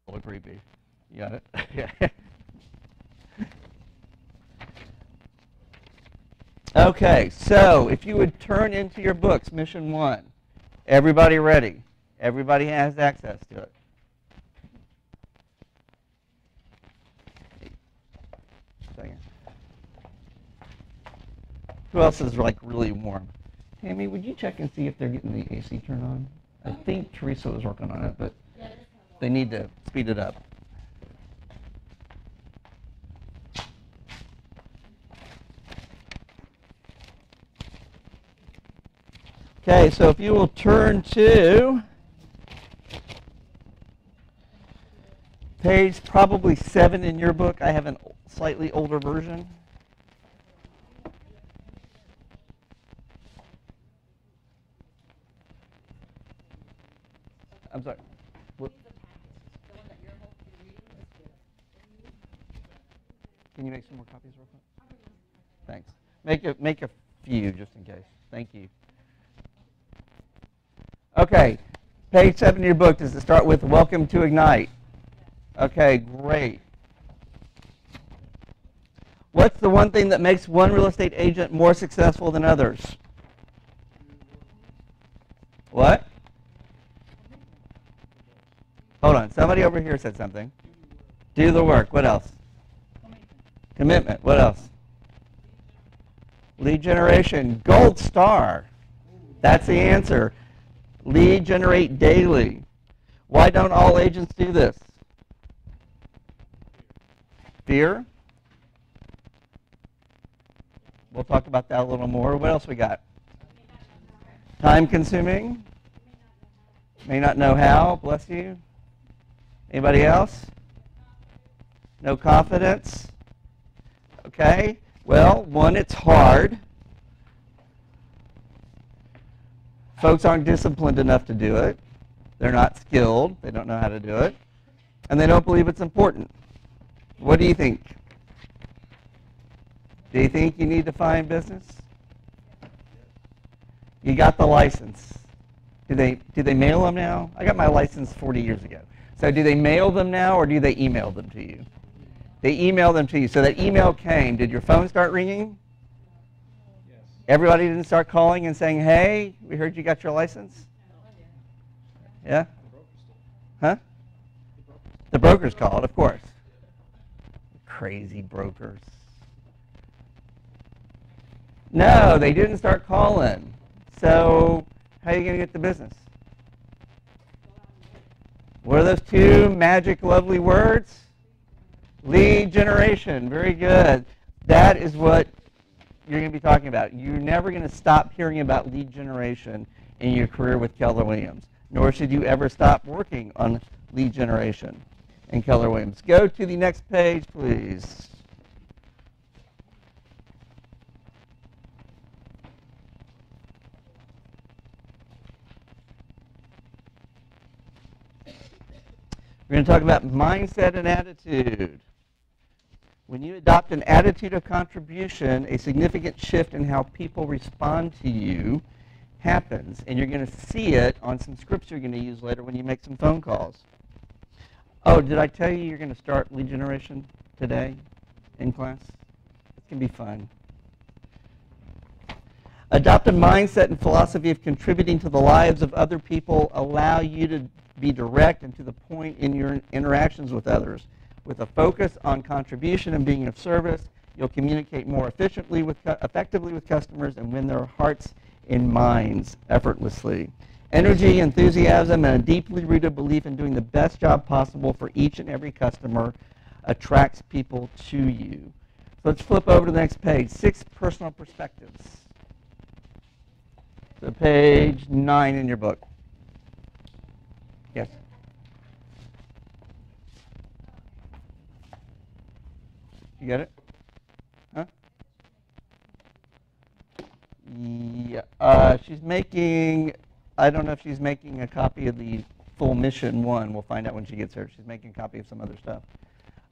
A little creepy. You got it? Yeah. Okay, so if you would turn into your books, Mission 1. Everybody ready? Everybody has access to it. Second. Who else is like really warm? Tammy, would you check and see if they're getting the AC turned on? I think Teresa was working on it, but they need to speed it up. Okay, so if you will turn to page probably 7 in your book. I have a slightly older version. I'm sorry. What? Can you make some more copies real quick? Thanks. Make a few just in case. Thank you. Okay, page 7 in your book, does it start with Welcome to Ignite? Okay, great. What's the one thing that makes one real estate agent more successful than others? What? Hold on, somebody over here said something. Do the work. What else? Commitment. What else? Lead generation. Gold star. That's the answer. Lead generate daily. Why don't all agents do this? Fear. We'll talk about that a little more. What else we got? Time consuming. May not know how. Bless you. Anybody else? No confidence. Okay. Well, one, it's hard. Folks aren't disciplined enough to do it. They're not skilled. They don't know how to do it. And they don't believe it's important. What do you think? Do you think you need to find business? You got the license. Do they mail them now? I got my license 40 years ago. So do they mail them now or do they email them to you? They email them to you. So that email came. Did your phone start ringing? Everybody didn't start calling and saying, hey, we heard you got your license? Yeah? Huh? The brokers called, of course. Crazy brokers. No, they didn't start calling. So how are you going to get the business? What are those two magic, lovely words? Lead generation. Very good. That is what you're going to be talking about. You're never going to stop hearing about lead generation in your career with Keller Williams, nor should you ever stop working on lead generation in Keller Williams. Go to the next page, please. We're going to talk about mindset and attitude. When you adopt an attitude of contribution, a significant shift in how people respond to you happens. And you're going to see it on some scripts you're going to use later when you make some phone calls. Oh, did I tell you you're going to start lead generation today in class? It's going to be fun. Adopt a mindset and philosophy of contributing to the lives of other people allow you to be direct and to the point in your interactions with others. With a focus on contribution and being of service, you'll communicate more effectively with customers and win their hearts and minds effortlessly. Energy, enthusiasm, and a deeply rooted belief in doing the best job possible for each and every customer attracts people to you. So let's flip over to the next page, 6 personal perspectives. So page 9 in your book. Yes? You get it? Huh? Yeah. She's making, I don't know if she's making a copy of the full Mission 1. We'll find out when she gets here. She's making a copy of some other stuff.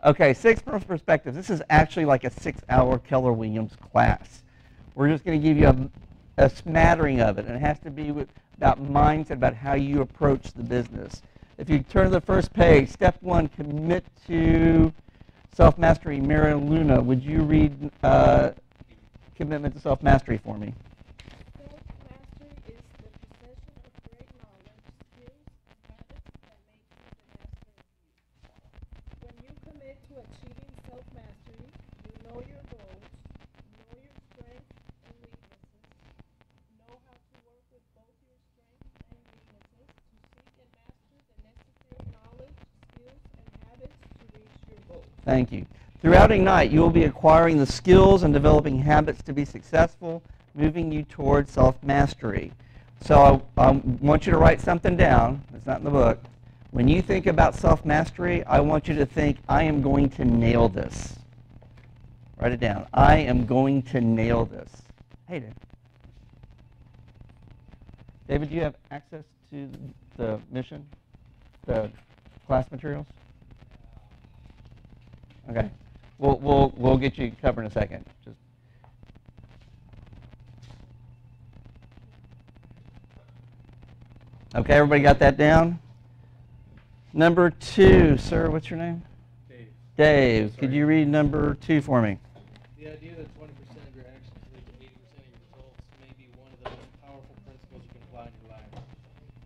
Okay, 6 perspectives. This is actually like a 6-hour Keller Williams class. We're just going to give you a smattering of it, and it has to be about mindset, about how you approach the business. If you turn to the first page, step 1, commit to self-mastery. Mira Luna, would you read commitment to self-mastery for me? Self-mastery is the possession of great knowledge, skills, and habits that make you the master of you. When you commit to achieving self-mastery, you know your goals, know your strengths and weaknesses, know how to work with both your strengths and weaknesses to seek and master the necessary knowledge, skills, and habits to reach your goals. Thank you. Throughout Ignite, you will be acquiring the skills and developing habits to be successful, moving you towards self-mastery. So I want you to write something down. It's not in the book. When you think about self-mastery, I want you to think, I am going to nail this. Write it down. I am going to nail this. Hey, Dave. David, do you have access to the mission, the class materials? Okay. We'll get you covered in a second. Just okay, everybody got that down? Number 2, sir, what's your name? Dave. Dave, Sorry. could you read number 2 for me? The idea that 20% of your actions lead to 80% of your results may be one of the most powerful principles you can apply in your life.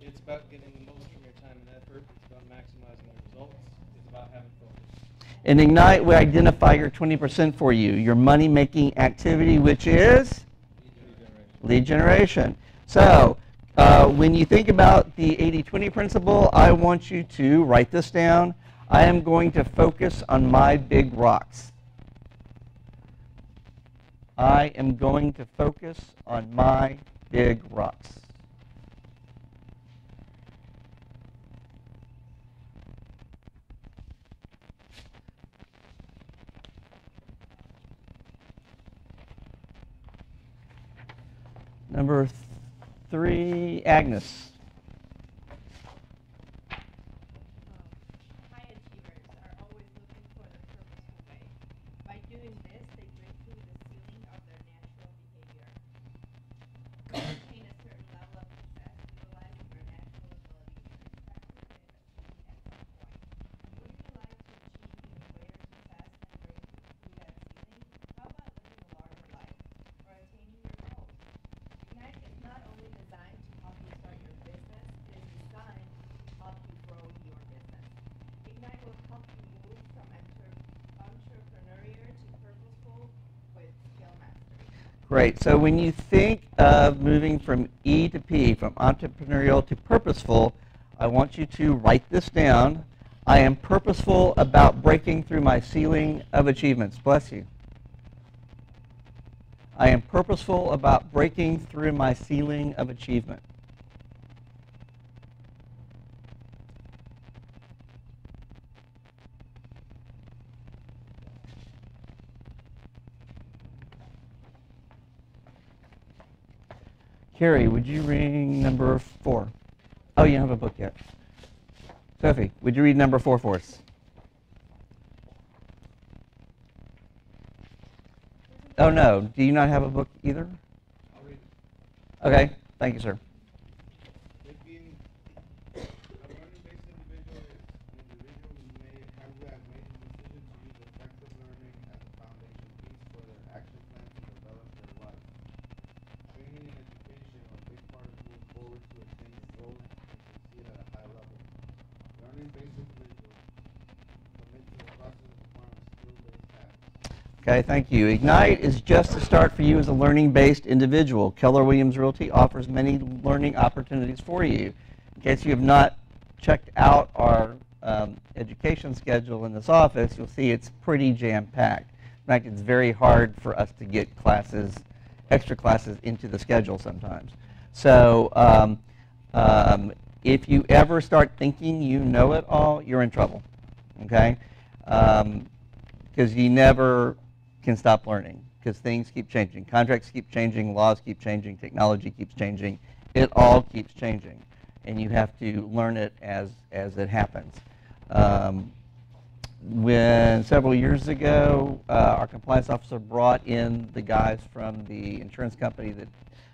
It's about getting the most from your time and effort. It's about maximizing your results. It's about having focus. In Ignite, we identify your 20% for you, your money-making activity, which is lead generation. So when you think about the 80-20 principle, I want you to write this down. I am going to focus on my big rocks. I am going to focus on my big rocks. Number 3, Agnes. High achievers are always looking for the purposeful way. By doing this, they break through the ceiling of their natural behavior. To attain a certain level of success, utilizing your natural abilities are expected and achieved at some point. Would you like to achieve even greater success and break through that ceiling? How about living a larger life or attaining your goals? Ignite is not only designed to help you start your business, it is designed to help you grow your business. Ignite will help you move from entrepreneurial to purposeful with skill mastery. Great. So when you think of moving from E to P, from entrepreneurial to purposeful, I want you to write this down. I am purposeful about breaking through my ceiling of achievements. Bless you. I am purposeful about breaking through my ceiling of achievement. Carrie, would you read number 4? Oh, you don't have a book yet. Sophie, would you read number 4 for us? Oh, no. Do you not have a book either? I'll read it. Okay. Thank you, sir. Being a learning-based individual is an individual who have made the decision to use effective learning as a foundation piece for their action plan to develop their life. Training and education are a big part of moving forward to attain your goals and succeed at a high level. Learning-based individuals commit to the process of acquiring skill-based habits. Okay, thank you. Ignite is just a start for you as a learning-based individual. Keller Williams Realty offers many learning opportunities for you. In case you have not checked out our education schedule in this office, you'll see it's pretty jam-packed. In fact, it's very hard for us to get classes, extra classes, into the schedule sometimes. So if you ever start thinking you know it all, you're in trouble, okay? Because you never can stop learning, because things keep changing. Contracts keep changing, laws keep changing, technology keeps changing. It all keeps changing, and you have to learn it as it happens. When several years ago, our compliance officer brought in the guys from the insurance company that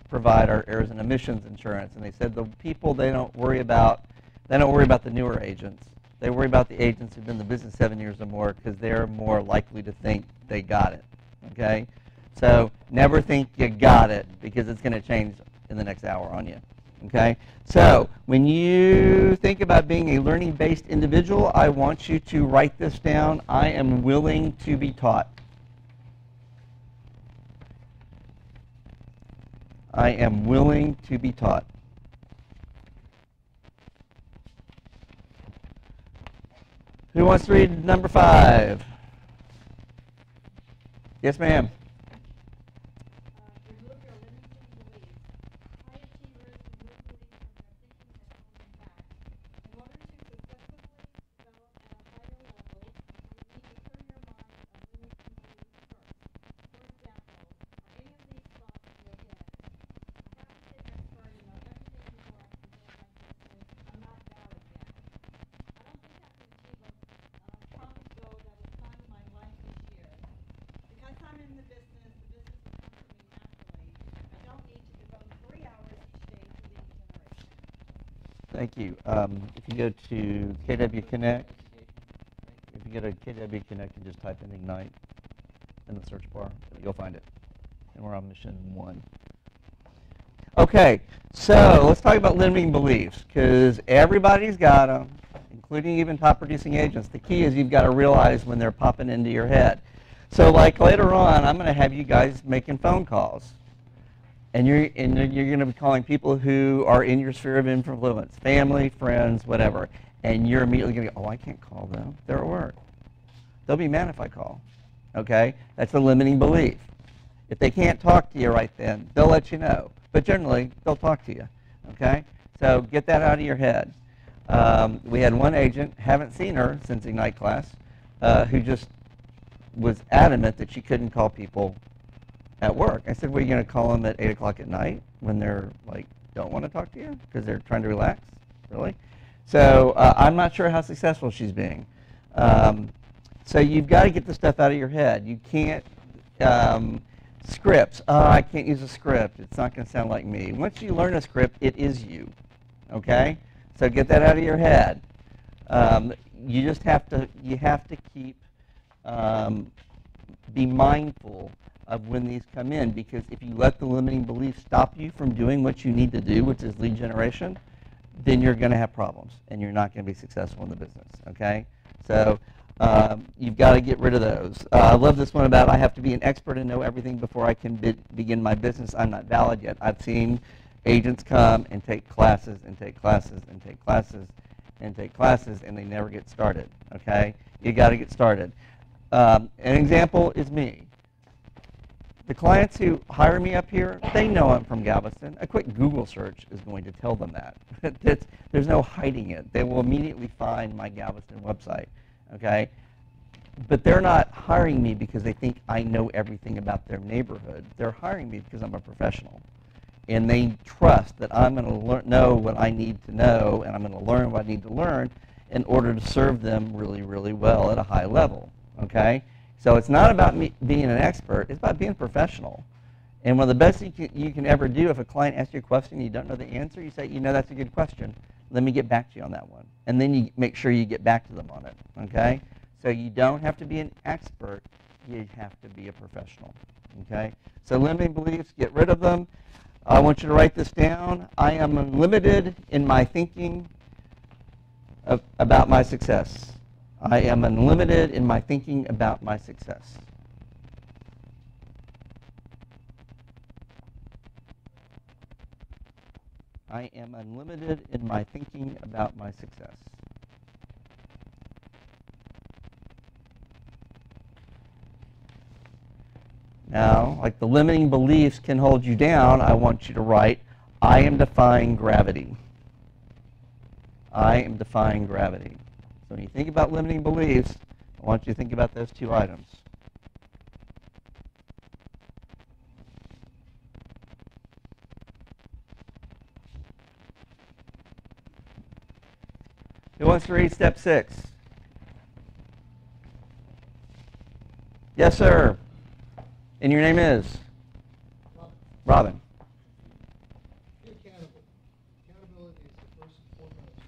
provide our errors and emissions insurance, and they said the people they don't worry about They don't worry about the newer agents. They worry about the agents who've been in the business 7 years or more because they're more likely to think they got it, okay? So never think you got it because it's going to change in the next hour on you, okay? So when you think about being a learning-based individual, I want you to write this down. I am willing to be taught. I am willing to be taught. Who wants to read number 5? Yes, ma'am. Remove your limiting beliefs. High achievers remove beliefs from their thinking that hold them back. In order to successfully develop at a higher level, you need to clear your mind of limiting beliefs first. For example, are any of these thoughts in your head? I have to be an expert and know everything before I can build my business. I'm not valid yet. I don't think I can achieve a promised goal that will fund my life this year. Because I'm in the business will come to me naturally. I don't need to devote 3 hours each day to lead generation. Thank you. If you go to KW Connect, if you go to KW Connect and just type in Ignite in the search bar, you'll find it. And we're on mission 1. Okay, so let's talk about limiting beliefs because everybody's got them, including even top producing agents. The key is you've got to realize when they're popping into your head. So like later on, I'm going to have you guys making phone calls. And you're going to be calling people who are in your sphere of influence, family, friends, whatever. And you're immediately going to go, oh, I can't call them. They're at work. They'll be mad if I call. Okay? That's a limiting belief. If they can't talk to you right then, they'll let you know. But generally, they'll talk to you. Okay? So get that out of your head. We had one agent, haven't seen her since Ignite class, who just was adamant that she couldn't call people at work. I said, well, you're going to call them at 8 o'clock at night when they're like, don't want to talk to you because they're trying to relax? Really? So I'm not sure how successful she's being. So you've got to get the stuff out of your head. You can't, scripts, I can't use a script. It's not going to sound like me. Once you learn a script, it is you. Okay? So get that out of your head. You just have to, keep, be mindful of when these come in, because if you let the limiting beliefs stop you from doing what you need to do, which is lead generation, then you're going to have problems and you're not going to be successful in the business, okay? So you've got to get rid of those. I love this one about I have to be an expert and know everything before I can begin my business. I'm not valid yet. I've seen agents come and take classes and take classes and take classes and take classes and they never get started, okay? You got to get started. An example is me. The clients who hire me up here, they know I'm from Galveston. A quick Google search is going to tell them that. There's no hiding it. They will immediately find my Galveston website, okay? But they're not hiring me because they think I know everything about their neighborhood. They're hiring me because I'm a professional. And they trust that I'm going to know what I need to know and I'm going to learn what I need to learn in order to serve them really, really well at a high level, okay? So it's not about me being an expert. It's about being professional. And one of the best you can ever do, if a client asks you a question and you don't know the answer, you say, you know, that's a good question. Let me get back to you on that one. And then you make sure you get back to them on it, okay? So you don't have to be an expert. You have to be a professional, okay? So limiting beliefs, get rid of them. I want you to write this down. I am unlimited in my thinking about my success. I am unlimited in my thinking about my success. I am unlimited in my thinking about my success. Now, like the limiting beliefs can hold you down, I want you to write, I am defying gravity. I am defying gravity. So when you think about limiting beliefs, I want you to think about those two items. Who wants to read step 6? Yes, sir. And your name is? Robin. Be accountable. Accountability is the first and foremost.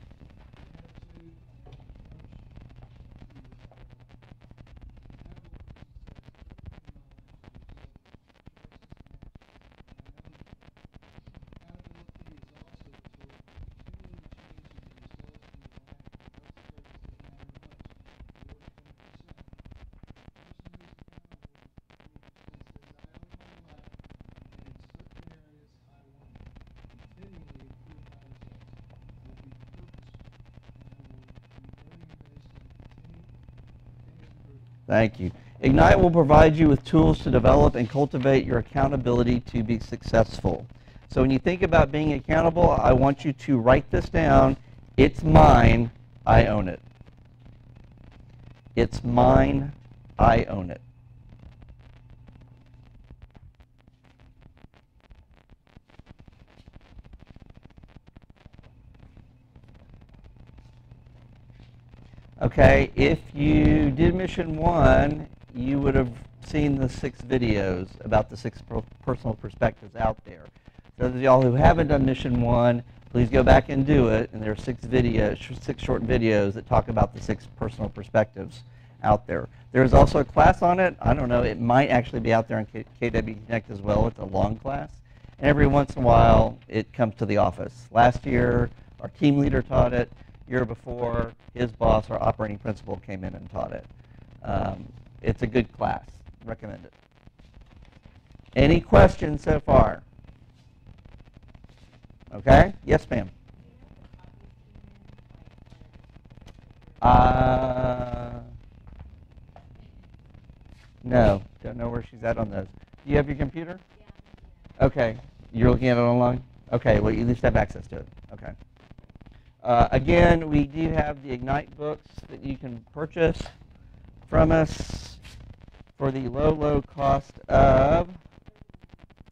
Thank you. Ignite will provide you with tools to develop and cultivate your accountability to be successful. So when you think about being accountable, I want you to write this down. It's mine, I own it. It's mine, I own it. Okay, if you did mission 1, you would have seen the 6 videos about the 6 personal perspectives out there. So those of y'all who haven't done mission 1, please go back and do it. And there are 6 videos, 6 short videos that talk about the 6 personal perspectives out there. There's also a class on it. I don't know, it might actually be out there on KW Connect as well. It's a long class. And every once in a while, it comes to the office. Last year, our team leader taught it. Year before, his boss, our operating principal, came in and taught it. It's a good class. Recommend it. Any questions so far? Okay? Yes, ma'am. No, don't know where she's at on those. Do you have your computer? Yeah. Okay. You're looking at it online? Okay, well, you at least have access to it. Okay. Again, we do have the Ignite books that you can purchase from us for the low, low cost of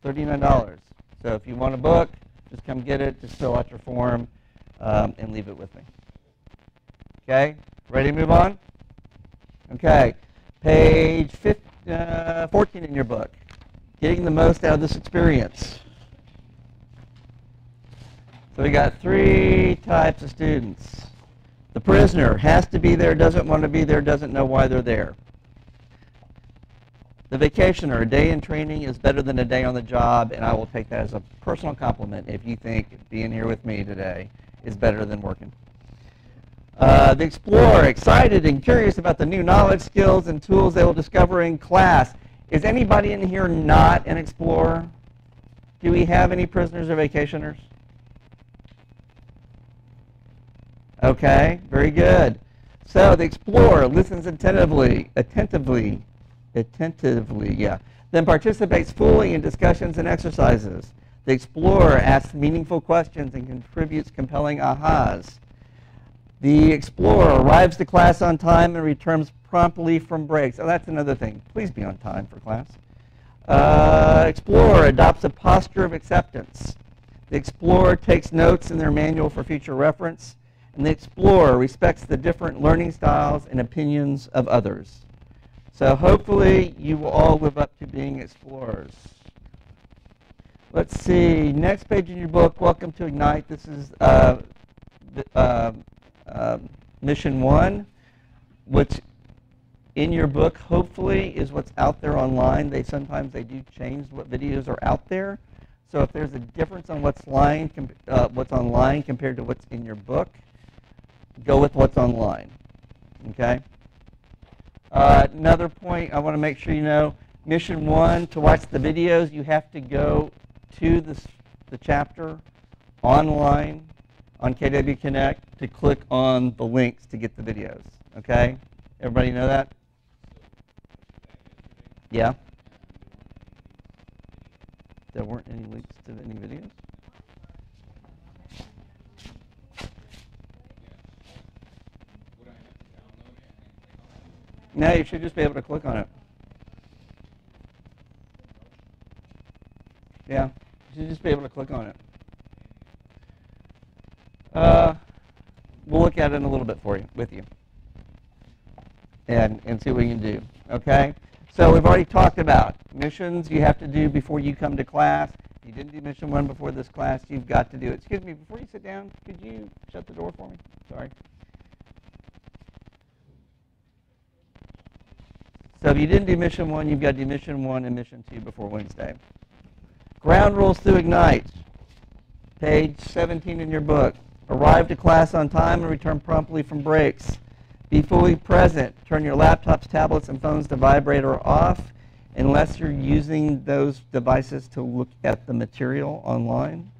$39. So if you want a book, just come get it, just fill out your form, and leave it with me. Okay, ready to move on? Okay, page 14 in your book, getting the most out of this experience. So we got 3 types of students. The prisoner has to be there, doesn't want to be there, doesn't know why they're there. The vacationer, a day in training is better than a day on the job, and I will take that as a personal compliment if you think being here with me today is better than working. The explorer, excited and curious about the new knowledge, skills, and tools they will discover in class. Is anybody in here not an explorer? Do we have any prisoners or vacationers? Okay, very good. So the explorer listens attentively, yeah. Then participates fully in discussions and exercises. The explorer asks meaningful questions and contributes compelling ahas. The explorer arrives to class on time and returns promptly from breaks. Oh, that's another thing. Please be on time for class. Explorer adopts a posture of acceptance. The explorer takes notes in their manual for future reference. And the explorer respects the different learning styles and opinions of others. So hopefully you will all live up to being explorers. Let's see, next page in your book, Welcome to Ignite. This is Mission 1, which in your book hopefully is what's out there online. Sometimes they do change what videos are out there. So if there's a difference on what's online compared to what's in your book, go with what's online, okay? Another point I want to make sure you know, Mission 1, to watch the videos, you have to go to the chapter online on KW Connect to click on the links to get the videos, okay? Everybody know that? Yeah? There weren't any links to any videos? No, you should just be able to click on it. Yeah, you should just be able to click on it. We'll look at it in a little bit with you, and see what we can do. Okay. So we've already talked about missions you have to do before you come to class. If you didn't do mission 1 before this class, you've got to do it. Excuse me, before you sit down, could you shut the door for me? Sorry. So if you didn't do mission 1, you've got to do mission 1 and mission 2 before Wednesday. Ground rules to Ignite. Page 17 in your book. Arrive to class on time and return promptly from breaks. Be fully present. Turn your laptops, tablets, and phones to vibrate or off unless you're using those devices to look at the material online.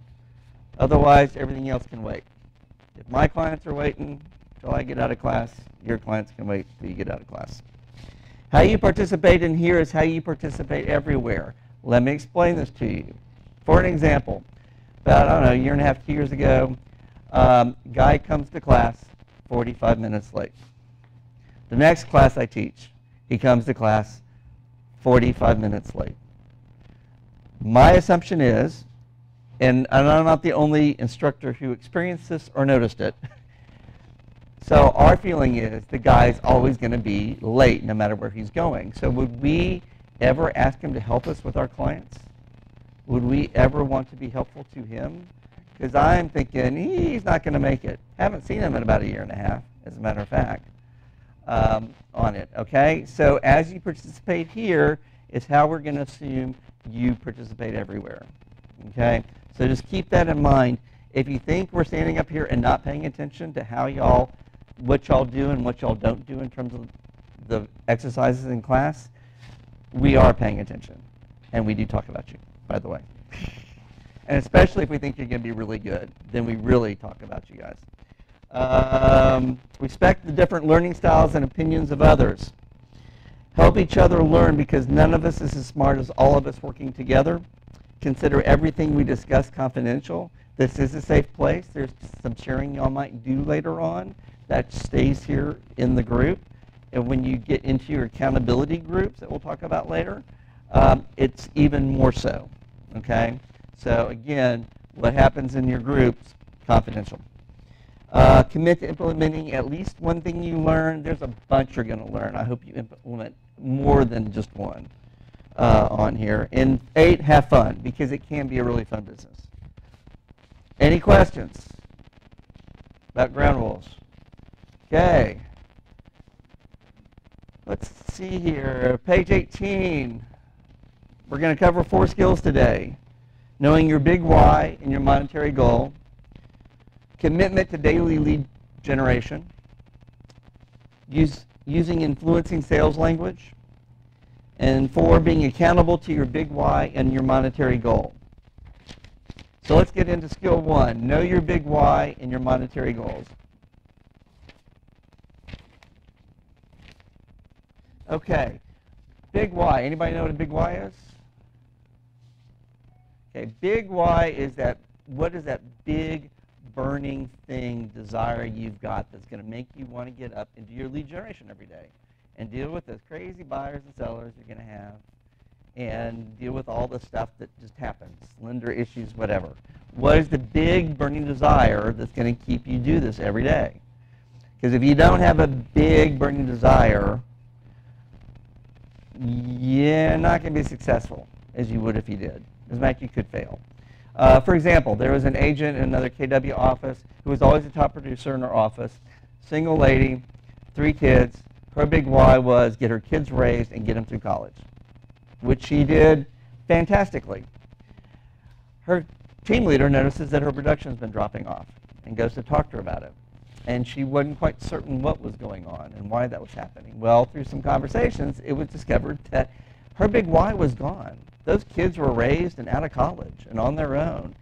Otherwise, everything else can wait. If my clients are waiting till I get out of class, your clients can wait till you get out of class. How you participate in here is how you participate everywhere. Let me explain this to you. For an example, about, I don't know, a year and a half, 2 years ago, guy comes to class 45 minutes late. The next class I teach, he comes to class 45 minutes late. My assumption is, and I'm not the only instructor who experienced this or noticed it, so our feeling is the guy's always going to be late no matter where he's going. So would we ever ask him to help us with our clients? Would we ever want to be helpful to him? Because I'm thinking he's not going to make it. Haven't seen him in about a year and a half, as a matter of fact, on it. Okay? So as you participate here is how we're going to assume you participate everywhere. Okay? So just keep that in mind. If you think we're standing up here and not paying attention to how y'all, what y'all do and what y'all don't do in terms of the exercises in class, we are paying attention. And we do talk about you, by the way. And especially if we think you're going to be really good, then we really talk about you guys. Respect the different learning styles and opinions of others. Help each other learn because none of us is as smart as all of us working together. Consider everything we discuss confidential. This is a safe place. There's some sharing y'all might do later on that stays here in the group. And when you get into your accountability groups that we'll talk about later, it's even more so. Okay? So again, what happens in your groups, confidential. Commit to implementing at least one thing you learn. There's a bunch you're going to learn. I hope you implement more than just one on here. And 8, have fun, because it can be a really fun business. Any questions about ground rules? Okay. Let's see here. Page 18. We're going to cover 4 skills today. Knowing your big why and your monetary goal. Commitment to daily lead generation. Using influencing sales language. And 4, being accountable to your big why and your monetary goal. So let's get into skill 1. Know your big why and your monetary goals. Okay. Big why. Anybody know what a big why is? Okay. Big why is that, what is that big burning thing, desire you've got that's going to make you want to get up and do your lead generation every day and deal with those crazy buyers and sellers you're going to have and deal with all the stuff that just happens, lender issues, whatever. What is the big burning desire that's going to keep you do this every day? Because if you don't have a big burning desire, you're not going to be successful as you would if you did. As a matter of fact, you could fail. For example, there was an agent in another KW office who was always the top producer in her office, single lady, 3 kids. Her big why was get her kids raised and get them through college, which she did fantastically. Her team leader notices that her production has been dropping off and goes to talk to her about it. And she wasn't quite certain what was going on and why that was happening. Well, through some conversations, it was discovered that her big why was gone. Those kids were raised and out of college and on their own.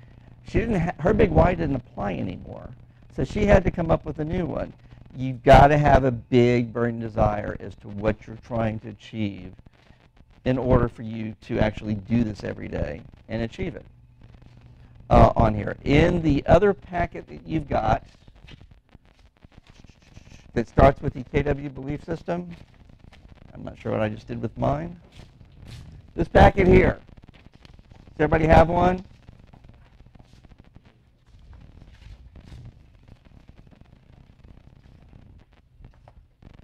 She didn't her big why didn't apply anymore. So she had to come up with a new one. You've got to have a big burning desire as to what you're trying to achieve in order for you to actually do this every day and achieve it on here. In the other packet that you've got that starts with the KW belief system, I'm not sure what I just did with mine. This packet here. Does everybody have one?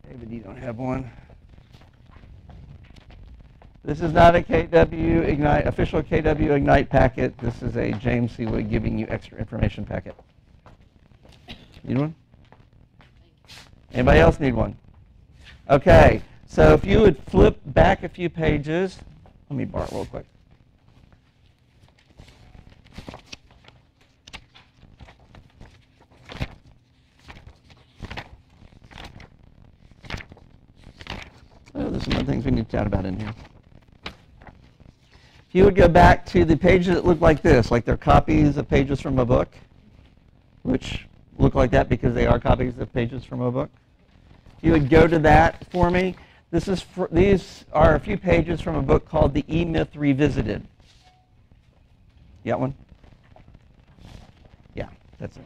David, you don't have one. This is not a KW Ignite, official KW Ignite packet. This is a James Selig giving you extra information packet. Need one? Anybody else need one? Okay, so if you would flip back a few pages, let me borrow it real quick. Oh, there's some other things we need to chat about in here. If you would go back to the pages that look like this, like they're copies of pages from a book, which look like that because they are copies of pages from a book. If you would go to that for me, These are a few pages from a book called The E-Myth Revisited. You got one? Yeah, that's it.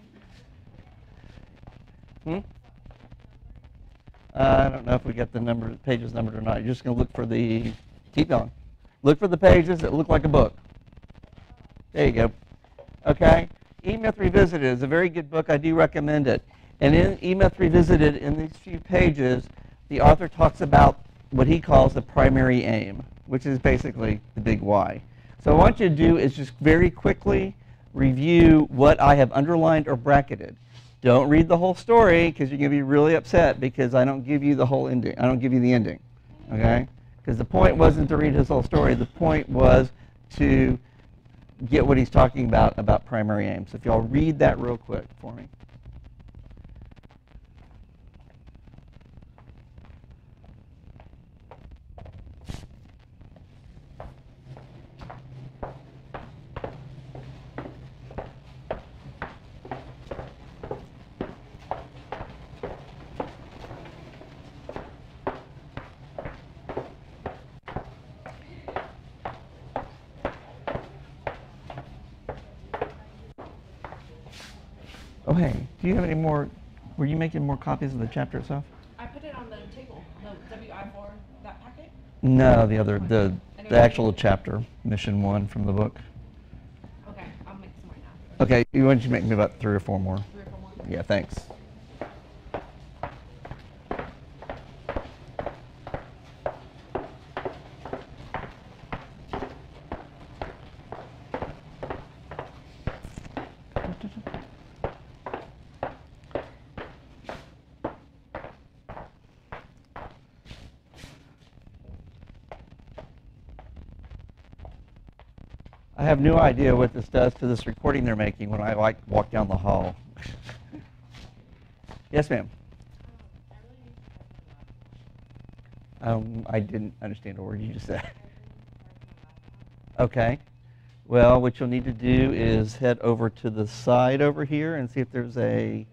I don't know if we got the pages numbered or not. You're just going to look for keep going. Look for the pages that look like a book. There you go. Okay? E-Myth Revisited is a very good book. I do recommend it. And in E-Myth Revisited, in these few pages, the author talks about what he calls the primary aim, which is basically the big why. So what I want you to do is just very quickly review what I have underlined or bracketed. Don't read the whole story because you're going to be really upset because I don't give you the whole ending. I don't give you the ending, okay? Because the point wasn't to read his whole story. The point was to get what he's talking about primary aim. So if y'all read that real quick for me. Oh, hey, do you have any more? Were you making more copies of the chapter itself? I put it on the table, the WI4, that packet? No, the actual chapter, mission 1 from the book. Okay, I'll make some right now. Okay, why don't you make me about 3 or 4 more? 3 or 4 more? Yeah, thanks. I have no idea what this does to this recording they're making when I walk down the hall. Yes, ma'am. I didn't understand a word you just said. Okay. Well, what you'll need to do is head over to the side over here and see if there's I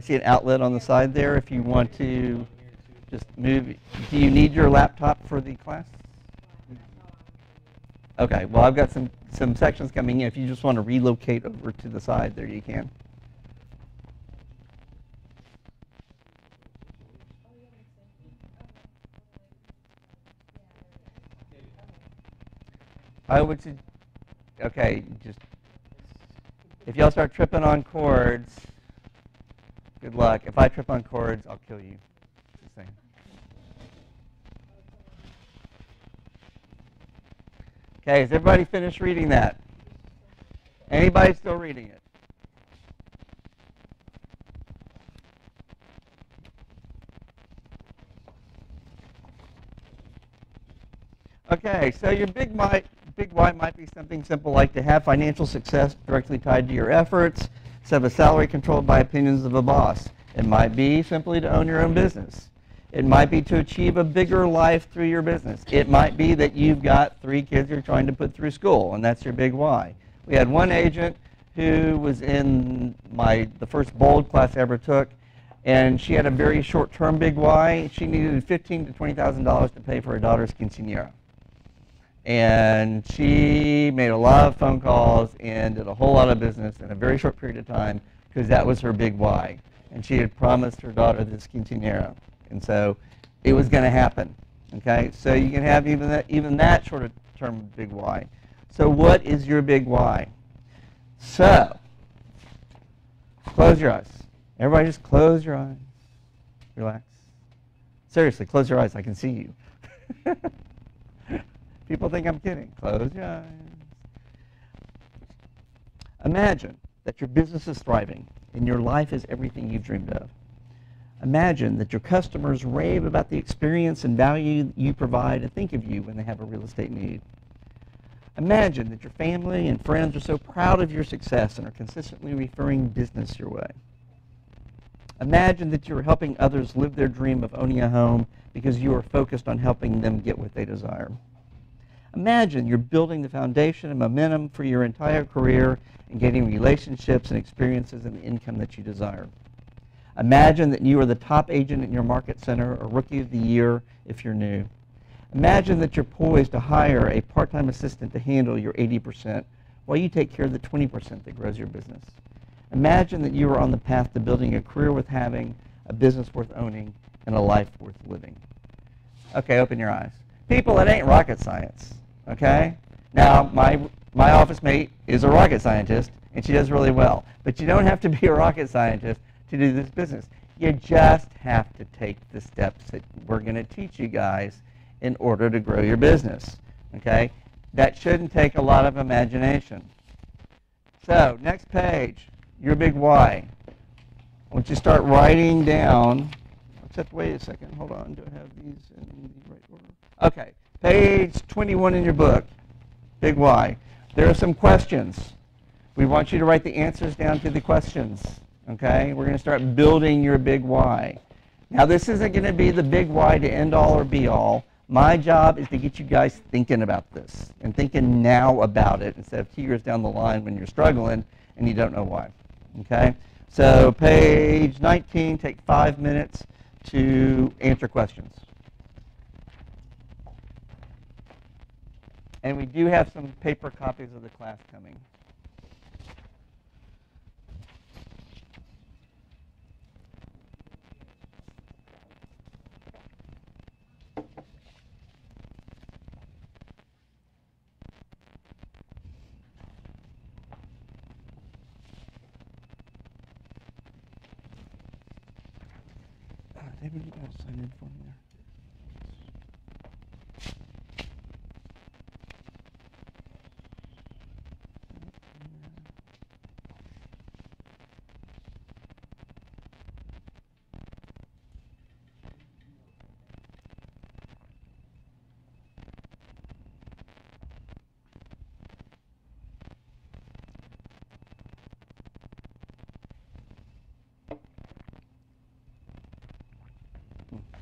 see an outlet on the side there. If you want to just move. Do you need your laptop for the class? Okay, well, I've got some sections coming in. If you just want to relocate over to the side there, you can. I would say, okay, just, if y'all start tripping on chords, good luck. If I trip on chords, I'll kill you. Just saying. Okay, has everybody finished reading that? Anybody still reading it? Okay, so your big why might be something simple like to have financial success directly tied to your efforts, to have a salary controlled by opinions of a boss. It might be simply to own your own business. It might be to achieve a bigger life through your business. It might be that you've got 3 kids you're trying to put through school, and that's your big why. We had one agent who was in the first bold class I ever took, and she had a very short-term big why. She needed $15,000 to $20,000 to pay for her daughter's quinceañera. And she made a lot of phone calls and did a whole lot of business in a very short period of time because that was her big why. And she had promised her daughter this quinceañera. And so it was going to happen, okay? So you can have even that short-term big why. So what is your big why? So close your eyes. Everybody just close your eyes. Relax. Seriously, close your eyes. I can see you. People think I'm kidding. Close your eyes. Imagine that your business is thriving and your life is everything you've dreamed of. Imagine that your customers rave about the experience and value you provide and think of you when they have a real estate need. Imagine that your family and friends are so proud of your success and are consistently referring business your way. Imagine that you're helping others live their dream of owning a home because you are focused on helping them get what they desire. Imagine you're building the foundation and momentum for your entire career and getting relationships and experiences and the income that you desire. Imagine that you are the top agent in your market center, or rookie of the year if you're new. Imagine that you're poised to hire a part-time assistant to handle your 80% while you take care of the 20% that grows your business. Imagine that you are on the path to building a career worth having, a business worth owning, and a life worth living. Okay, open your eyes. People, it ain't rocket science, okay? Now, my office mate is a rocket scientist, and she does really well. But you don't have to be a rocket scientist to do this business. You just have to take the steps that we're going to teach you guys in order to grow your business, okay? That shouldn't take a lot of imagination. So, next page, your big why. I want you to start writing down. Except, wait a second, hold on. Do I have these in the right order? Okay, page 21 in your book, big why. There are some questions. We want you to write the answers down to the questions, okay? We're going to start building your big why. Now, this isn't going to be the big why to end all or be all. My job is to get you guys thinking about this and thinking now about it instead of 2 years down the line when you're struggling and you don't know why, okay? So page 19, take 5 minutes to answer questions. And we do have some paper copies of the class coming. David, you got to sign in for me there.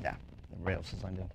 Yeah, everybody else is signed in.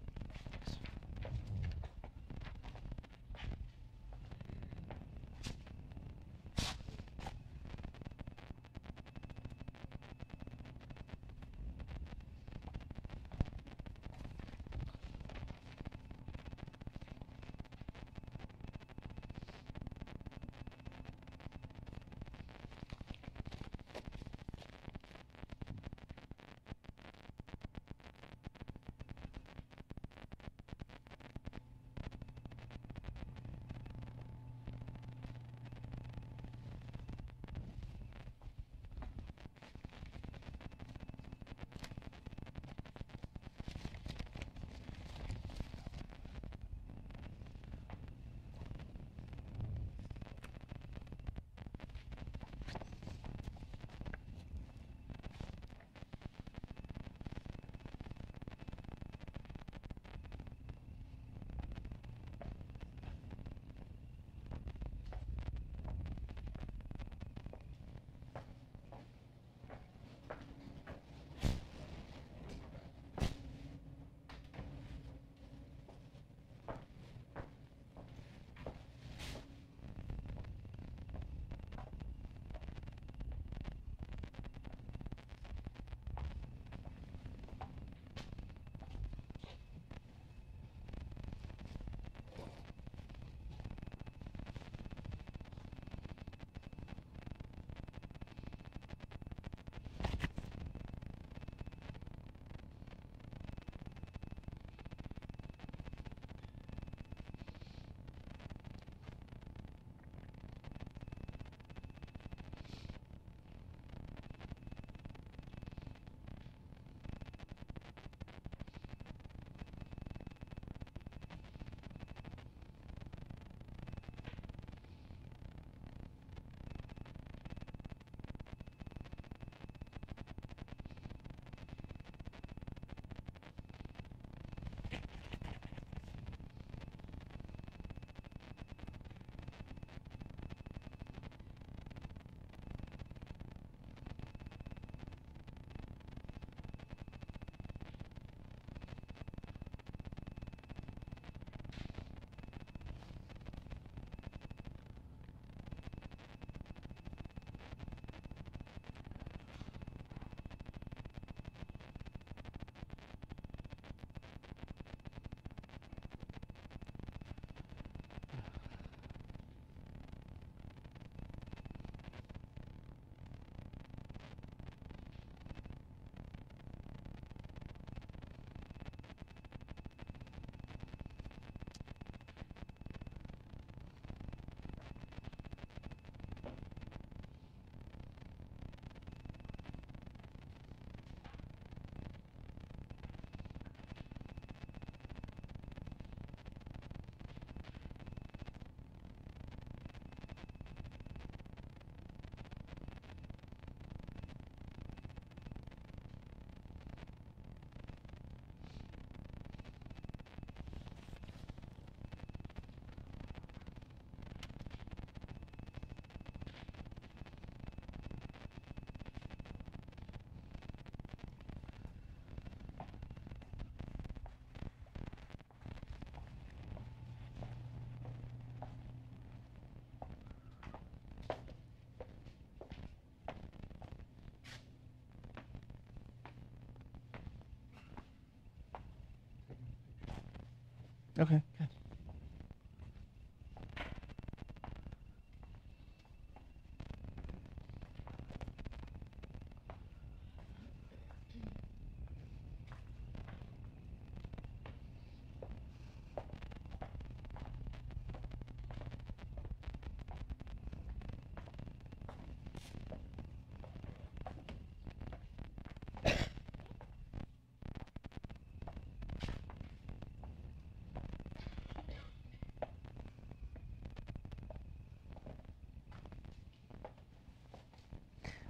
Okay, good.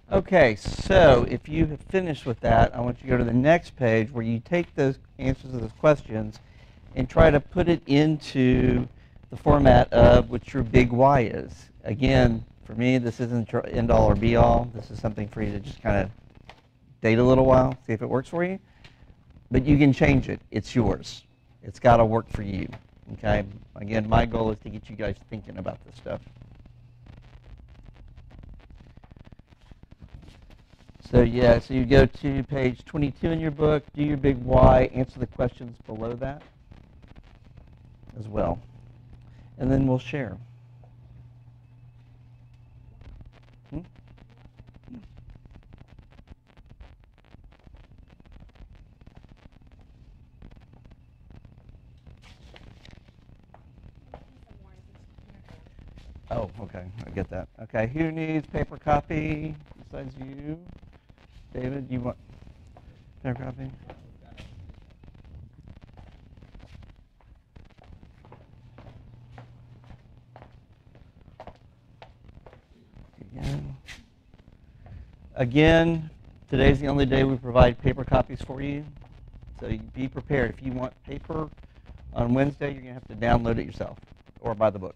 Okay, so if you have finished with that, I want you to go to the next page where you take those answers to those questions and try to put it into the format of what your big why is. Again, for me, this isn't your end all or be all. This is something for you to just kind of date a little while, see if it works for you. But you can change it. It's yours. It's got to work for you. Okay? Again, my goal is to get you guys thinking about this stuff. So yeah, so you go to page 22 in your book, do your big why, answer the questions below that as well. And then we'll share. Hmm? Oh, okay, I get that. Okay, who needs paper copy besides you? David, you want paper copy? Again, today's the only day we provide paper copies for you. So you be prepared. If you want paper on Wednesday, you're going to have to download it yourself or buy the book.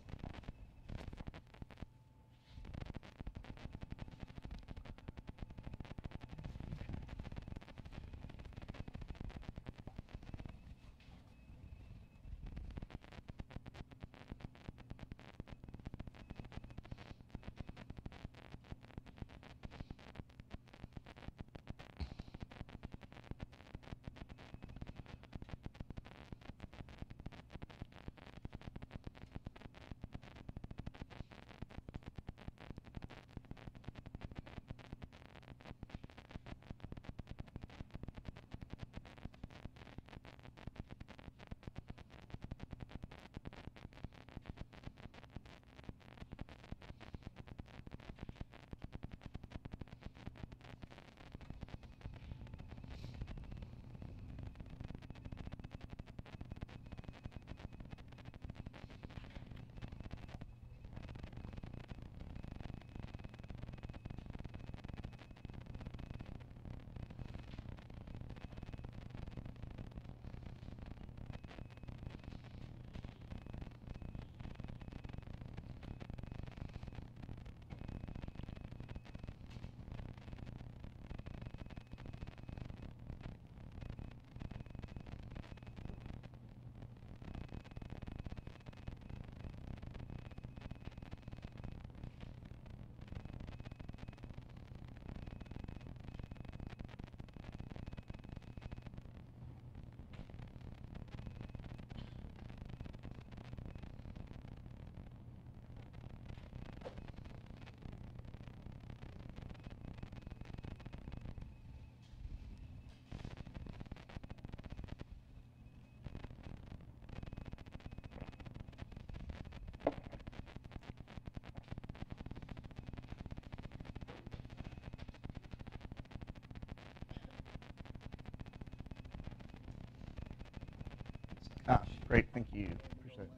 Ah, great. Thank you. Appreciate it.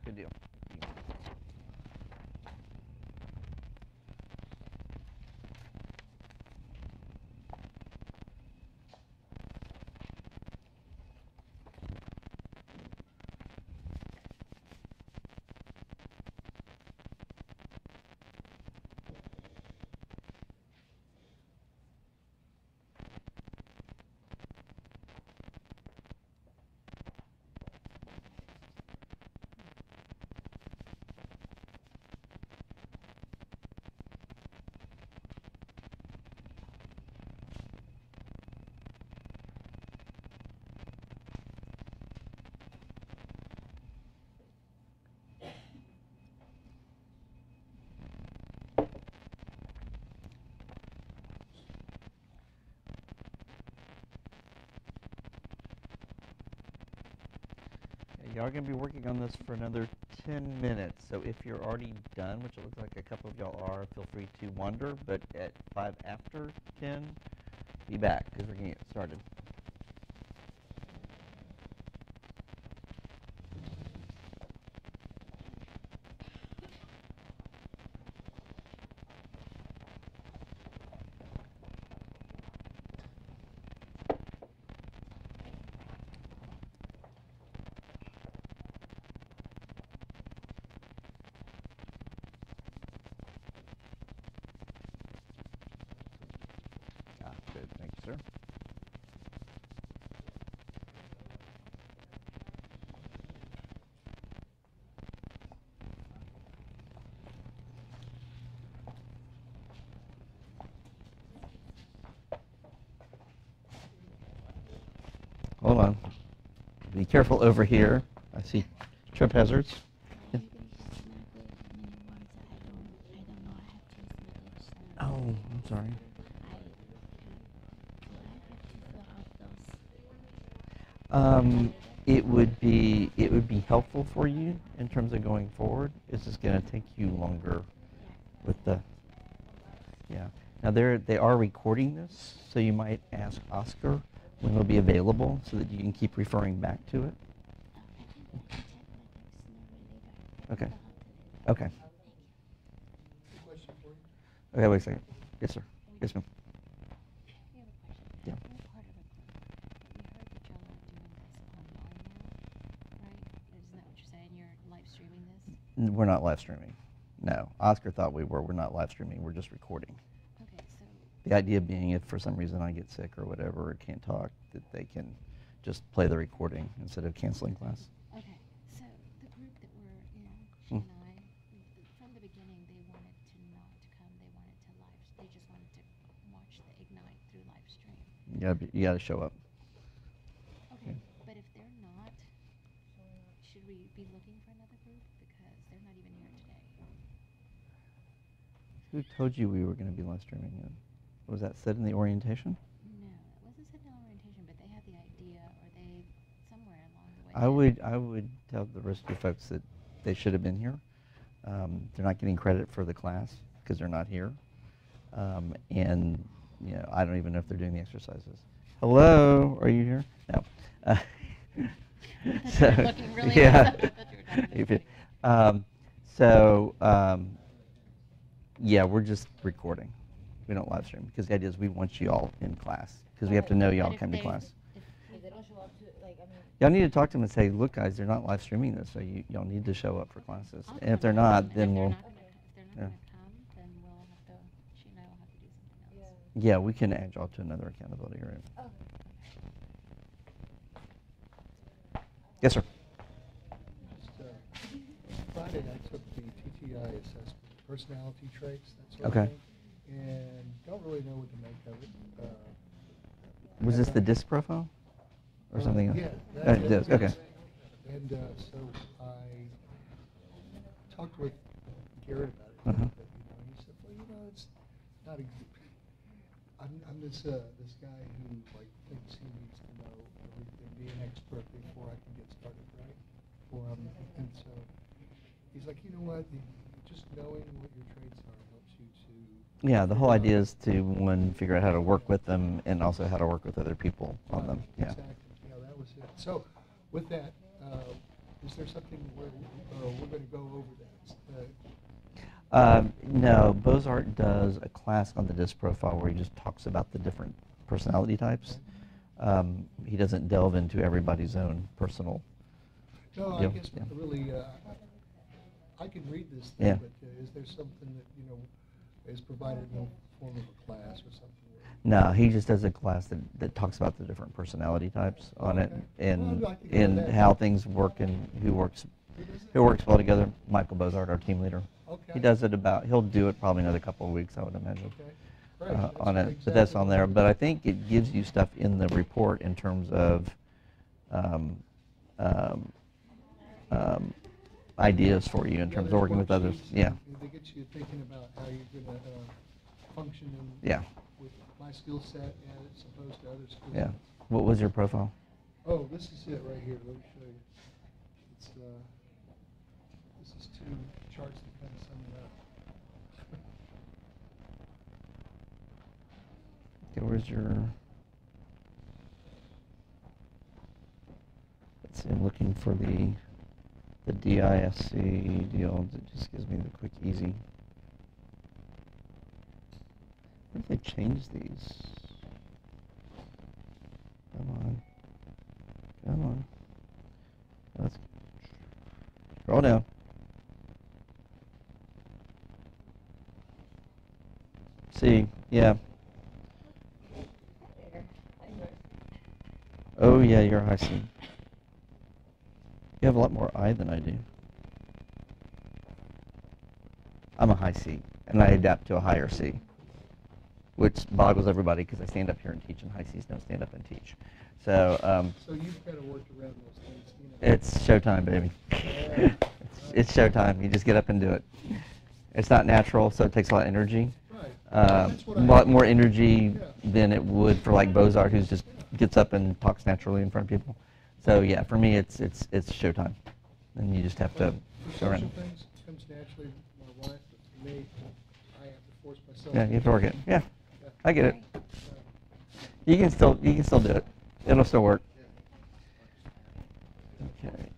Good deal. Y'all are going to be working on this for another 10 minutes. So if you're already done, which it looks like a couple of y'all are, feel free to wander. But at 5 after 10, be back because we're going to get started. Good. Thank you, sir. Hold on. Be careful over here. I see trip hazards. Yeah. Oh, I'm sorry. It would be helpful for you in terms of going forward. It's just going to take you longer with the, yeah. Now they are recording this, so you might ask Oscar when they'll be available so that you can keep referring back to it. Okay. Okay. Question for you? Okay, wait a second. Yes, sir. Yes, ma'am. Yeah. We're not live streaming. No. Oscar thought we were. We're not live streaming. We're just recording. Okay, so The idea being if for some reason I get sick or whatever or can't talk, that they can just play the recording instead of canceling class. okay, so the group that we're in, she Mm. and I, from the beginning, they wanted to not come. They wanted to they just wanted to watch the Ignite through live stream. You gotta show up. Okay, Okay. but if they're not, should we be looking for another group because they're not even here today? Who told you we were going to be live streaming it? Was that said in the orientation? No, it wasn't said in orientation, but they had the idea, or they somewhere along the way. I would tell the rest of you folks that they should have been here. They're not getting credit for the class because they're not here. And you know, I don't even know if they're doing the exercises. Hello, are you here? No. You were looking really yeah. I thought you were talking about Yeah, we're just recording. We don't live stream because the idea is we want you all in class because we have to know y'all come to class. If they don't show up to, like, I mean. Y'all need to talk to them and say, look, guys, they're not live streaming this, so y'all need to show up for classes. And if they're not, then we'll. If they're not going to come, then we'll have to, she and I will have to do something else. Yeah, we can add y'all to another accountability area. Oh. Yes, sir. Friday, I took the TTI assessment, personality traits, that sort Okay. of thing, and don't really know what to make of it. Was this the disc profile or something else? Yeah. It does, okay. And so I talked with Garrett about it. Uh-huh. He said, well, it's not. I'm this guy who thinks he needs to know everything, be an expert before I can get started, right? And so he's like, you know what? Just knowing what your traits are helps you to. Yeah, the whole idea is to, one, figure out how to work with them and also how to work with other people on them. Yeah. Exactly. Yeah, that was it. So with that, is there something where we're going to go over that? No, Bozart does a class on the disc profile where he just talks about the different personality types. He doesn't delve into everybody's own personal. No, I deal. guess Yeah. really, I can read this thing, Yeah. but is there something that is provided in the form of a class or something? No, he just does a class that talks about the different personality types on it Okay. Well, I'd like to hear and that. how things work and who works well together. Michael Bozart, our team leader. Okay. He does it he'll do it probably another couple of weeks, I would imagine, Okay. Great. That's on it. exactly But that's on what there. I'm But I looking think it gives you stuff in the report in terms of ideas for you in Yeah, terms of there's working with others. worksheets Yeah. They get you thinking about how you're going to function Yeah. with my skill set as opposed to other skill Yeah. sets. What was your profile? Oh, this is it right here. Let me show you. it's, this is two charts that kind of sum it up. Okay, where's your... Let's see, I'm looking for the DISC deal that just gives me the quick, easy. Where did they change these? Come on. Come on. Let's scroll down. See, yeah. Oh, yeah, you're a high C. You have a lot more I than I do. I'm a high C, and I adapt to a higher C, which boggles everybody because I stand up here and teach, and high Cs don't stand up and teach. So, So you've kind of worked around those things, you know. it's showtime, baby. It's showtime. You just get up and do it. It's not natural, so it takes a lot of energy. Right. A That's what I lot mean. more energy Yeah. than it would for like Bozart, who's just gets up and talks naturally in front of people. So yeah, for me, it's showtime, and you just have to For go around. social things, it comes naturally with my wife, but for me, I have to force myself. Yeah, you have to work it. Yeah, Yeah. I get it. Uh, You can still do it. It'll still work. Okay.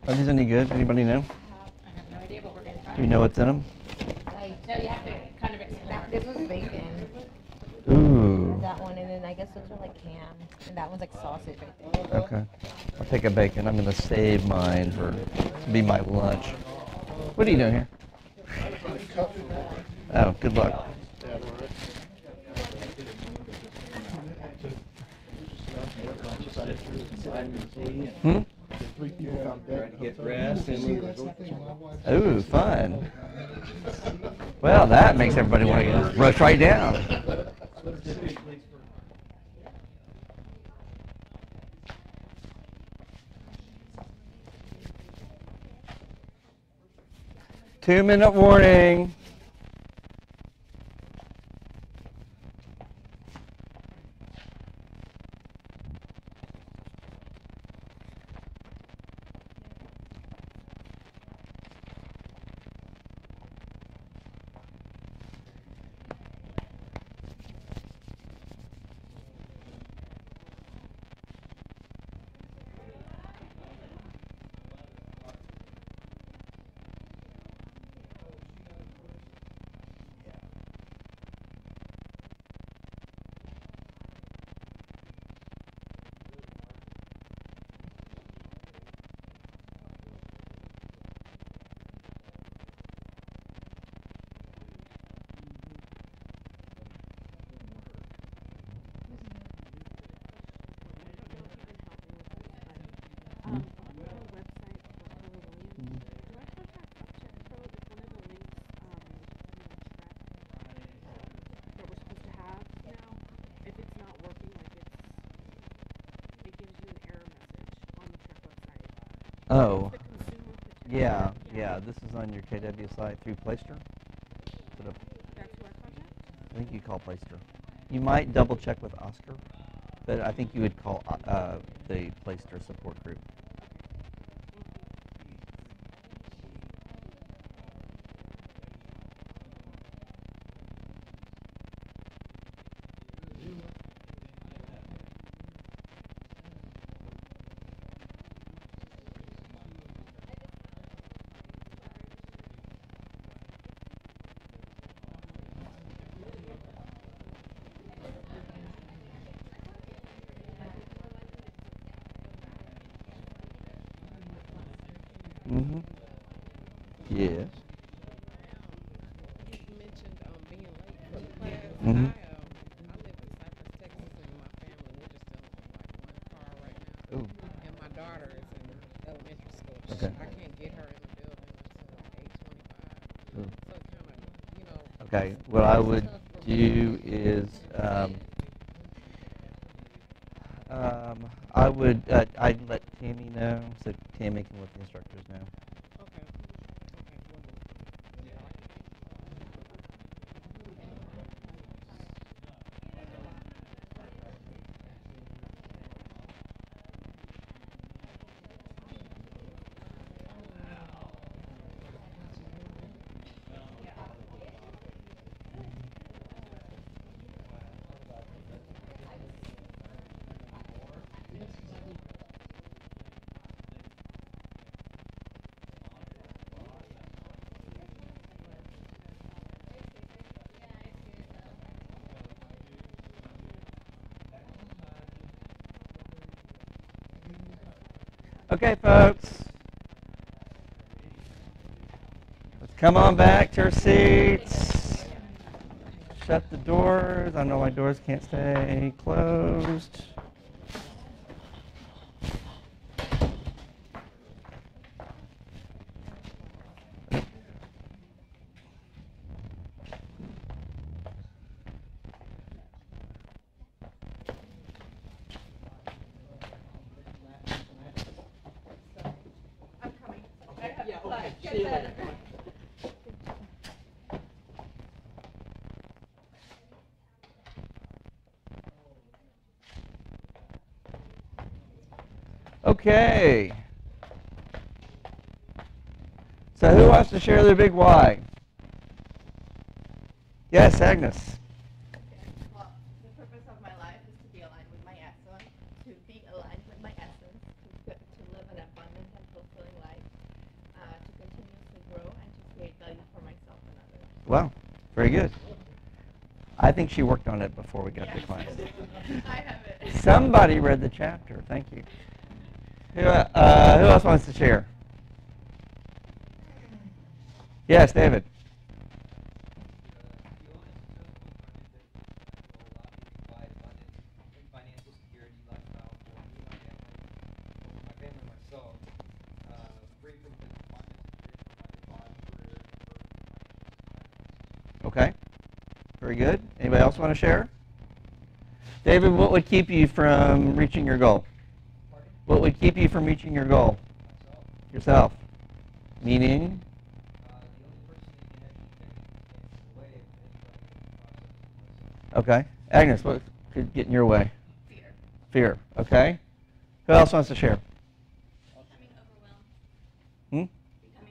Are these any good? Anybody know? I have no idea what we're going to try. Do you know what's in them? No, you have to kind of explore. This was bacon. Ooh. That one, and then I guess those are like ham, and that one's like sausage, I think. Okay. I'll take a bacon. I'm going to save mine to be my lunch. What are you doing here? Oh, good luck. Hmm? Get rest and See, that's the thing, my wife. Ooh, fun. Well, that makes everybody want to rush right down. Two-minute warning. Oh, yeah. This is on your KW site through Playster. I think you call Playster. You might double check with Oscar, but I think you would call the Playster support group. Mm-hmm. Yes. You mentioned being late for the class. Mm-hmm. I live in Cypress, Texas, and my family, we're just still on like one car right now. Ooh. And my daughter is in elementary school. Okay. I can't get her in the building until like 8:25. Ooh. So it's kind of, you know, Okay, what I would do is I'd let Tammy know, so Tammy can let the instructors know. Okay. Okay, folks. Let's come on back to our seats. Shut the doors. I know my doors can't stay closed. I'm coming. Yeah, okay. See you later. Okay. So who wants to share their big why? Yes, Agnes. Well, the purpose of my life is to be aligned with my essence, to live an abundant and fulfilling life, to continuously grow and to create value for myself and others. Wow, very good. I think she worked on it before we got to class. I have it. Somebody read the chapter. Thank you. Who else wants to share? Yes, David. Okay. Very good. Anybody else want to share? David, what would keep you from reaching your goal? Pardon? What would keep you from reaching your goal? Myself. Yourself. Meaning? The only person that can actually get in the way of anybody in the process is myself. Okay. Agnes, what could get in your way? Fear. Fear. Okay. Who else wants to share? Becoming overwhelmed. Becoming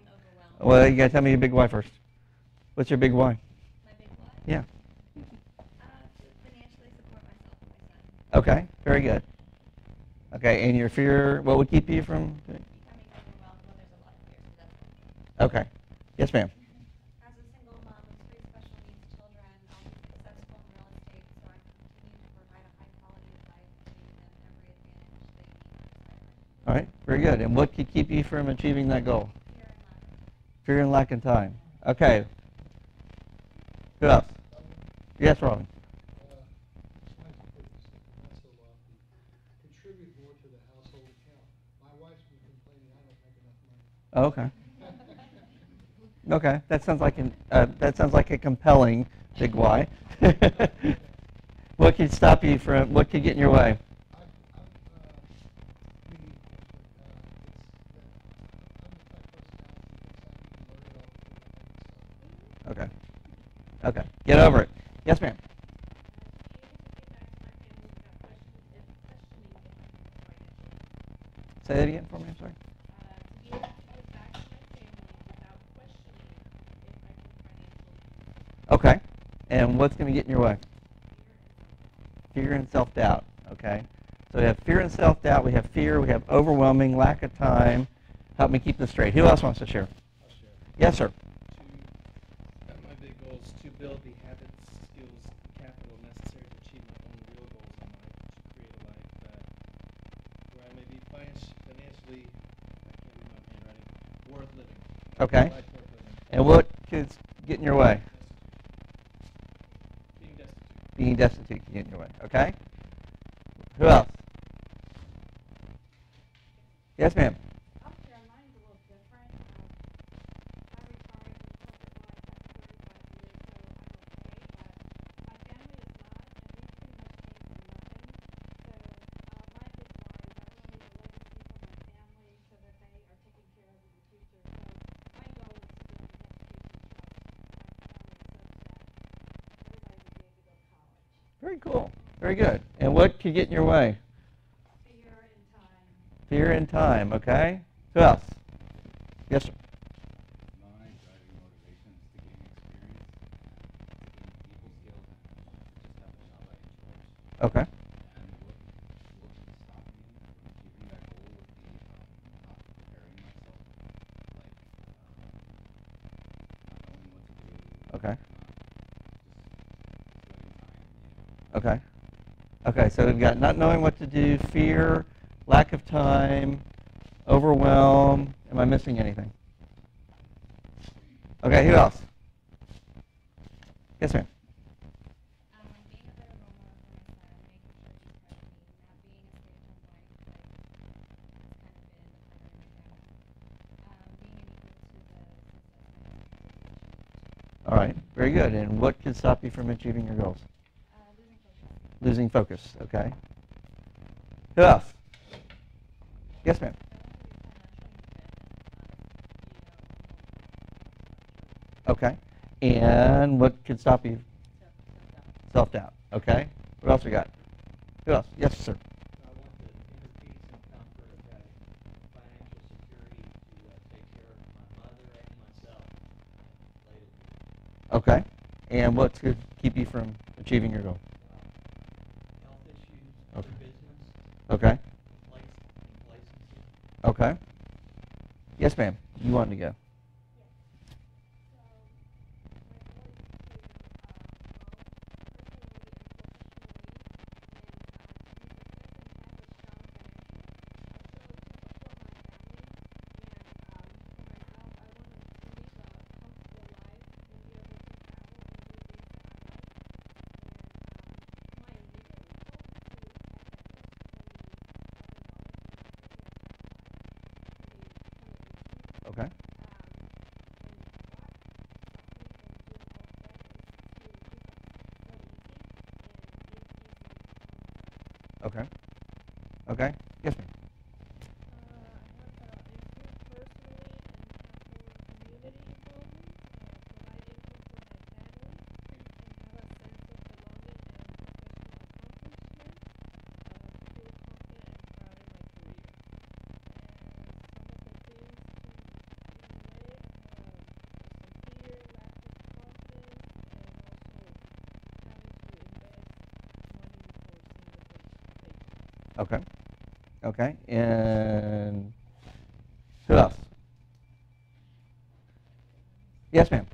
overwhelmed. Well, you got to tell me your big why first. What's your big why? My big why? Yeah. To financially support myself and my son. Okay. Very good. Okay. And your fear, what would keep you from? Becoming overwhelmed. Well, there's a lot of fear, so that's Okay. Yes, ma'am. As a single mom of 3 special needs children, I'll be successful in real estate, so I continue to provide a high quality of life and giving them every advantage they need or desire. All right. Very good. And what could keep you from achieving that goal? Fear and lack. Fear and lack of time. Okay. Who else? Yes, Robin. Mine's pretty simple, not so lofty. Contribute more to the household account. My wife's been complaining I don't make enough money. Okay. Okay. That sounds like a compelling big why. What could stop you from? What could get in your way? Okay. Okay. Get over it. Yes, ma'am. Say that again for me. I'm sorry. To be able to give back to my family without questioning if I can financially. Okay. And what's going to get in your way? Fear and self-doubt. Okay. So we have fear and self-doubt. We have fear. We have overwhelming, lack of time. Help me keep this straight. Who else wants to share? I'll share. Yes, sir. My big goal is to build the habits, skills, capital necessary to achieve my own real goals in life, to create a life where I may be financially, I can't read my handwriting, worth living. Okay. Life worth living. And what could get in your way? Being destitute. Being destitute can get in your way. Okay. Who else? Yes, ma'am. I'll share. Mine's a little different. I retired from corporate life after 35 years, so I Very cool. Very good. And what could get in your way? Fear and time. Fear and time, okay. Who else? Yes, sir. My driving motivation is to gain experience, to gain people skills, and just have a job I enjoy. Okay. And what would stop me from achieving that goal would be not preparing myself, like not knowing what to do, Okay. just letting time. Okay. Okay, so we've got not knowing what to do, fear, lack of time, overwhelm. Am I missing anything? Okay, who else? Yes, ma'am. Being a better role model for my son, making sure he's proud of me, not being a stay-at-home wife, like it's kind of been the primary family. Being an equal to the success. All right, very good. And what can stop you from achieving your goals? Losing focus. Losing focus, okay. Who else? Yes, ma'am. Okay. And what could stop you? Self-doubt. Okay. What else we got? Who else? Yes, sir. I want the inner peace and comfort of having financial security to take care of my mother and myself later. Okay. And what could keep you from achieving your goal? Health issues, Okay. other business, Okay. complacency. Okay. Yes, ma'am. You wanted to go. Okay. Okay. Okay. Yes, ma'am. Okay. Okay. And who else? Yes, ma'am.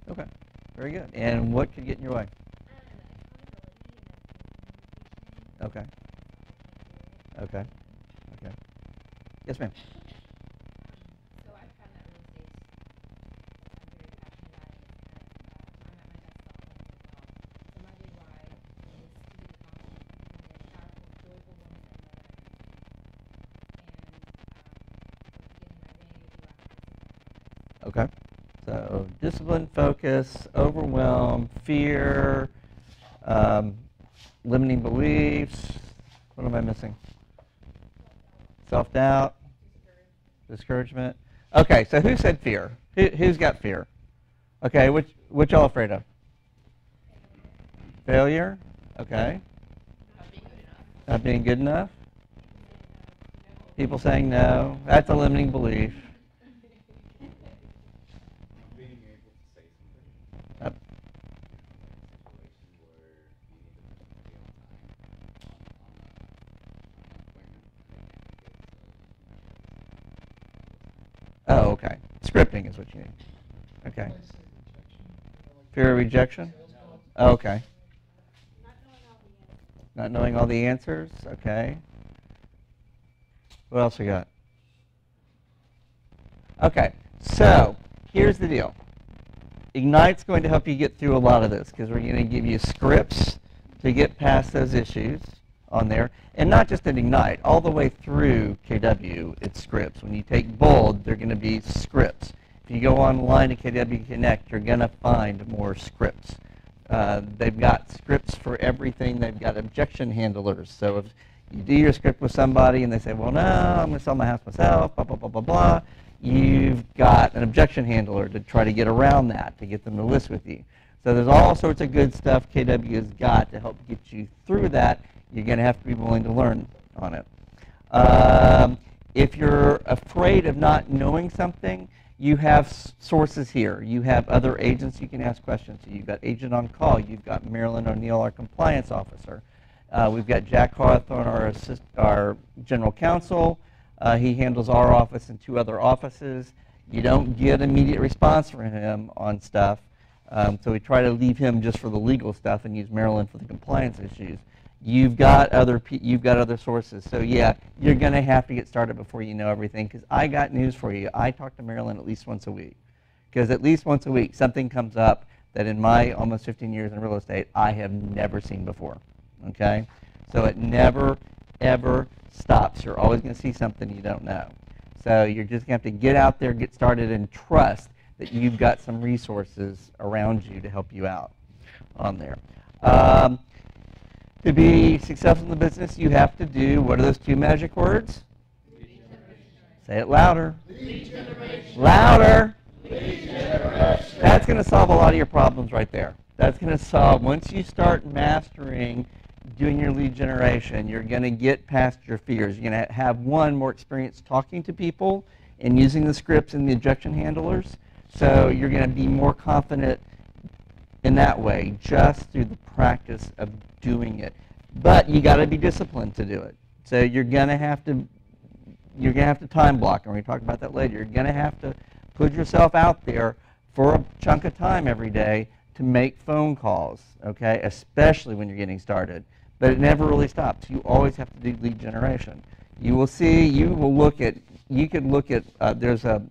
Okay. Very good. And what could get in your way? Okay. Okay. Okay. Yes, ma'am. So I found that real estate's I'm very passionate about it. I'm at my best self as well. So my big why is to be the confident, independent, powerful, joyful woman and mother I am. And what could get in my way would be lack of discipline. Okay. So discipline, focus, overwhelm, fear, limiting beliefs. What am I missing? Self-doubt, discouragement. Okay, so who said fear? Who's got fear? Okay, which y'all afraid of? Failure. Okay. Not being good enough. People saying no. That's a limiting belief. Being able to say something. Yep. Oh, okay. Scripting is what you need. Okay. Fear of rejection? Oh, okay. Not knowing all the answers? Okay. What else we got? Okay. So, here's the deal. Ignite's going to help you get through a lot of this because we're going to give you scripts to get past those issues on there. And not just at Ignite, all the way through KW, it's scripts. When you take Bold, they're going to be scripts. If you go online to KW Connect, you're going to find more scripts. They've got scripts for everything. They've got objection handlers. So if you do your script with somebody and they say, well, no, I'm going to sell my house myself, blah, blah, blah, blah, blah, you've got an objection handler to try to get around that, to get them to list with you. So there's all sorts of good stuff KW has got to help get you through that. You're going to have to be willing to learn on it. If you're afraid of not knowing something, you have sources here. You have other agents you can ask questions to. You've got Agent on Call. You've got Marilyn O'Neill, our compliance officer. We've got Jack Hawthorne, our general counsel. He handles our office and 2 other offices. You don't get immediate response from him on stuff, so we try to leave him just for the legal stuff and use Marilyn for the compliance issues. You've got other sources. So yeah, you're going to have to get started before you know everything, because I got news for you. I talk to Marilyn at least once a week, because at least once a week something comes up that in my almost 15 years in real estate I have never seen before. Okay? So it never, ever stops. You're always going to see something you don't know. So you're just going to have to get out there, get started, and trust that you've got some resources around you to help you out on there. To be successful in the business, you have to do, what are those 2 magic words? Say it louder. Louder. That's going to solve a lot of your problems right there. That's going to solve, once you start mastering doing your lead generation, you're going to get past your fears. You're going to have, one, more experience talking to people and using the scripts and the objection handlers. So you're going to be more confident in that way, just through the practice of doing it. But you got to be disciplined to do it. So you're going to have to time block, and we're going to talk about that later. You're going to have to put yourself out there for a chunk of time every day to make phone calls, okay? Especially when you're getting started. But it never really stops. You always have to do lead generation. You will see, you could look at, there's a,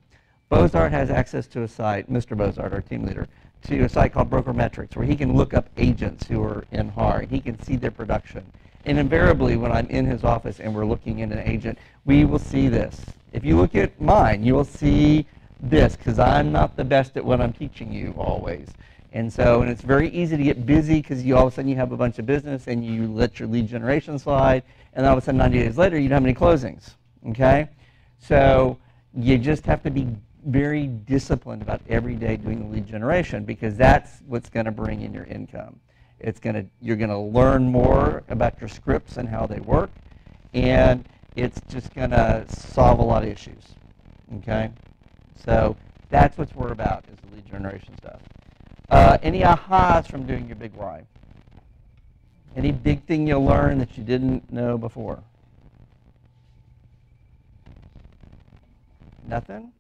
Bozart has access to a site, Mr. Bozart, our team leader, to a site called Brokermetrics, where he can look up agents who are in HAR. He can see their production. And invariably, when I'm in his office and we're looking at an agent, we will see this. If you look at mine, you will see this, because I'm not the best at what I'm teaching you always. And so, and it's very easy to get busy, because you all of a sudden you have a bunch of business and you let your lead generation slide, and all of a sudden 90 days later you don't have any closings, okay? So you just have to be very disciplined about every day doing the lead generation, because that's what's going to bring in your income. You're going to learn more about your scripts and how they work, and it's just going to solve a lot of issues, okay? So that's what we're about, is the lead generation stuff. Any ahas from doing your big why? Any big thing you'll learn that you didn't know before? Nothing?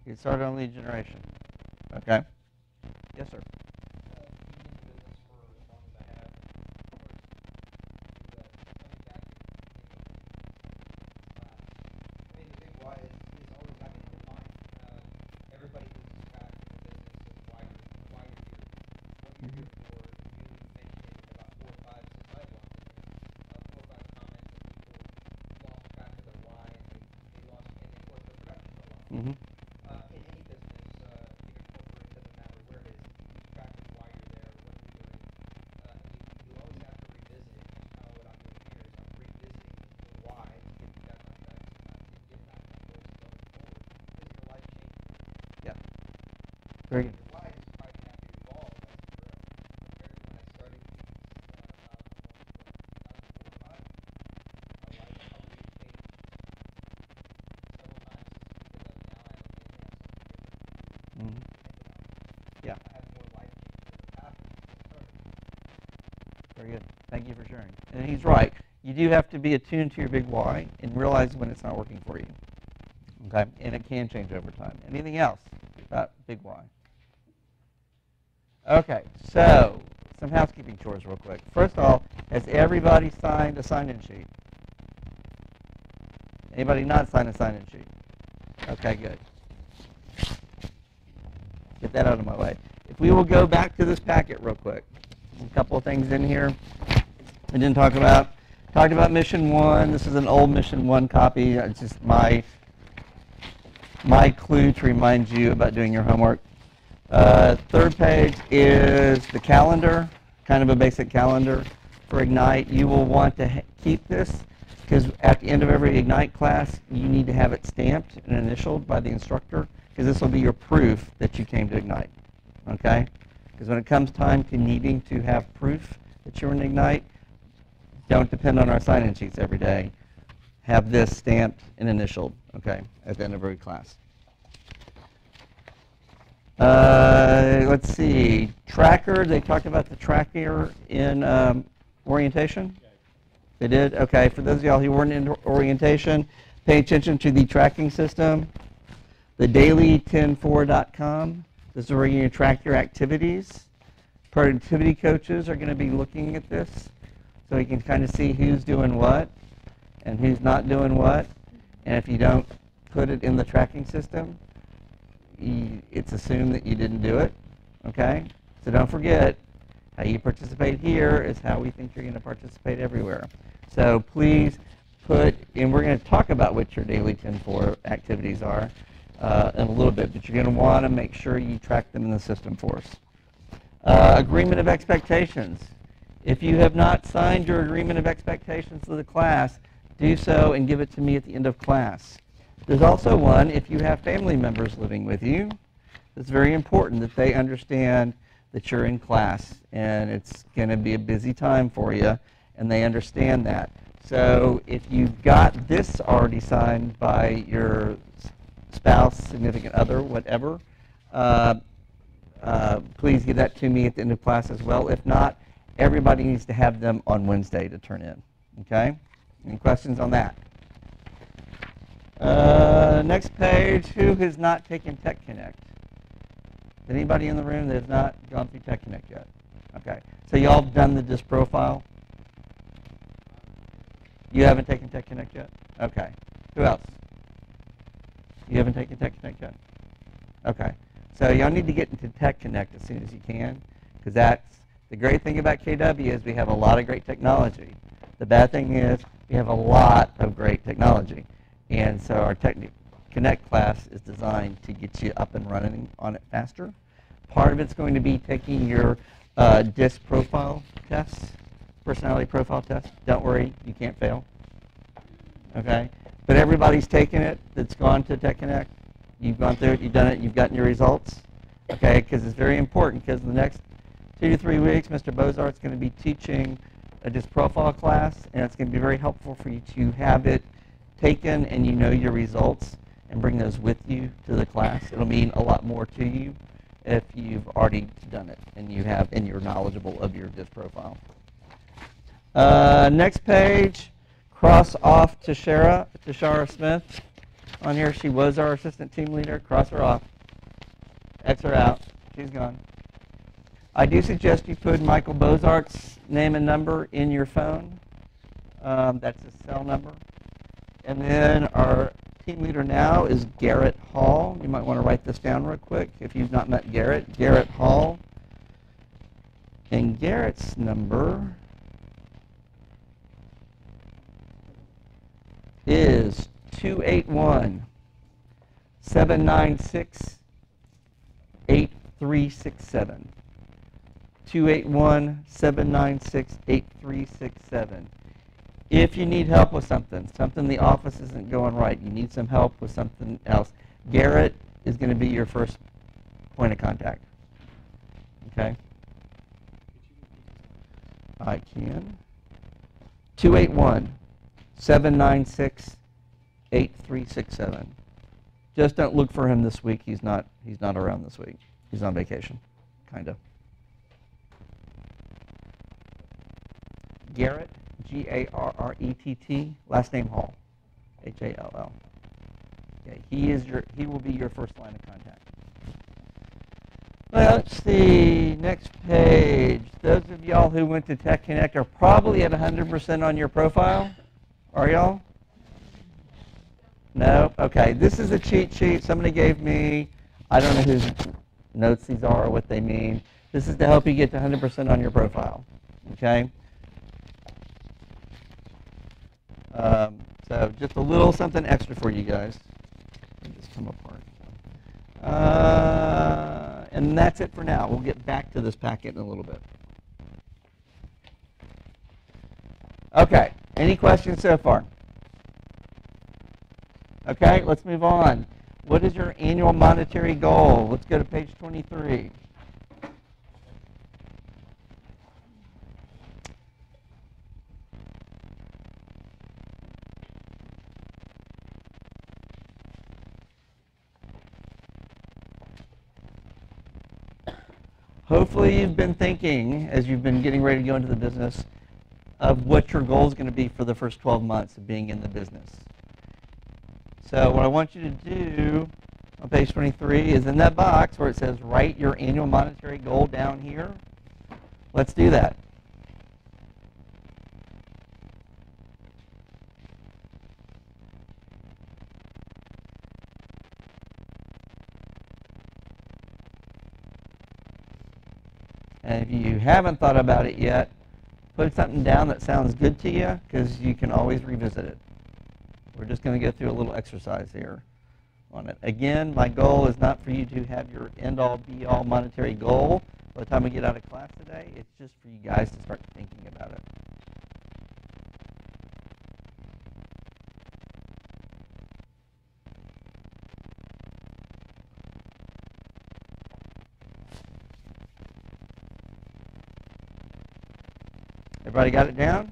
Get started on lead generation. Okay. Yes, sir. Mm-hmm. In any business, even corporate, doesn't matter where it is, you practice why you're there, what you're doing. You always have to revisit it. That's kind of what I'm doing here, is I'm revisiting the why to get that context and get back on course going forward, because your life changes. Yeah. Very good. Your why is probably going to have to evolve as you grow. Compared to when I started these, about 2004 or 5, my life probably changed several times, because now I understand something different. Mm-hmm. Yeah. I have more life changes that have happened since I started. Very good. Thank you for sharing. And he's right. You do have to be attuned to your big why and realize when it's not working for you. Okay? And it can change over time. Anything else about big why? Okay. So, some housekeeping chores real quick. First of all, has everybody signed a sign-in sheet? Anybody not signed a sign-in sheet? Okay, good. Get that out of my way. If we will go back to this packet real quick. A couple of things in here. I didn't talked about Mission 1. This is an old Mission 1 copy. It's just my clue to remind you about doing your homework. Third page is the calendar, kind of a basic calendar for Ignite. You will want to keep this because at the end of every Ignite class, you need to have it stamped and initialed by the instructor because this will be your proof that you came to Ignite, okay? Because when it comes time to needing to have proof that you're in Ignite, don't depend on our sign-in sheets every day. Have this stamped and initialed, okay, at the end of every class. Let's see, tracker, they talked about the tracker in orientation? They did? Okay, for those of y'all who weren't in orientation, pay attention to the tracking system. The daily104.com, this is where you're going to track your activities. Productivity coaches are going to be looking at this so you can kind of see who's doing what and who's not doing what. And if you don't put it in the tracking system, it's assumed that you didn't do it, okay? So don't forget, how you participate here is how we think you're going to participate everywhere. So please put, and we're going to talk about what your daily 10-4 activities are in a little bit, but you're going to want to make sure you track them in the system for us. Agreement of expectations. If you have not signed your agreement of expectations to the class, do so and give it to me at the end of class. There's also one if you have family members living with you. It's very important that they understand that you're in class and it's going to be a busy time for you and they understand that. So if you've got this already signed by your spouse, significant other, whatever, please give that to me at the end of class as well. If not, everybody needs to have them on Wednesday to turn in. Okay? Any questions on that? Next page, who has not taken Tech Connect? Anybody in the room that has not gone through Tech Connect yet? Okay. So y'all done the DISC profile? You haven't taken Tech Connect yet? Okay. Who else? You haven't taken Tech Connect yet? Okay. So y'all need to get into Tech Connect as soon as you can, because that's the great thing about KW is we have a lot of great technology. The bad thing is we have a lot of great technology. And so our Tech Connect class is designed to get you up and running on it faster. Part of it's going to be taking your DISC profile tests, personality profile test. Don't worry, you can't fail. Okay? But everybody's taken it that's gone to Tech Connect. You've gone through it, you've done it, you've gotten your results. Okay? Because it's very important because in the next 2 to 3 weeks, Mr. Bozart's going to be teaching a DISC profile class, and it's going to be very helpful for you to have it taken and you know your results and bring those with you to the class. It'll mean a lot more to you if you've already done it and you're knowledgeable of your DISC profile. Next page, cross off Tashara Smith. On here, she was our assistant team leader. Cross her off. X her out. She's gone. I do suggest you put Michael Bozart's name and number in your phone. That's his cell number. And then our team leader now is Garrett Hall. You might want to write this down real quick if you've not met Garrett. Garrett Hall. And Garrett's number is 281-796-8367. 281-796-8367. If you need help with something the office isn't going right, you need some help with something else, Garrett is going to be your first point of contact. Okay? I can. 281-796-8367. Just don't look for him this week. He's not around this week. He's on vacation, kind of. Garrett, G-A-R-R-E-T-T, last name Hall, H-A-L-L. Okay, he will be your first line of contact. Let's see, next page. Those of y'all who went to Tech Connect are probably at 100% on your profile. Are y'all? No? Okay, this is a cheat sheet somebody gave me. I don't know whose notes these are or what they mean. This is to help you get to 100% on your profile. Okay? So just a little something extra for you guys. Let me just come apart. And that's it for now. We'll get back to this packet in a little bit. Okay, any questions so far? Okay, let's move on. What is your annual monetary goal? Let's go to page 23. Hopefully you've been thinking, as you've been getting ready to go into the business, of what your goal is going to be for the first 12 months of being in the business. So what I want you to do on page 23 is in that box where it says write your annual monetary goal down here. Let's do that. And if you haven't thought about it yet, put something down that sounds good to you, because you can always revisit it. We're just going to go through a little exercise here on it. Again, my goal is not for you to have your end-all, be-all monetary goal by the time we get out of class today. It's just for you guys to start thinking about it. Everybody got it down?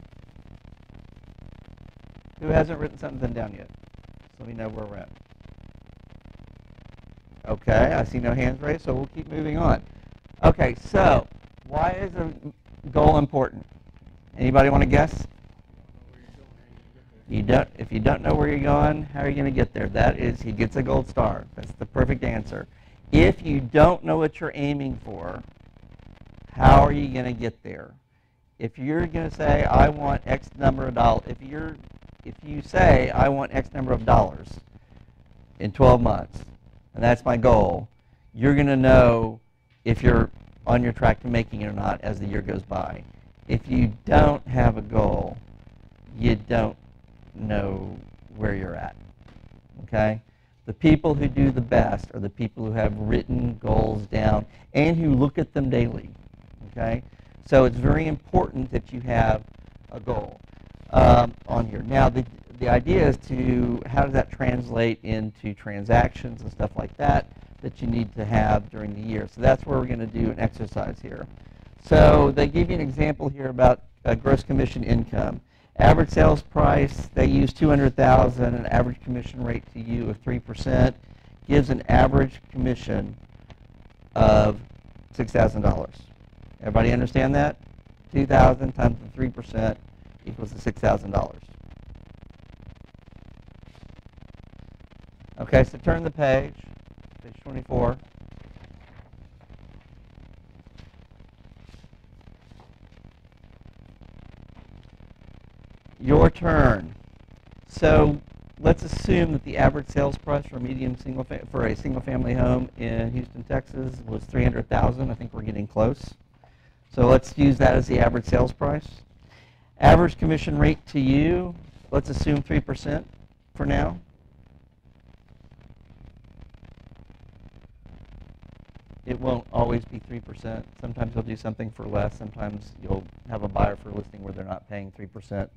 Who hasn't written something down yet? So let me know where we're at. Okay, I see no hands raised, so we'll keep moving on. Okay, so why is a goal important? Anybody want to guess? You don't. If you don't know where you're going, how are you going to get there? That is, he gets a gold star. That's the perfect answer. If you don't know what you're aiming for, how are you going to get there? If you're going to say, I want X number of dollars, if you say, I want X number of dollars in 12 months, and that's my goal, you're going to know if you're on your track to making it or not as the year goes by. If you don't have a goal, you don't know where you're at, okay? The people who do the best are the people who have written goals down and who look at them daily, okay? So it's very important that you have a goal on here. Now, the idea is to, how does that translate into transactions and stuff like that that you need to have during the year? So that's where we're going to do an exercise here. So they give you an example here about gross commission income. Average sales price, they use $200,000, an average commission rate to you of 3%, gives an average commission of $6,000. Everybody understand that? 2,000 times the 3% equals the $6,000. Okay, so turn the page 24. Your turn. So let's assume that the average sales price for a single family home in Houston, Texas was $300,000. I think we're getting close. So let's use that as the average sales price. Average commission rate to you, let's assume 3% for now. It won't always be 3%. Sometimes you'll do something for less. Sometimes you'll have a buyer for a listing where they're not paying 3% to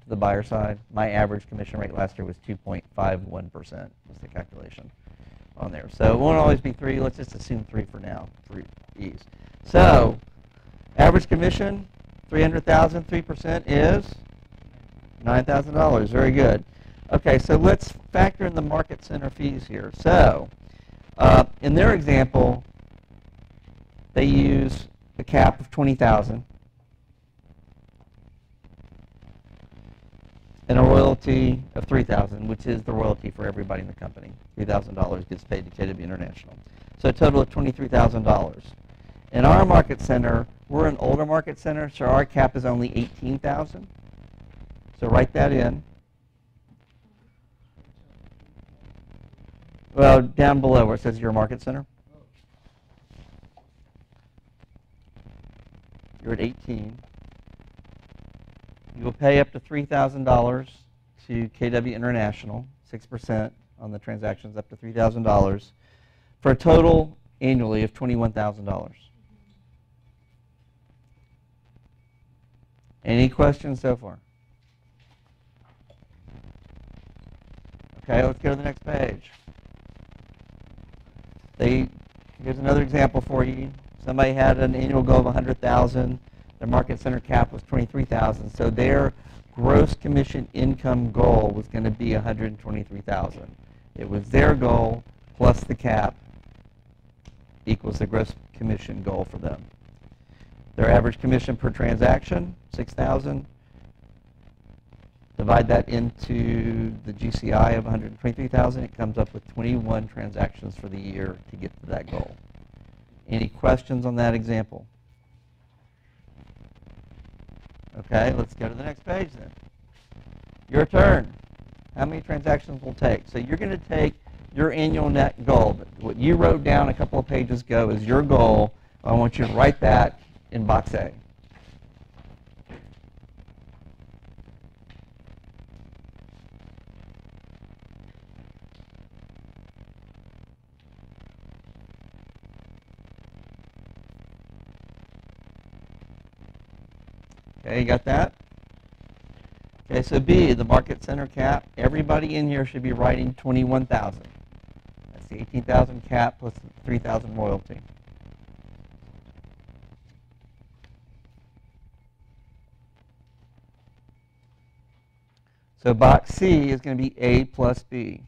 the buyer side. My average commission rate last year was 2.51%, was the calculation on there. So it won't always be 3. Let's just assume 3 for now, for ease. So average commission, $300,000, 3% is $9,000. Very good. Okay, so let's factor in the market center fees here. So in their example, they use a cap of $20,000 and a royalty of $3,000, which is the royalty for everybody in the company. $3,000 gets paid to KW International. So a total of $23,000. In our market center, we're an older market center, so our cap is only $18,000. So write that in. Well, down below where it says your market center. You're at 18. You will pay up to $3,000 to KW International, 6% on the transactions up to $3,000, for a total annually of $21,000. Any questions so far? Okay, let's go to the next page. Here's another example for you. Somebody had an annual goal of 100,000. Their market center cap was 23,000. So their gross commission income goal was going to be 123,000. It was their goal plus the cap equals the gross commission goal for them. Their average commission per transaction, 6,000. Divide that into the GCI of 123,000. It comes up with 21 transactions for the year to get to that goal. Any questions on that example? Okay, let's go to the next page then. Your turn. How many transactions will take? So you're going to take your annual net goal. What you wrote down a couple of pages ago is your goal. I want you to write that in box A. Okay, you got that? Okay, so B, the market center cap. Everybody in here should be writing 21,000. That's the 18,000 cap plus the 3,000 royalty. So box C is going to be A plus B.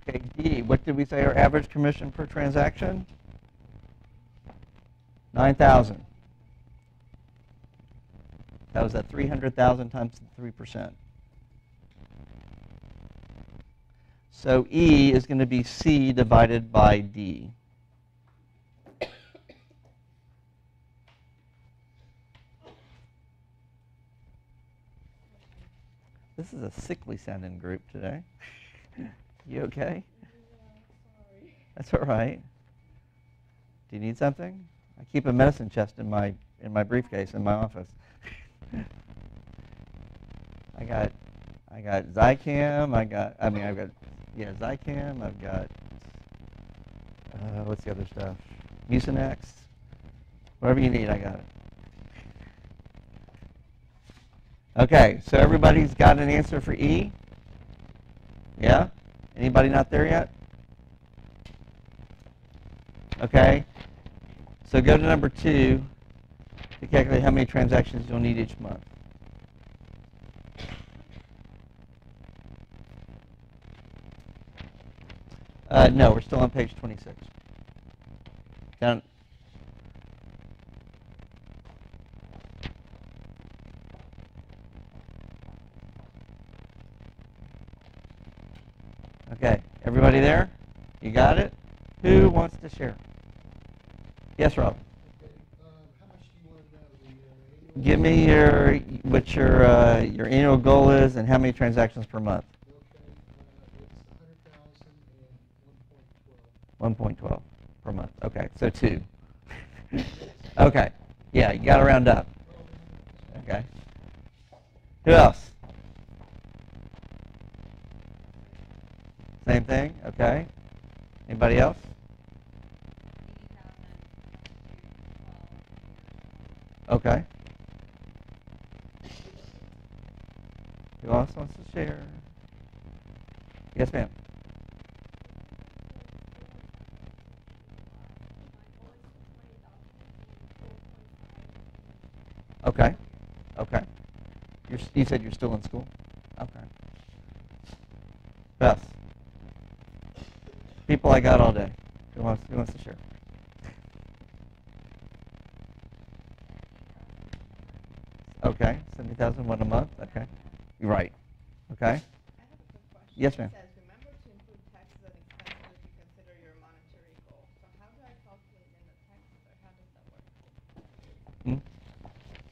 Okay, D, what did we say our average commission per transaction? 9,000. That was at 300,000 times 3%. So E is going to be C divided by D. This is a sickly sounding group today. You okay? Yeah, sorry. That's all right. Do you need something? I keep a medicine chest in my briefcase in my office. I got Zicam. I've got Zicam. I've got what's the other stuff? Mucinex. Whatever you need, I got it. Okay, so everybody's got an answer for E? Yeah? Anybody not there yet? Okay. So go to number 2 to calculate how many transactions you'll need each month. No, we're still on page 26. Down. Okay, everybody there? You got it? Who wants to share? Yes, Rob. Okay, how much do you want to know? The Give me what your annual goal is and how many transactions per month. Okay, it's 100,000 and 1.12. 1.12 per month. Okay, so 2. Okay, yeah, you got to round up. Okay. Who else? Same thing. Okay. Anybody else? 80,000. Okay. Who else wants to share? Yes, ma'am. Okay. Okay. You said you're still in school? Okay. Beth. People I got all day. Who wants to share? Okay. 70,000 one a month. Okay. You're right. Okay. I have a quick question. Yes, ma'am. It says, remember to include taxes and expenses as you consider your monetary goal. So how do I calculate in the taxes, or how does that work?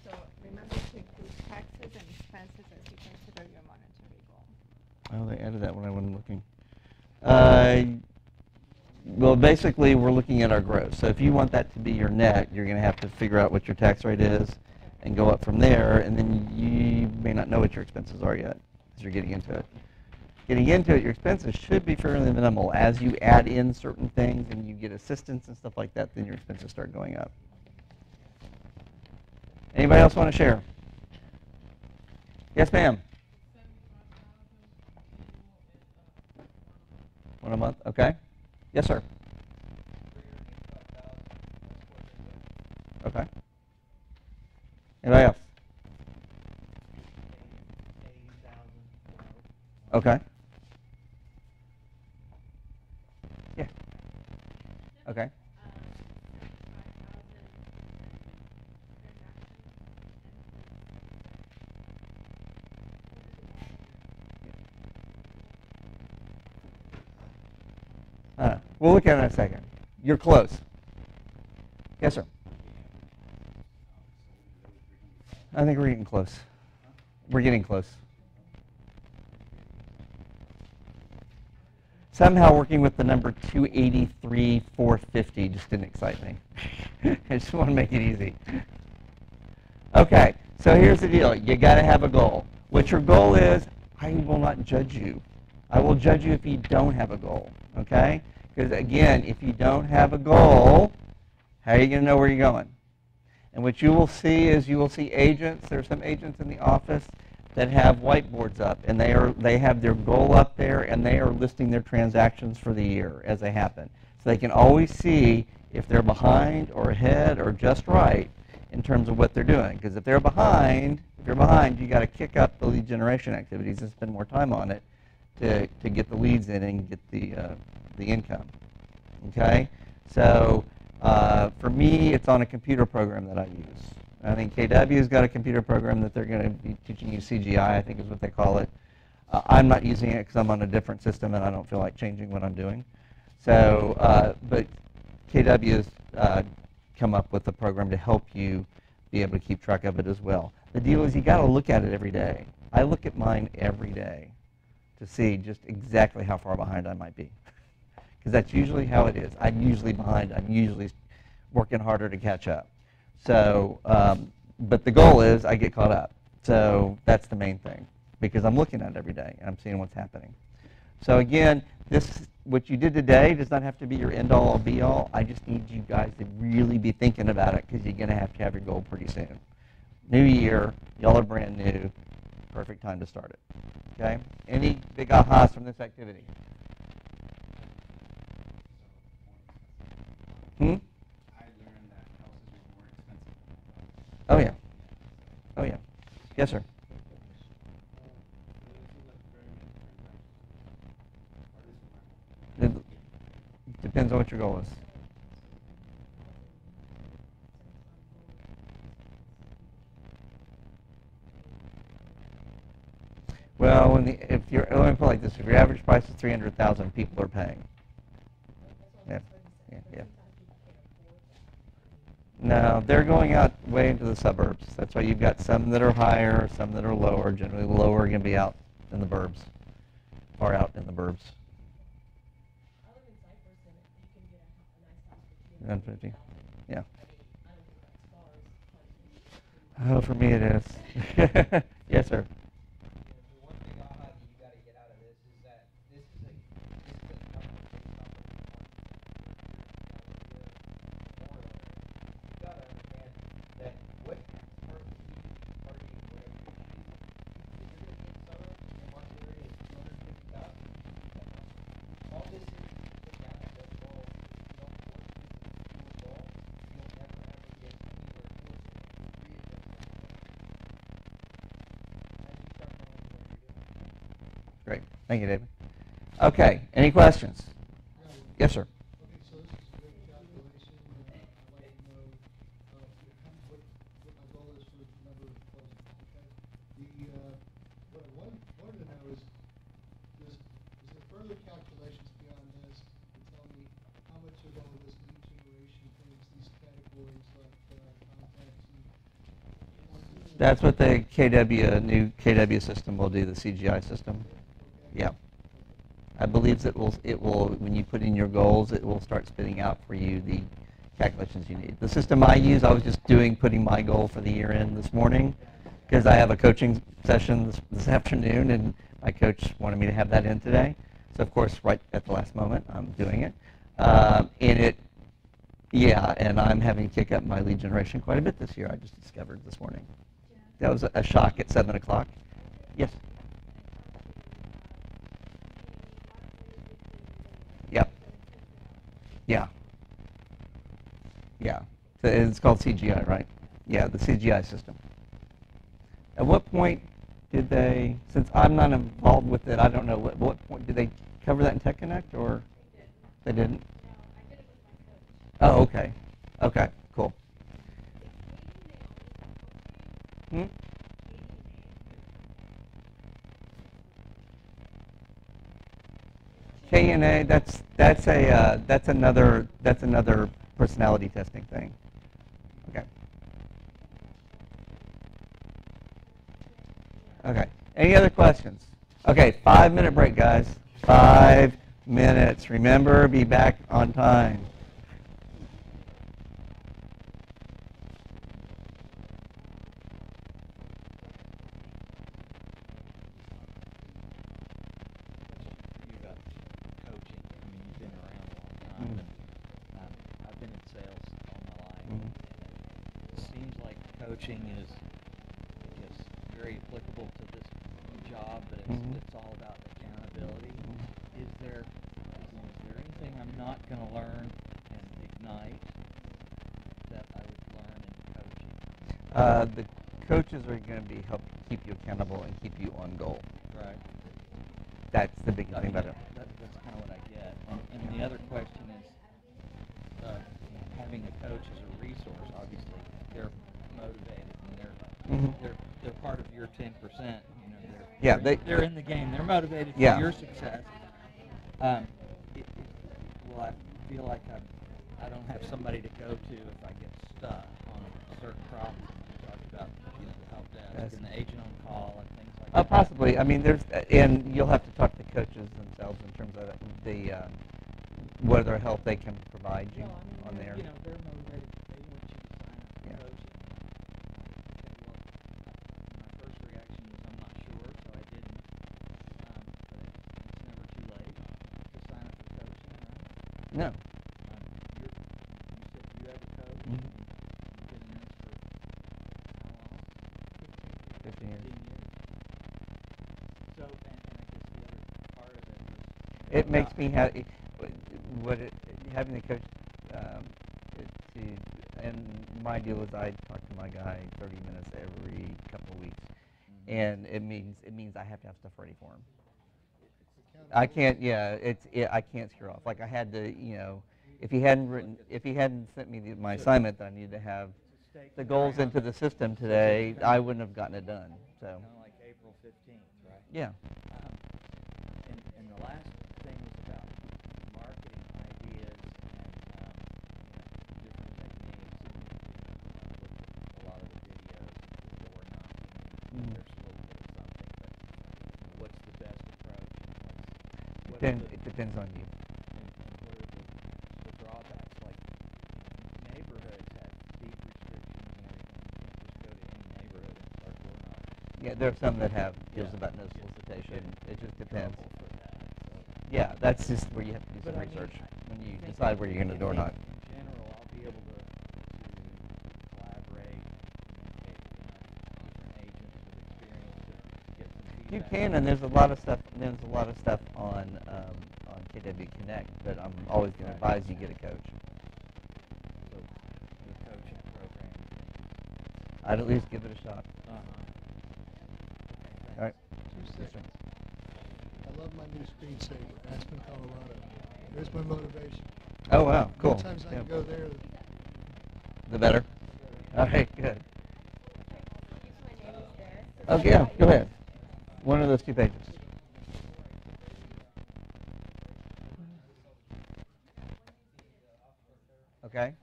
So remember to include taxes and expenses as you consider your monetary goal. Oh, they added that when I wasn't looking. Well, basically, we're looking at our gross. So if you want that to be your net, you're going to have to figure out what your tax rate is and go up from there. And then you may not know what your expenses are yet as you're getting into it. Getting into it, your expenses should be fairly minimal. As you add in certain things and you get assistance and stuff like that, then your expenses start going up. Anybody else want to share? Yes, ma'am. 1 a month. Okay. Yes, sir. Okay. Anybody else? Okay. Yeah. Okay. We'll look at it in a second. You're close. Yes, sir. I think we're getting close. We're getting close. Somehow working with the number 283, 450 just didn't excite me. I just want to make it easy. Okay, so here's the deal. You got to have a goal. What your goal is, I will not judge you. I will judge you if you don't have a goal, okay? Because again, if you don't have a goal, how are you going to know where you're going? And what you will see is you will see agents. There are some agents in the office that have whiteboards up, and they have their goal up there, and they are listing their transactions for the year as they happen. So they can always see if they're behind or ahead or just right in terms of what they're doing. Because if you're behind, you got to kick up the lead generation activities and spend more time on it to get the leads in and get the income. Okay, so for me, it's on a computer program that I use. I think KW's got a computer program that they're going to be teaching you CGI, I think is what they call it. I'm not using it because I'm on a different system and I don't feel like changing what I'm doing. So, but KW has come up with a program to help you be able to keep track of it as well. The deal is you got to look at it every day. I look at mine every day to see just exactly how far behind I might be. Because that's usually how it is. I'm usually behind. I'm usually working harder to catch up. So, but the goal is I get caught up. So that's the main thing, because I'm looking at it every day and I'm seeing what's happening. So again, what you did today does not have to be your end-all, be-all. I just need you guys to really be thinking about it, because you're going to have your goal pretty soon. New year, y'all are brand new. Perfect time to start it. Okay? Any big ahas from this activity? I learned that houses were more expensive. Oh, yeah. Oh, yeah. Yes, sir. It depends on what your goal is. Well, let me put it like this: if your average price is 300,000, people are paying. Yeah. No, they're going out way into the suburbs. That's why you've got some that are higher, some that are lower. Generally, the lower are going to be out in the burbs, far out in the burbs. I live in Cyprus, and you can get a nice house for 150. Yeah. I don't think that's far. Oh, for me it is. Yes, sir. The one big aha that you got to get out of this is that this is a number based off of you got to understand that what part of the targeting whatever you're shooting, if you're going to get someone in the market area is 250,000, all this is the gap that ball, if you don't force this to ball, you'll never ever get anywhere close to it. Readjust that. As you start knowing what you're doing. Great. Thank you, David. Okay. Any questions? Yes, sir. Okay, so this is a great calculation. I'd like to know what my goal is for the number of closings, okay? What I wanted to know is there further calculations beyond this to tell me how much of all this lead generation things, these categories like contacts and... That's what the new KW system will do, the CGI system. Yeah. I believe it will when you put in your goals, it will start spitting out for you the calculations you need. The system I use, I was just putting my goal for the year in this morning because I have a coaching session this afternoon, and my coach wanted me to have that in today. So of course, right at the last moment, I'm doing it. And I'm having to kick up my lead generation quite a bit this year. I just discovered this morning. That was a shock at 7 o'clock. Yes. Yep. Yeah. Yeah. So it's called CGI, right? Yeah, the CGI system. At what point did they, since I'm not involved with it, I don't know, what point, did they cover that in Tech Connect, or they didn't? Oh, okay. Okay, cool. Hmm? KNA, that's another personality testing thing. Okay. Okay. Any other questions? Okay, 5-minute break, guys. 5 minutes. Remember, be back on time. Coaching is, I guess, very applicable to this job, but it's all about accountability. Is there anything I'm not going to learn and ignite that I would learn in coaching? The coaches are going to be help keep you accountable and keep you on goal. Right. That's the big thing about it. That's kind of what I get. And the other question is, having a coach as a resource, obviously, they're motivated and they're part of your 10%. You know, they're in the game. They're motivated for your success. Will I feel like I don't have somebody to go to if I get stuck on a certain problem? You talked about the help desk and the agent on call and things like that. Possibly. I mean, and you'll have to talk to coaches themselves in terms of what other help they can provide you on there. They're motivated. They want you to sign up for coaching. My first reaction was I'm not sure, so I didn't. But it's never too late to sign up for coaching, right? No. You said you have a coach. You've been in this for how long? 15 years. So, and I guess the other part of it was... It makes me happy. Having the coach and my deal is I talk to my guy 30 minutes every couple of weeks, and it means I have to have stuff ready for him. I can't. I can't screw off. Like I had to, if he hadn't sent me my assignment that I needed to have the goals into the system today, I wouldn't have gotten it done. So. Kind of like April 15th, right? Yeah. And the last thing was about marketing ideas and different techniques. A lot of the videos, the door knocking, there's a little bit of something, but what's the best approach? It depends on you. And what are the drawbacks? Like neighborhoods have speed restrictions and everything. You can't just go to any neighborhood and start door knocking. Yeah, there are some that have deals about no solicitation. It just depends. Yeah, that's just where you have to do some research when you decide where you're going to door knock. In general, I'll be able to collaborate, communicate with different agents with experience to get some feedback. You can, and there's a lot of stuff. On KW Connect, but I'm always going to advise you get a coach. So the coaching program. I'd at least give it a shot. All right. I love my new screensaver, Aspen, Colorado. There's my motivation. Oh, wow, cool. The more times I can go there, the better. All right, good. Okay, yeah, go ahead. One of those 2 pages. Okay.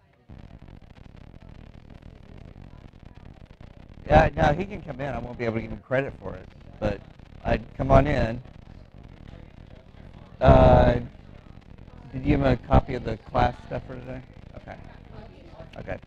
Yeah, now he can come in. I won't be able to give him credit for it, but I'd come on in. Did you have a copy of the class stuff for today? Okay. Okay.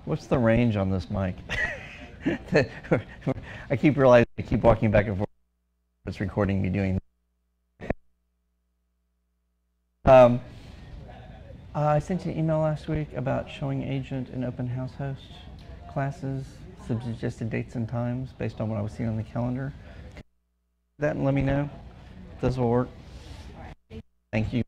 What's the range on this mic? I keep realizing I keep walking back and forth. It's recording me doing. I sent you an email last week about showing agent and open house host classes, suggested dates and times based on what I was seeing on the calendar. That and let me know if this will work. Thank you.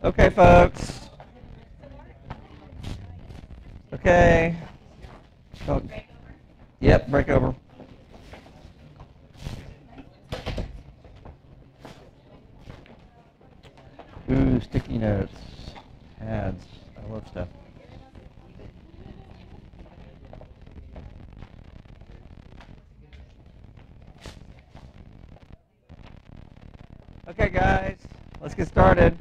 Okay, folks. Okay. Oh. Yep, break over. Ooh, sticky notes. Ads. I love stuff. Okay, guys. Let's get started.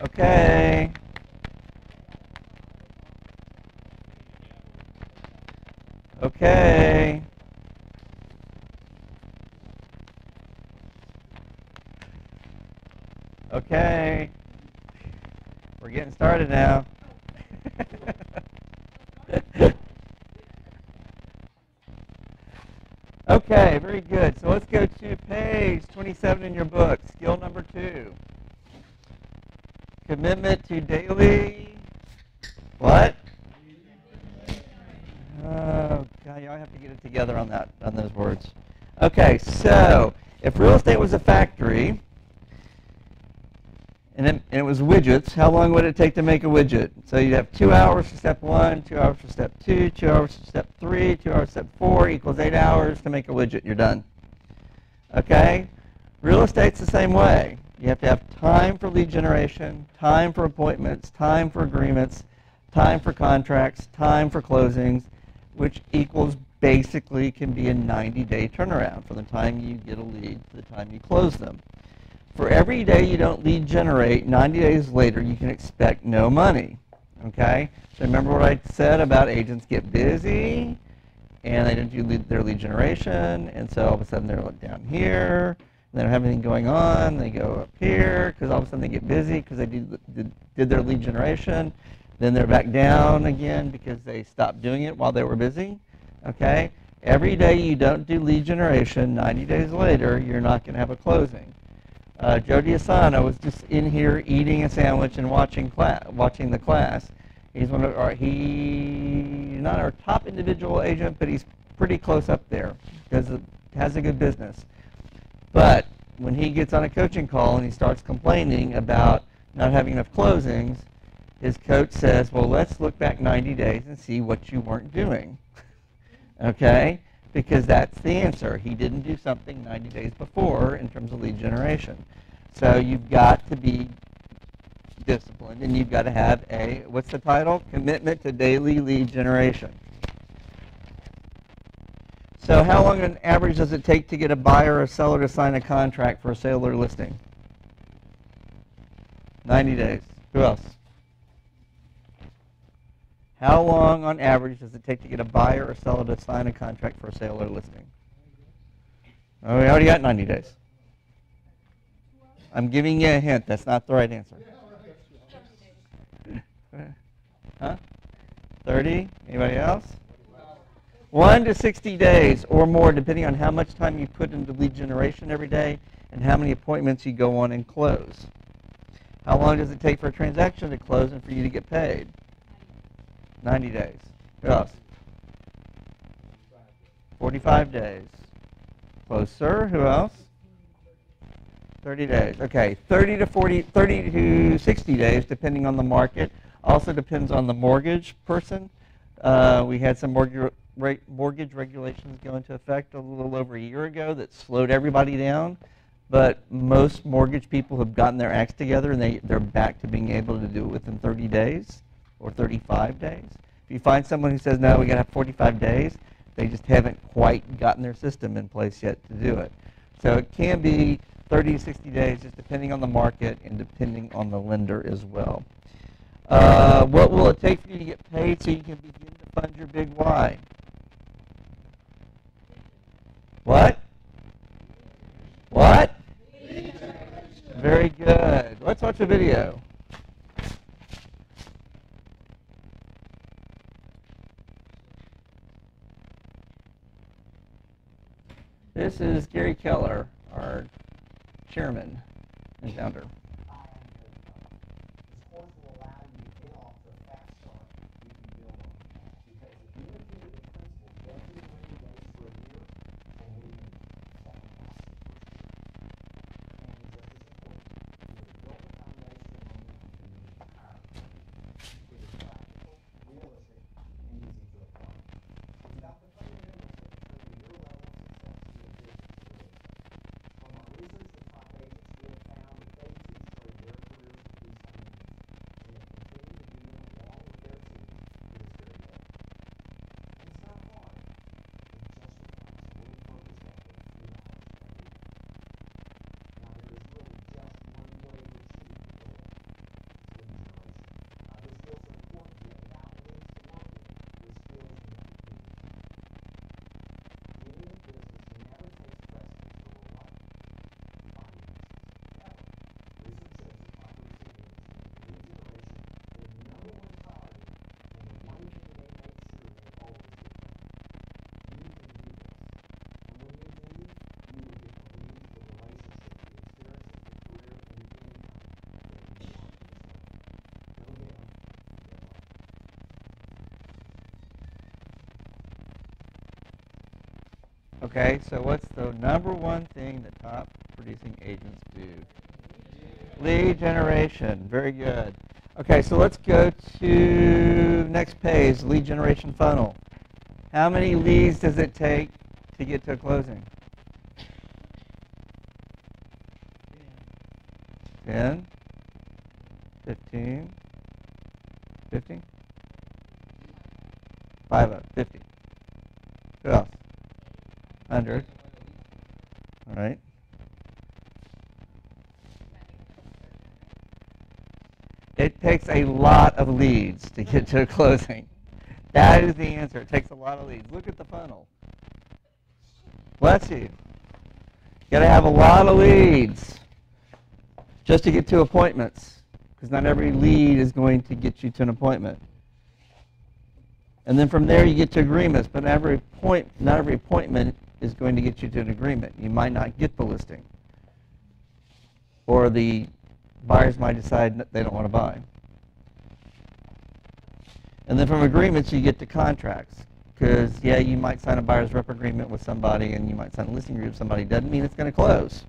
Okay. Okay. Okay. We're getting started now. Okay, very good. So let's go to page 27 in your book, skill number 2. Commitment to daily, what? Oh, God, y'all have to get it together on that, on those words. Okay, so if real estate was a factory, and it was widgets, how long would it take to make a widget? So you'd have 2 hours for step 1, 2 hours for step 2, 2 hours for step 3, 2 hours for step 4 equals 8 hours to make a widget. You're done. Okay? Real estate's the same way. You have to have time for lead generation, time for appointments, time for agreements, time for contracts, time for closings, which equals basically can be a 90-day turnaround from the time you get a lead to the time you close them. For every day you don't lead generate, 90 days later you can expect no money. Okay? So remember what I said about agents get busy and they don't do their lead generation, and so all of a sudden they're down here, and they don't have anything going on, they go up here because all of a sudden they get busy because they did their lead generation, then they're back down again because they stopped doing it while they were busy. Okay? Every day you don't do lead generation, 90 days later you're not going to have a closing. Joe Diasano was just in here eating a sandwich and watching the class, He's he's not our top individual agent, but he's pretty close up there because it has a good business. But when he gets on a coaching call and he starts complaining about not having enough closings, his coach says, well, let's look back 90 days and see what you weren't doing. Okay? Because that's the answer. He didn't do something 90 days before in terms of lead generation. So you've got to be disciplined, and you've got to have a, what's the title? Commitment to daily lead generation. So how long on average does it take to get a buyer or a seller to sign a contract for a sale or listing? 90 days. Who else? How long on average does it take to get a buyer or seller to sign a contract for a sale or listing? Oh, we already got 90 days. I'm giving you a hint. That's not the right answer. Huh? 30? Anybody else? 1 to 60 days or more, depending on how much time you put into lead generation every day and how many appointments you go on and close. How long does it take for a transaction to close and for you to get paid? 90 days. Who else? 45 days. Closer. Who else? 30 days. Okay, 30 to 60 days, depending on the market. Also depends on the mortgage person. We had some mortgage regulations go into effect a little over a year ago that slowed everybody down. But most mortgage people have gotten their acts together, and they're back to being able to do it within 30 days or 35 days. If you find someone who says, no, we got to have 45 days, they just haven't quite gotten their system in place yet to do it. So it can be 30 to 60 days, just depending on the market and depending on the lender as well. What will it take for you to get paid so you can begin to fund your big why? What? What? Very good. Let's watch a video. This is Gary Keller, our chairman and founder. Okay, so what's the number one thing that top producing agents do? Lead generation. Very good. Okay, so let's go to next page, lead generation funnel. How many leads does it take to get to a closing? 10, 15, 50, 50. Who else? 100. All right. It takes a lot of leads to get to a closing. That is the answer. It takes a lot of leads. Look at the funnel. Bless you. You got to have a lot of leads just to get to appointments, because not every lead is going to get you to an appointment. And then from there you get to agreements, but not every appointment is going to get you to an agreement. You might not get the listing, or the buyers might decide that they don't want to buy. And then from agreements, you get to contracts. Because, yeah, you might sign a buyer's rep agreement with somebody and you might sign a listing agreement with somebody. Doesn't mean it's going to close.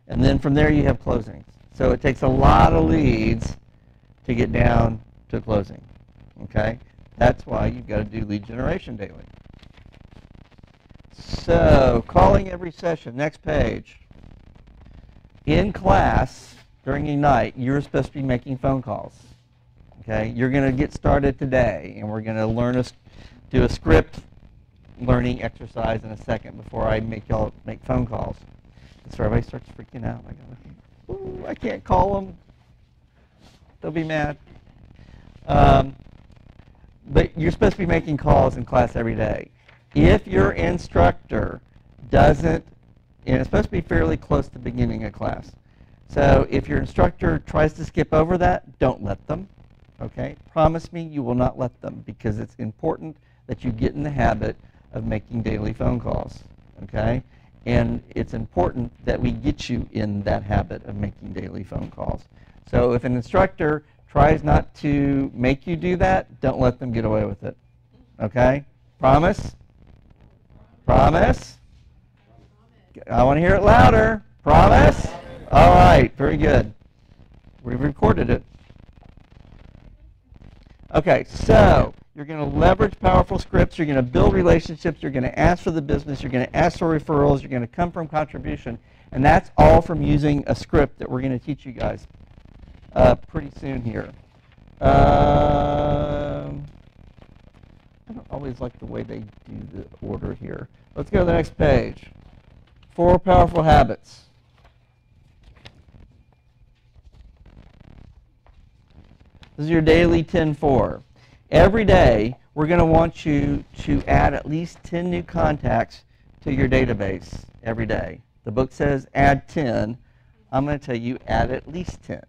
And then from there, you have closings. So it takes a lot of leads to get down to closing. Okay? That's why you've got to do lead generation daily. So, calling every session. Next page. In class, during Ignite, you're supposed to be making phone calls. Okay, you're going to get started today, and we're going to do a script learning exercise in a second before I make y'all make phone calls. So everybody starts freaking out. I can't call them. They'll be mad. But you're supposed to be making calls in class every day. If your instructor doesn't, and it's supposed to be fairly close to the beginning of class. So if your instructor tries to skip over that, don't let them. Okay? Promise me you will not let them, because it's important that you get in the habit of making daily phone calls. Okay? And it's important that we get you in that habit of making daily phone calls. So if an instructor tries not to make you do that, don't let them get away with it. Okay? Promise? Promise? I want to hear it louder. Promise? All right. Very good. We've recorded it. Okay, so you're going to leverage powerful scripts. You're going to build relationships. You're going to ask for the business. You're going to ask for referrals. You're going to come from contribution. And that's all from using a script that we're going to teach you guys pretty soon here. I don't always like the way they do the order here. Let's go to the next page. 4 powerful habits. This is your daily 10-4. Every day, we're going to want you to add at least 10 new contacts to your database every day. The book says add 10. I'm going to tell you add at least 10.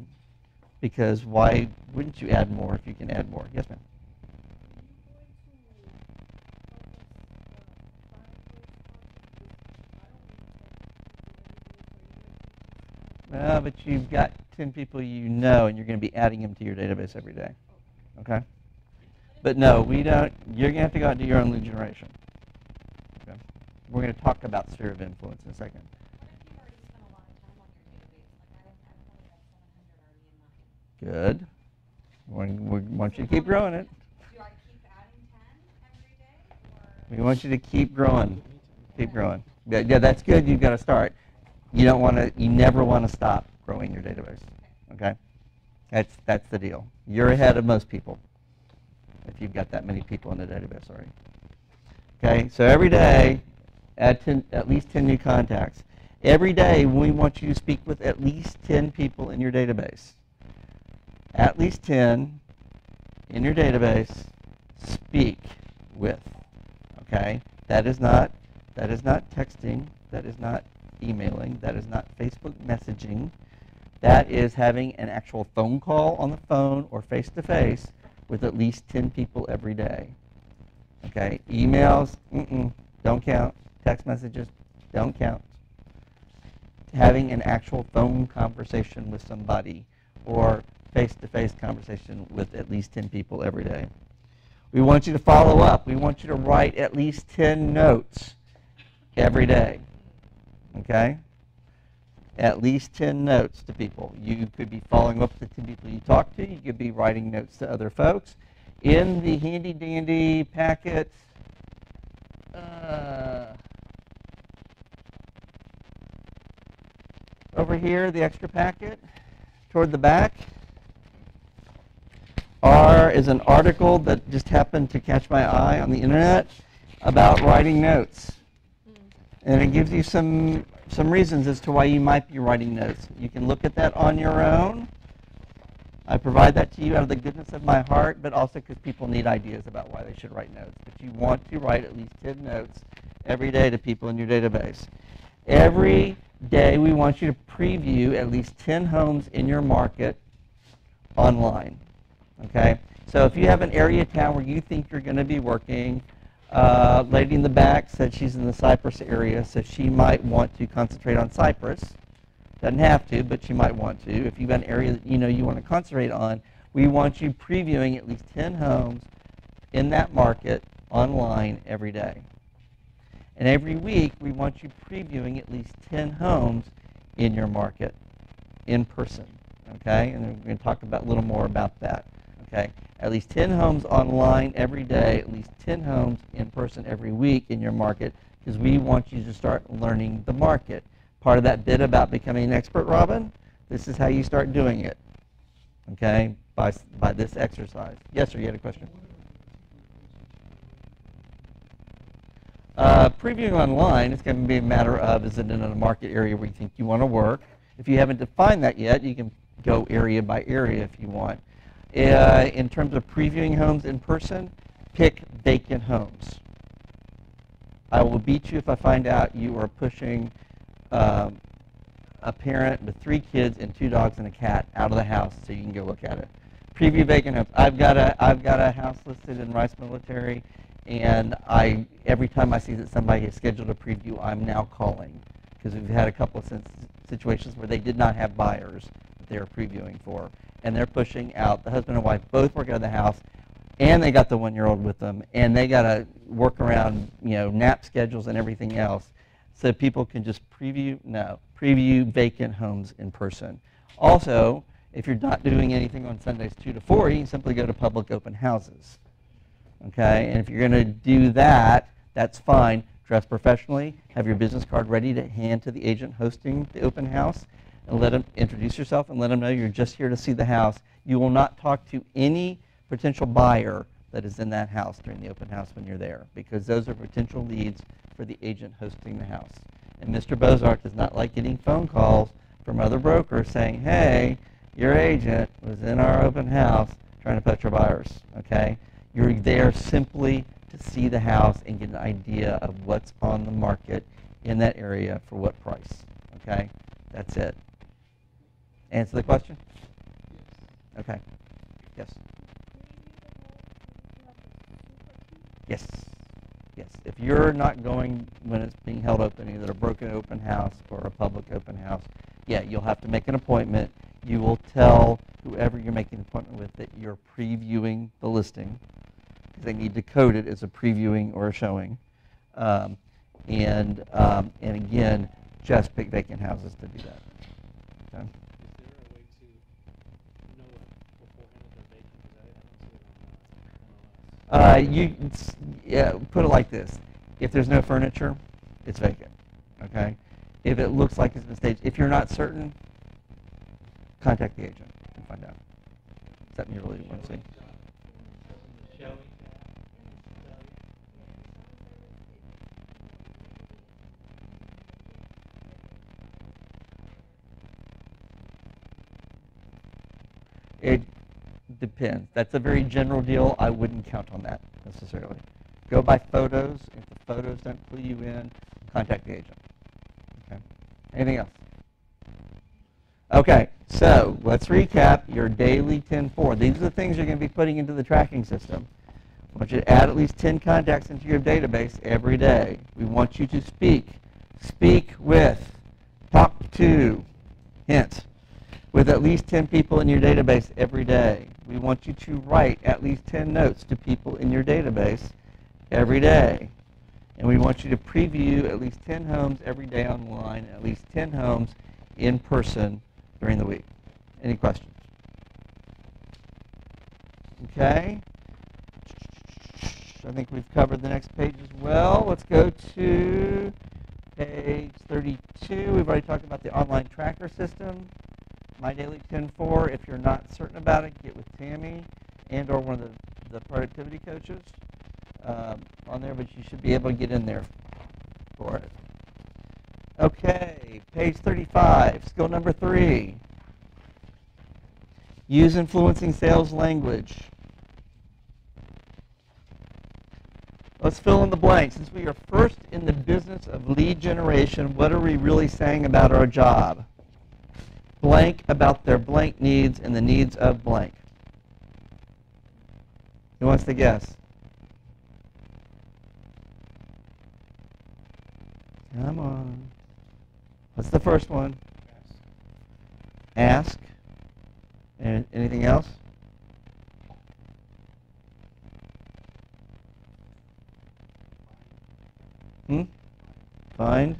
Because why wouldn't you add more if you can add more? Yes, ma'am. But you've got 10 people you know, and you're going to be adding them to your database every day. Okay? But no, we don't. You're going to have to go out and do your own lead generation. Okay? We're going to talk about sphere of influence in a second. Good. We want you to keep growing it. Do I keep adding 10 every day? Or? We want you to keep growing. Keep growing. Yeah, that's good. You've got to start. You don't want to. You never want to stop growing your database. Okay. That's the deal. You're ahead of most people if you've got that many people in the database already. Okay. So every day, add at least 10 new contacts. Every day, we want you to speak with at least 10 people in your database. At least 10 in your database. Speak with. Okay. That is not texting. That is not emailing. That is not Facebook messaging. That is having an actual phone call on the phone or face-to-face with at least 10 people every day. Okay, emails, don't count. Text messages, don't count. Having an actual phone conversation with somebody or face-to-face conversation with at least 10 people every day. We want you to follow up. We want you to write at least 10 notes every day. Okay? At least 10 notes to people. You could be following up with the 10 people you talk to. You could be writing notes to other folks. In the handy-dandy packet, over here, the extra packet, toward the back, is an article that just happened to catch my eye on the internet about writing notes. And it gives you some reasons as to why you might be writing notes. You can look at that on your own. I provide that to you out of the goodness of my heart, but also because people need ideas about why they should write notes. But you want to write at least 10 notes every day to people in your database. Every day we want you to preview at least 10 homes in your market online. Okay? So if you have an area town where you think you're going to be working, lady in the back said she's in the Cypress area, so she might want to concentrate on Cypress. Doesn't have to, but she might want to. If you've got an area that you know you want to concentrate on, We want you previewing at least 10 homes in that market online every day. And every week, we want you previewing at least 10 homes in your market in person, okay? And we're going to talk about a little more about that, okay? At least 10 homes online every day, at least 10 homes in person every week in your market, because we want you to start learning the market. Part of that bit about becoming an expert, Robin, this is how you start doing it, okay, by this exercise. Yes, sir, you had a question? Previewing online is going to be a matter of, is it in a market area where you think you want to work? If you haven't defined that yet, you can go area by area if you want. In terms of previewing homes in person, pick vacant homes. I will beat you if I find out you are pushing a parent with 3 kids and 2 dogs and a cat out of the house so you can go look at it. Preview vacant homes. I've got a house listed in Rice Military, and every time I see that somebody has scheduled a preview, I'm now calling, because we've had a couple of situations where they did not have buyers that they were previewing for, and they're pushing out. The husband and wife both work out of the house, and they got the 1-year-old with them, and they got to work around, nap schedules and everything else, so people can just preview vacant homes in person. Also, if you're not doing anything on Sundays 2 to 4, you can simply go to public open houses. Okay, and if you're going to do that, that's fine. Dress professionally, have your business card ready to hand to the agent hosting the open house, and let them introduce yourself and let them know you're just here to see the house. You will not talk to any potential buyer that is in that house during the open house when you're there, because those are potential leads for the agent hosting the house. And Mr. Bozarth does not like getting phone calls from other brokers saying, hey, your agent was in our open house trying to poach your buyers, okay? You're there simply to see the house and get an idea of what's on the market in that area for what price, okay? That's it. Answer the question? Okay. Yes. Yes. Yes. If you're not going when it's being held open, either a broken open house or a public open house, yeah, you'll have to make an appointment. You will tell whoever you're making an appointment with that you're previewing the listing. They need to code it as a previewing or a showing. And again, just pick vacant houses to do that. Okay? Put it like this. If there's no furniture, it's vacant. Okay? If it looks like it's been staged, if you're not certain, contact the agent and find out. Is that what you really want to see? It depends. That's a very general deal. I wouldn't count on that necessarily. Go by photos. If the photos don't clue you in, contact the agent. Okay. Anything else? Okay, so let's recap your daily 10-4. These are the things you're going to be putting into the tracking system. I want you to add at least 10 contacts into your database every day. We want you to speak with, talk to, hint, with at least 10 people in your database every day. We want you to write at least 10 notes to people in your database every day. And we want you to preview at least 10 homes every day online, at least 10 homes in person during the week. Any questions? Okay. I think we've covered the next page as well. Let's go to page 32. We've already talked about the online tracker system. My Daily 10-4. If you're not certain about it, get with Tammy and or one of the productivity coaches on there, but you should be able to get in there for it. Okay, page 35, skill number 3. Use influencing sales language. Let's fill in the blanks. Since we are first in the business of lead generation, what are we really saying about our job? Blank about their blank needs and the needs of blank. Who wants to guess? Come on. What's the first one? Ask. And anything else? Find.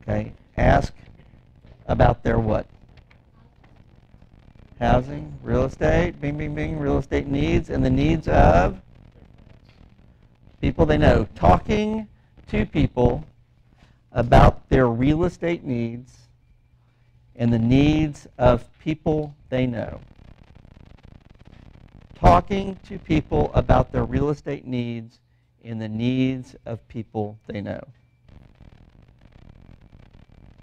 Okay. Ask about their what? Housing, real estate, bing, bing, bing, real estate needs, and the needs of people they know. Talking to people about their real estate needs and the needs of people they know. Talking to people about their real estate needs and the needs of people they know.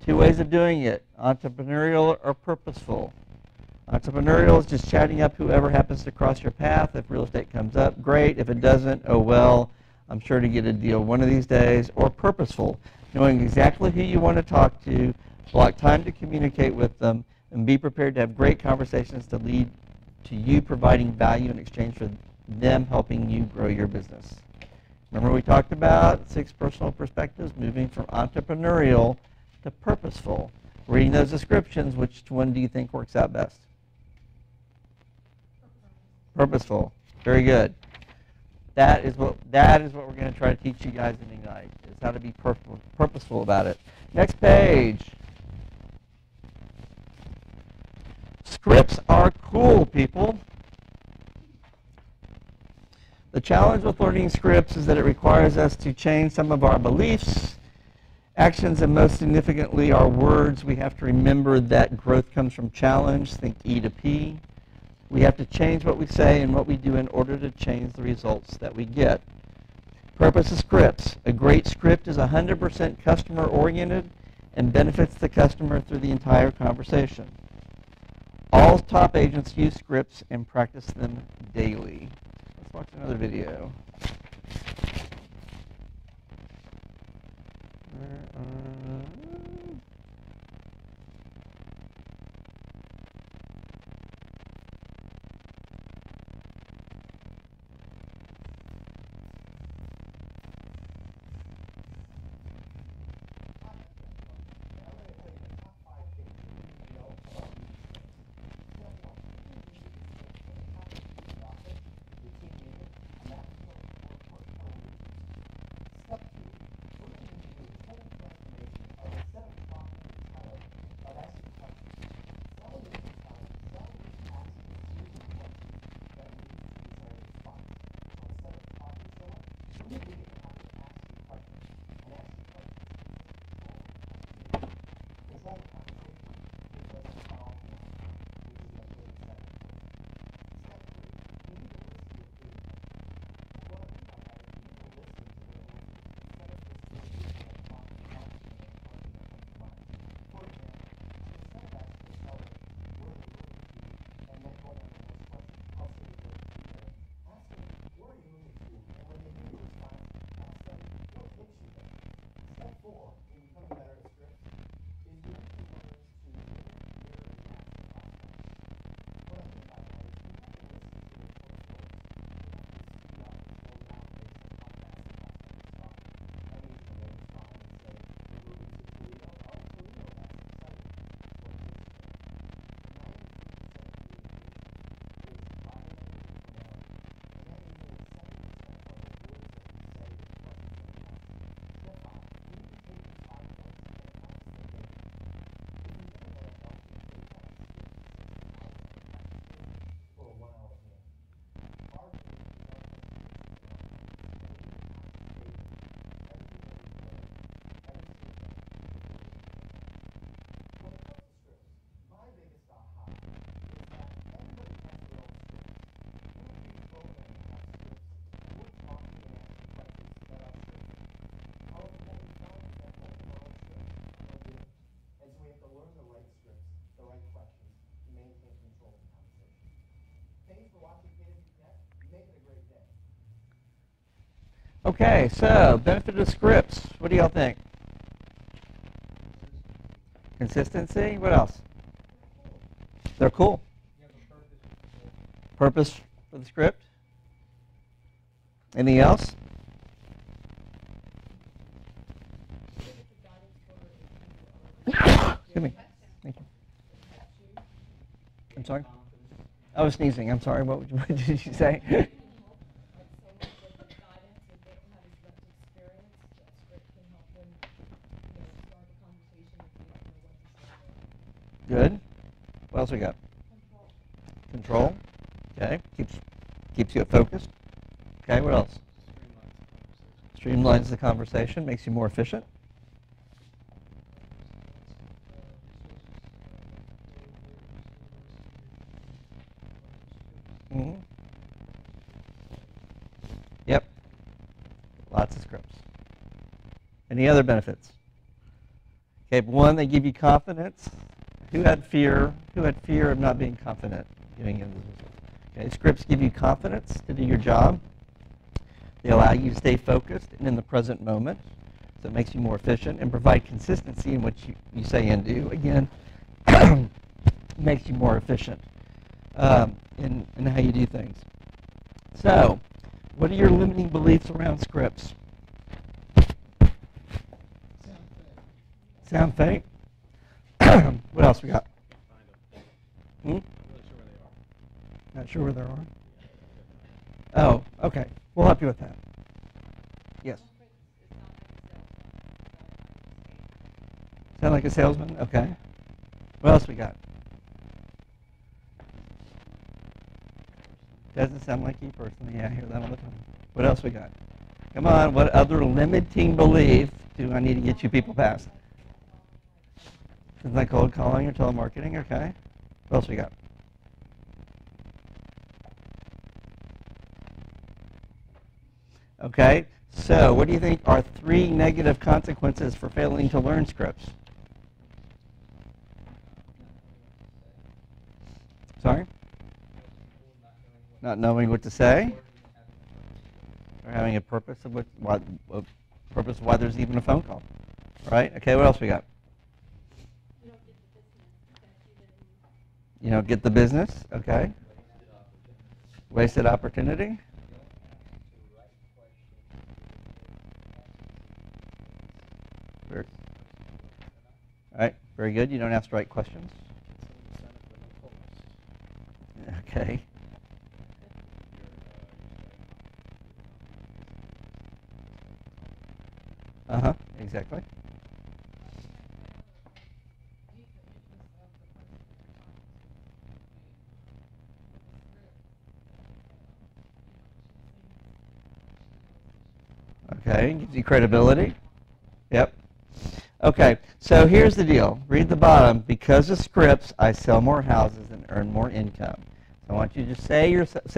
Two ways of doing it, entrepreneurial or purposeful. Entrepreneurial is just chatting up whoever happens to cross your path. If real estate comes up, great. If it doesn't, oh well, I'm sure to get a deal one of these days. Or purposeful, knowing exactly who you want to talk to, block time to communicate with them, and be prepared to have great conversations to lead to you providing value in exchange for them helping you grow your business. Remember we talked about 6 personal perspectives, moving from entrepreneurial to purposeful. Reading those descriptions, which one do you think works out best? Purposeful. Very good. That is what we're going to try to teach you guys in Ignite, is how to be purposeful about it. Next page. Scripts are cool, people. The challenge with learning scripts is that it requires us to change some of our beliefs, actions, and most significantly our words. We have to remember that growth comes from challenge. Think E to P. We have to change what we say and what we do in order to change the results that we get. Purpose of scripts. A great script is 100% customer oriented and benefits the customer through the entire conversation. All top agents use scripts and practice them daily. Let's watch another video. Okay, so benefit of scripts. What do y'all think? Consistency. What else? They're cool. Purpose for the script. Anything else? Excuse me. Thank you. I'm sorry? I was sneezing. I'm sorry. What did you say? else we got? Control. Okay. Keeps you focused. Okay. What else? Streamlines the conversation. Makes you more efficient. Mm-hmm. Yep. Lots of scripts. Any other benefits? Okay, one, they give you confidence. Who had fear? Who had fear of not being confident getting into this? Okay, scripts give you confidence to do your job. They allow you to stay focused and in the present moment, so it makes you more efficient and provide consistency in what you say and do. Again, makes you more efficient in how you do things. So, what are your limiting beliefs around scripts? Sound fake. What else we got? Hmm? Not sure where they are. Oh, okay. We'll help you with that. Yes. Sound like a salesman? Okay. What else we got? Doesn't sound like you personally. Yeah, I hear that all the time. What else we got? Come on. What other limiting belief do I need to get you people past? Isn't that cold calling or telemarketing? Okay. What else we got? Okay. So what do you think are 3 negative consequences for failing to learn scripts? Sorry? Not knowing what to say? Or having a purpose of why there's even a phone call. Right? Okay, what else we got? You don't get the business, okay. Wasted opportunity. All right, very good. You don't ask the right questions. Okay. Uh-huh, exactly. Okay, gives you credibility. Yep. Okay, so here's the deal. Read the bottom. Because of scripts, I sell more houses and earn more income. So I want you to just say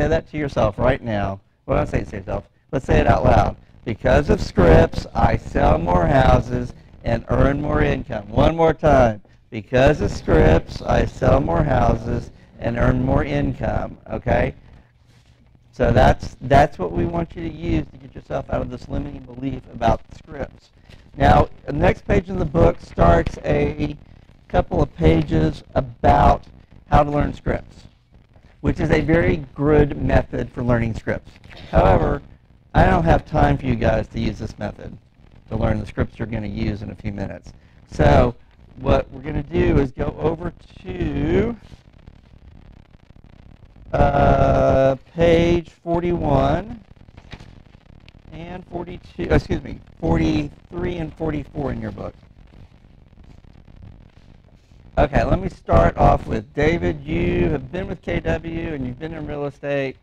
that to yourself right now. Well, don't say it to yourself. Let's say it out loud. Because of scripts, I sell more houses and earn more income. One more time. Because of scripts, I sell more houses and earn more income. Okay? So that's what we want you to use to get yourself out of this limiting belief about scripts. Now, the next page in the book starts a couple of pages about how to learn scripts, which is a very good method for learning scripts. However, I don't have time for you guys to use this method to learn the scripts you're going to use in a few minutes. So what we're going to do is go over to page 41 and 42, 43 and 44 in your book. Okay, let me start off with David. You have been with KW and you've been in real estate,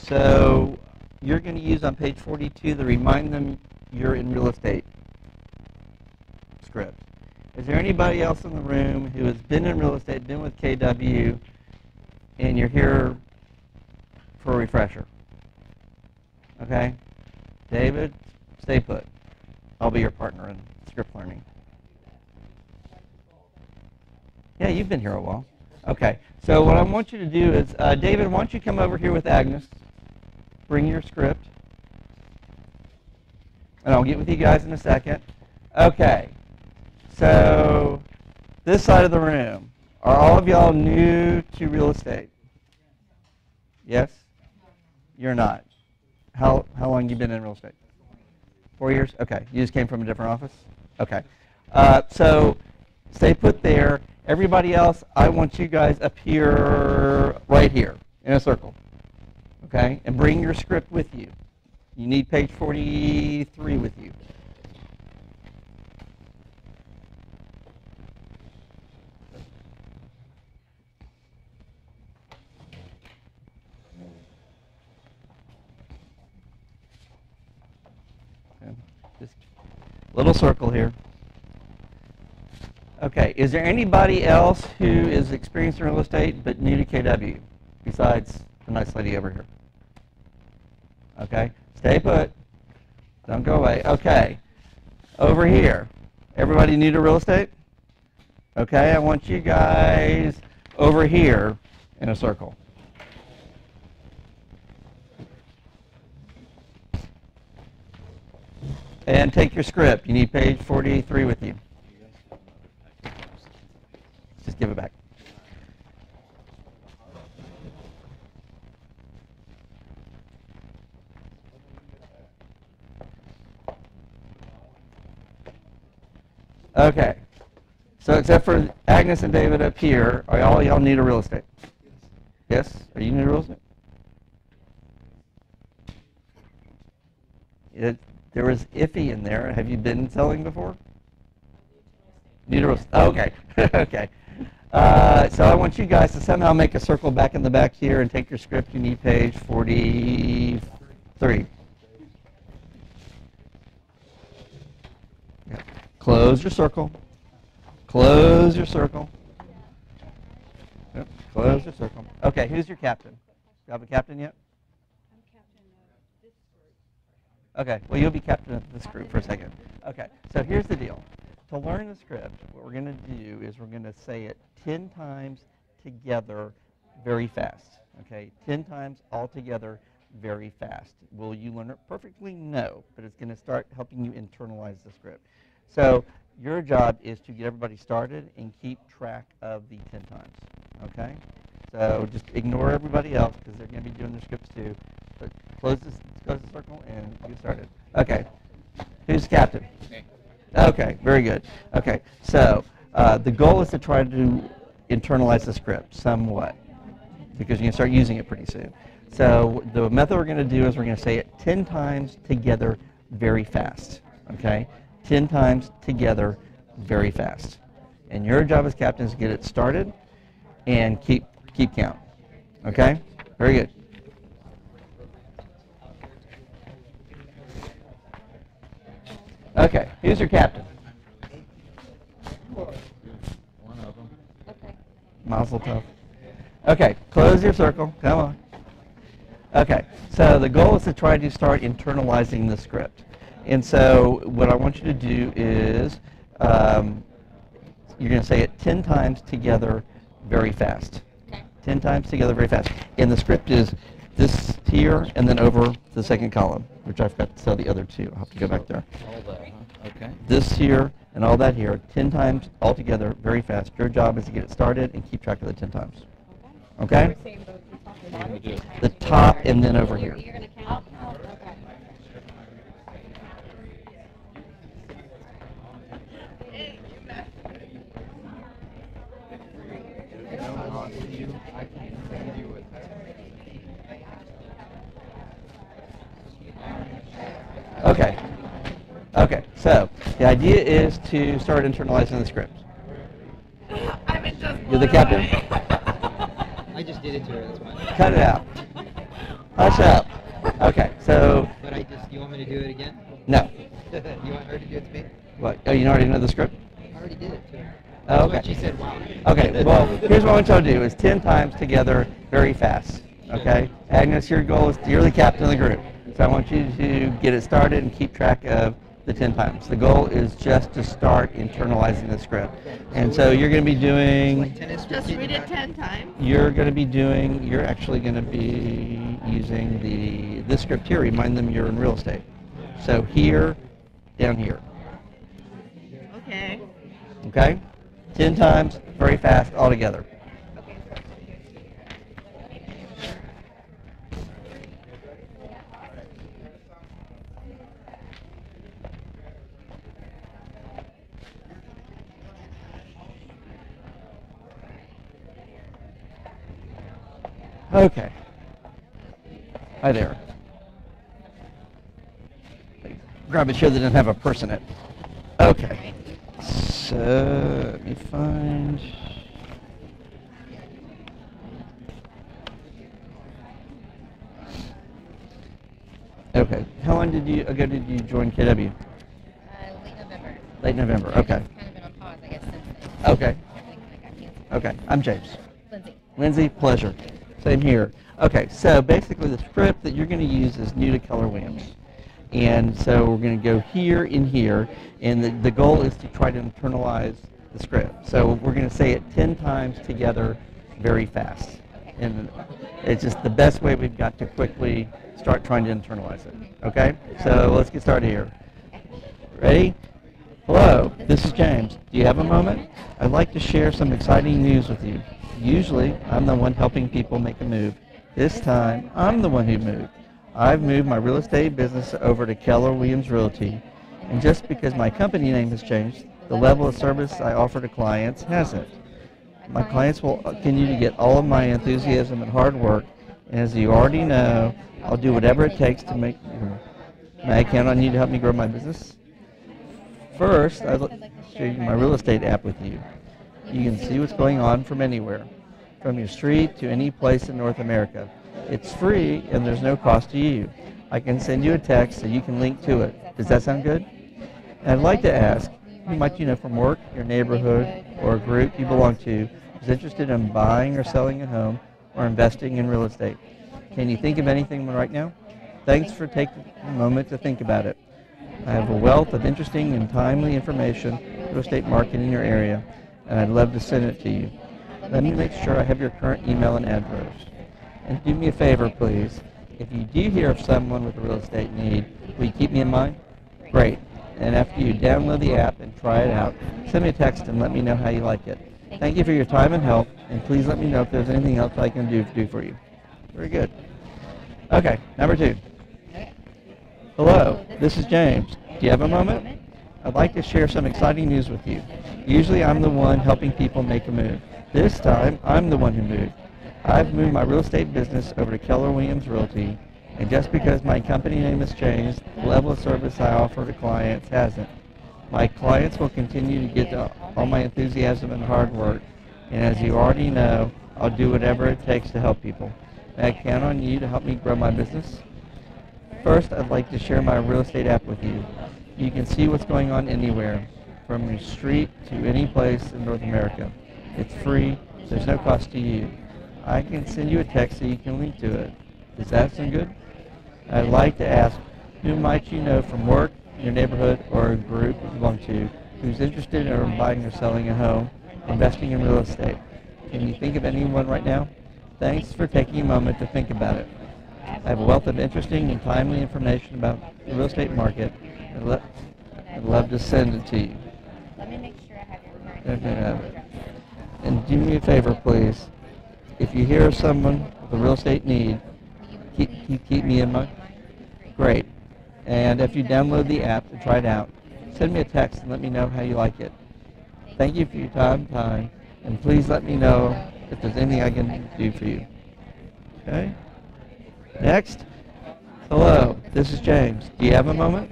so you're going to use on page 42 the remind them you're in real estate script. Is there anybody else in the room who has been in real estate, been with KW, and you're here for a refresher? Okay? David, stay put. I'll be your partner in script learning. Yeah, you've been here a while. Okay, so what I want you to do is, David, why don't you come over here with Agnes, bring your script, and I'll get with you guys in a second. Okay, so this side of the room, are all of y'all new to real estate? Yes? You're not. How long have you been in real estate? 4 years? Okay. You just came from a different office? Okay. So stay put there. Everybody else, I want you guys up here, right here, in a circle. Okay? And bring your script with you. You need page 43 with you. Little circle here. Okay, is there anybody else who is experienced in real estate but new to KW besides the nice lady over here? Okay, stay put. Don't go away. Okay, over here. Everybody new to real estate? Okay, I want you guys over here in a circle. And take your script. You need page 43 with you. Just give it back. Okay. So except for Agnes and David up here, are all y'all new to real estate? Yes? Are you new to real estate? There was iffy in there. Have you been selling before? New to real estate. Okay. Okay. So I want you guys to somehow make a circle back in the back here and take your script. You need page 43. Yeah. Close your circle. Close your circle. Yep. Close your circle. Okay, who's your captain? Do you have a captain yet? I'm captain of this group. Okay, well, you'll be captain of this group for a second. Okay, so here's the deal. To learn the script, what we're going to do is we're going to say it 10 times together very fast. Okay, 10 times all together very fast. Will you learn it perfectly? No, but it's going to start helping you internalize the script. So your job is to get everybody started and keep track of the 10 times. Okay? So just ignore everybody else because they're going to be doing their scripts too. But close the circle and get started. Okay. Who's captain? Me. Okay, very good. Okay, so the goal is to try to internalize the script somewhat because you can start using it pretty soon. So the method we're going to do is we're going to say it 10 times together very fast. Okay? 10 times together very fast. And your job as captain is to get it started and keep count. Okay? Very good. Okay, who's your captain? One of them. Okay. Mazel tov. Okay, close your circle. Come on. Okay, so the goal is to try to start internalizing the script. And so what I want you to do is you're going to say it 10 times together very fast. Okay. 10 times together very fast. And the script is this here and then over the second column, which I forgot to tell the other two. I'll have to go back there. All that, huh? Okay. This here and all that here, 10 times all together very fast. Your job is to get it started and keep track of the 10 times. Okay? The top and then over here. You're going to count? Okay. Okay. Okay. So the idea is to start internalizing the script. You're the captain? I just did it to her, that's why. Cut it out. Hush up. Okay. So. But you want me to do it again? No. You want her to do it to me? What? Oh, you already know the script? I already did it to her. Oh, That's okay. what she said, wow. Okay, well, here's what I want you to do is 10 times together very fast, okay? Agnes, your goal is, you're the captain of the group. So I want you to get it started and keep track of the 10 times. The goal is just to start internalizing the script. And so you're going to be doing, Just read it 10 times. you're actually going to be using this script here. Remind them you're in real estate. So here, down here. Okay. Okay? 10 times, very fast, all together. Okay. Hi there. Grab a chair that doesn't have a person in it. Okay. So, let me find. Okay. How long ago did you join KW? We have Late November, okay. It's kind of been on pause, I guess, since then. Okay. Everything kind of got canceled. Okay, I'm James. Lindsay. Lindsay, pleasure. Same here. Okay, so basically the script that you're going to use is new to Keller Williams. And so we're going to go here and here, and the goal is to try to internalize the script. So we're going to say it 10 times together very fast. And it's just the best way we've got to quickly start trying to internalize it. Okay? So let's get started here. Ready? Hello, this is James. Do you have a moment? I'd like to share some exciting news with you. Usually, I'm the one helping people make a move. This time, I'm the one who moved. I've moved my real estate business over to Keller Williams Realty, and just because my company name has changed, the level of service I offer to clients hasn't. My clients will continue to get all of my enthusiasm and hard work, and as you already know, I'll do whatever it takes to make. May I count on you to help me grow my business? First, I'd like to share my real estate app with you. You can see what's going on from anywhere, from your street to any place in North America. It's free and there's no cost to you. I can send you a text so you can link to it. Does that sound good? And I'd like to ask, who might you know from work, your neighborhood, or a group you belong to who's interested in buying or selling a home or investing in real estate? Can you think of anything right now? Thanks for taking a moment to think about it. I have a wealth of interesting and timely information, real estate market in your area, and I'd love to send it to you. Let me make sure I have your current email and address. And do me a favor, please. If you do hear of someone with a real estate need, will you keep me in mind? Great. And after you download the app and try it out, send me a text and let me know how you like it. Thank you for your time and help, and please let me know if there's anything else I can do for you. Very good. Okay, number 2. Hello, this is James. Do you have a moment? I'd like to share some exciting news with you. Usually I'm the one helping people make a move. This time, I'm the one who moved. I've moved my real estate business over to Keller Williams Realty, and just because my company name has changed, the level of service I offer to clients hasn't. My clients will continue to get all my enthusiasm and hard work, and as you already know, I'll do whatever it takes to help people. May I count on you to help me grow my business? First, I'd like to share my real estate app with you. You can see what's going on anywhere, from your street to any place in North America. It's free, there's no cost to you. I can send you a text so you can link to it. Does that sound good? I'd like to ask, who might you know from work, your neighborhood, or a group you belong to who's interested in buying or selling a home, investing in real estate? Can you think of anyone right now? Thanks for taking a moment to think about it. I have a wealth of interesting and timely information about the real estate market. I'd love to send it to you. Let me make sure I have your current email address. And do me a favor, please. If you hear of someone with a real estate need, keep me in mind. Great. And if you download the app and try it out, send me a text and let me know how you like it. Thank you for your time, and please let me know if there's anything I can do for you. Okay? Next. Hello, this is James. Do you have a moment?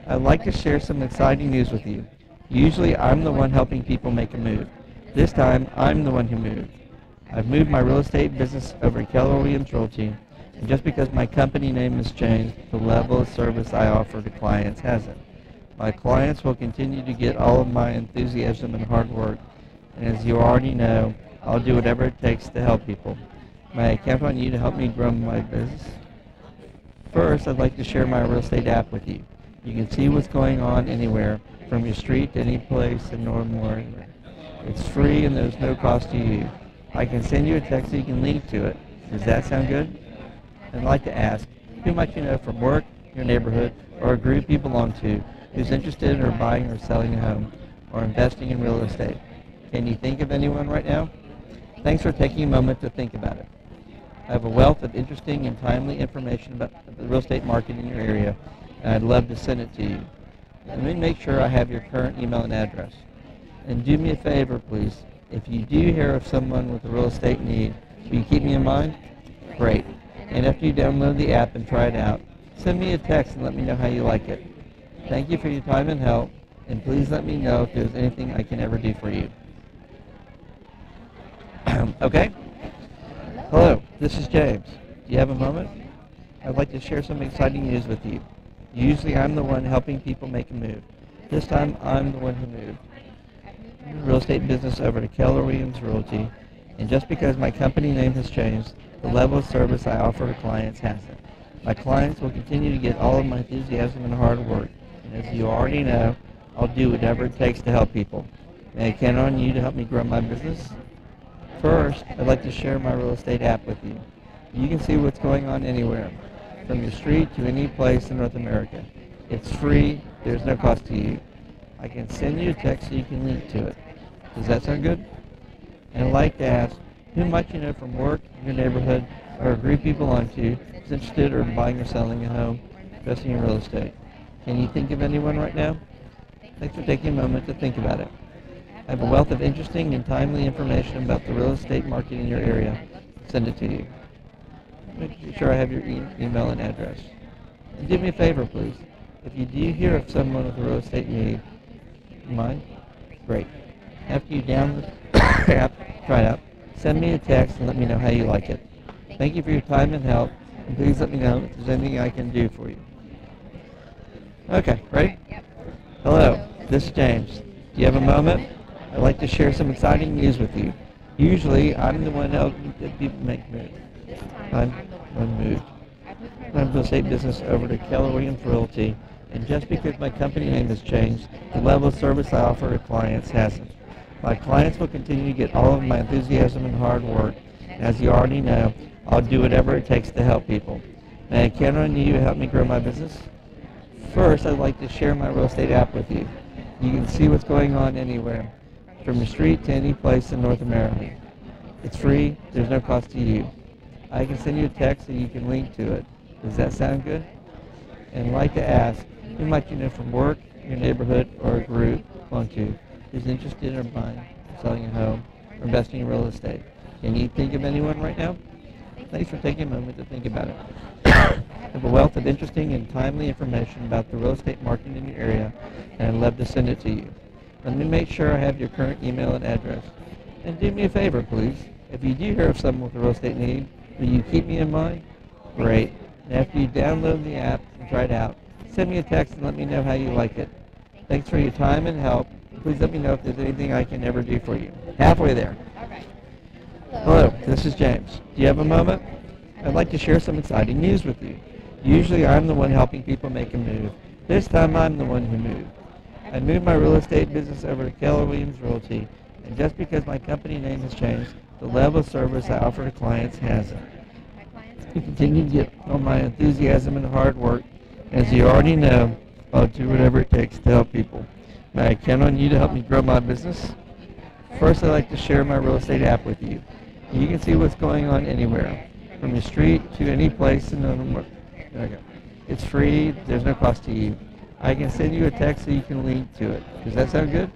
I'd like to share some exciting news with you. Usually I'm the one helping people make a move. This time, I'm the one who moved. I've moved my real estate business over to Keller Williams Realty, and just because my company name has changed, the level of service I offer to clients hasn't. My clients will continue to get all of my enthusiasm and hard work, and as you already know, I'll do whatever it takes to help people. May I count on you to help me grow my business? First, I'd like to share my real estate app with you. You can see what's going on anywhere, from your street to any place in North America. It's free and there's no cost to you. I can send you a text so you can link to it. Does that sound good? I'd like to ask, who might you know from work, your neighborhood, or a group you belong to who's interested in buying or selling a home or investing in real estate? Can you think of anyone right now? Thanks for taking a moment to think about it. I have a wealth of interesting and timely information about the real estate market in your area, and I'd love to send it to you. Let me make sure I have your current email and address. And do me a favor, please. If you do hear of someone with a real estate need, will you keep me in mind? Great. And after you download the app and try it out, send me a text and let me know how you like it. Thank you for your time and help, and please let me know if there's anything I can ever do for you. Okay? Hello, this is James. Do you have a moment? I'd like to share some exciting news with you. Usually I'm the one helping people make a move. This time, I'm the one who moved. Real estate business over to Keller Williams Realty, and just because my company name has changed, the level of service I offer to clients hasn't. My clients will continue to get all of my enthusiasm and hard work, and as you already know, I'll do whatever it takes to help people. May I count on you to help me grow my business? First, I'd like to share my real estate app with you. You can see what's going on anywhere, from your street to any place in North America. It's free, there's no cost to you. I can send you a text so you can link to it. Does that sound good? And I'd like to ask, who might you know from work, your neighborhood, or a group you belong to who's interested in buying or selling a home, investing in real estate? Can you think of anyone right now? Thanks for taking a moment to think about it. I have a wealth of interesting and timely information about the real estate market in your area. Send it to you. Make sure I have your email and address. And do me a favor, please. If you do hear of someone with a real estate need, mine? Great. After you download the app, try it out, send me a text and let me know how you like it. Thank you for your time and help, and please let me know if there's anything I can do for you. Okay, ready? Hello, this is James. Do you have a moment? I'd like to share some exciting news with you. Usually, I'm the one helping people make moves. I'm the one moved. My real estate business over to Keller Williams Realty, and just because my company name has changed, the level of service I offer to clients hasn't. My clients will continue to get all of my enthusiasm and hard work. As you already know, I'll do whatever it takes to help people. May I count on you to help me grow my business? First, I'd like to share my real estate app with you. You can see what's going on anywhere, from your street to any place in North America. It's free, there's no cost to you. I can send you a text so you can link to it. Does that sound good? And I'd like to ask, who might you know from work, your neighborhood, or a group you belong to who's interested in buying, selling a home, or investing in real estate? Can you think of anyone right now? Thanks for taking a moment to think about it. I have a wealth of interesting and timely information about the real estate market in your area, and I'd love to send it to you. Let me make sure I have your current email and address. And do me a favor, please. If you do hear of someone with a real estate need, will you keep me in mind? Great. And after you download the app and try it out, send me a text and let me know how you like it. Thanks for your time and help. Please let me know if there's anything I can ever do for you. Halfway there. Hello, this is James. Do you have a moment? I'd like to share some exciting news with you. Usually I'm the one helping people make a move. This time I'm the one who moved. I moved my real estate business over to Keller Williams Realty, and just because my company name has changed, the level of service I offer to clients hasn't. I continue to get all my enthusiasm and hard work. As you already know, I'll do whatever it takes to help people. May I count on you to help me grow my business? First, I'd like to share my real estate app with you. You can see what's going on anywhere, from your street to any place in the okay. It's free, there's no cost to you. I can send you a text so you can link to it. Does that sound good?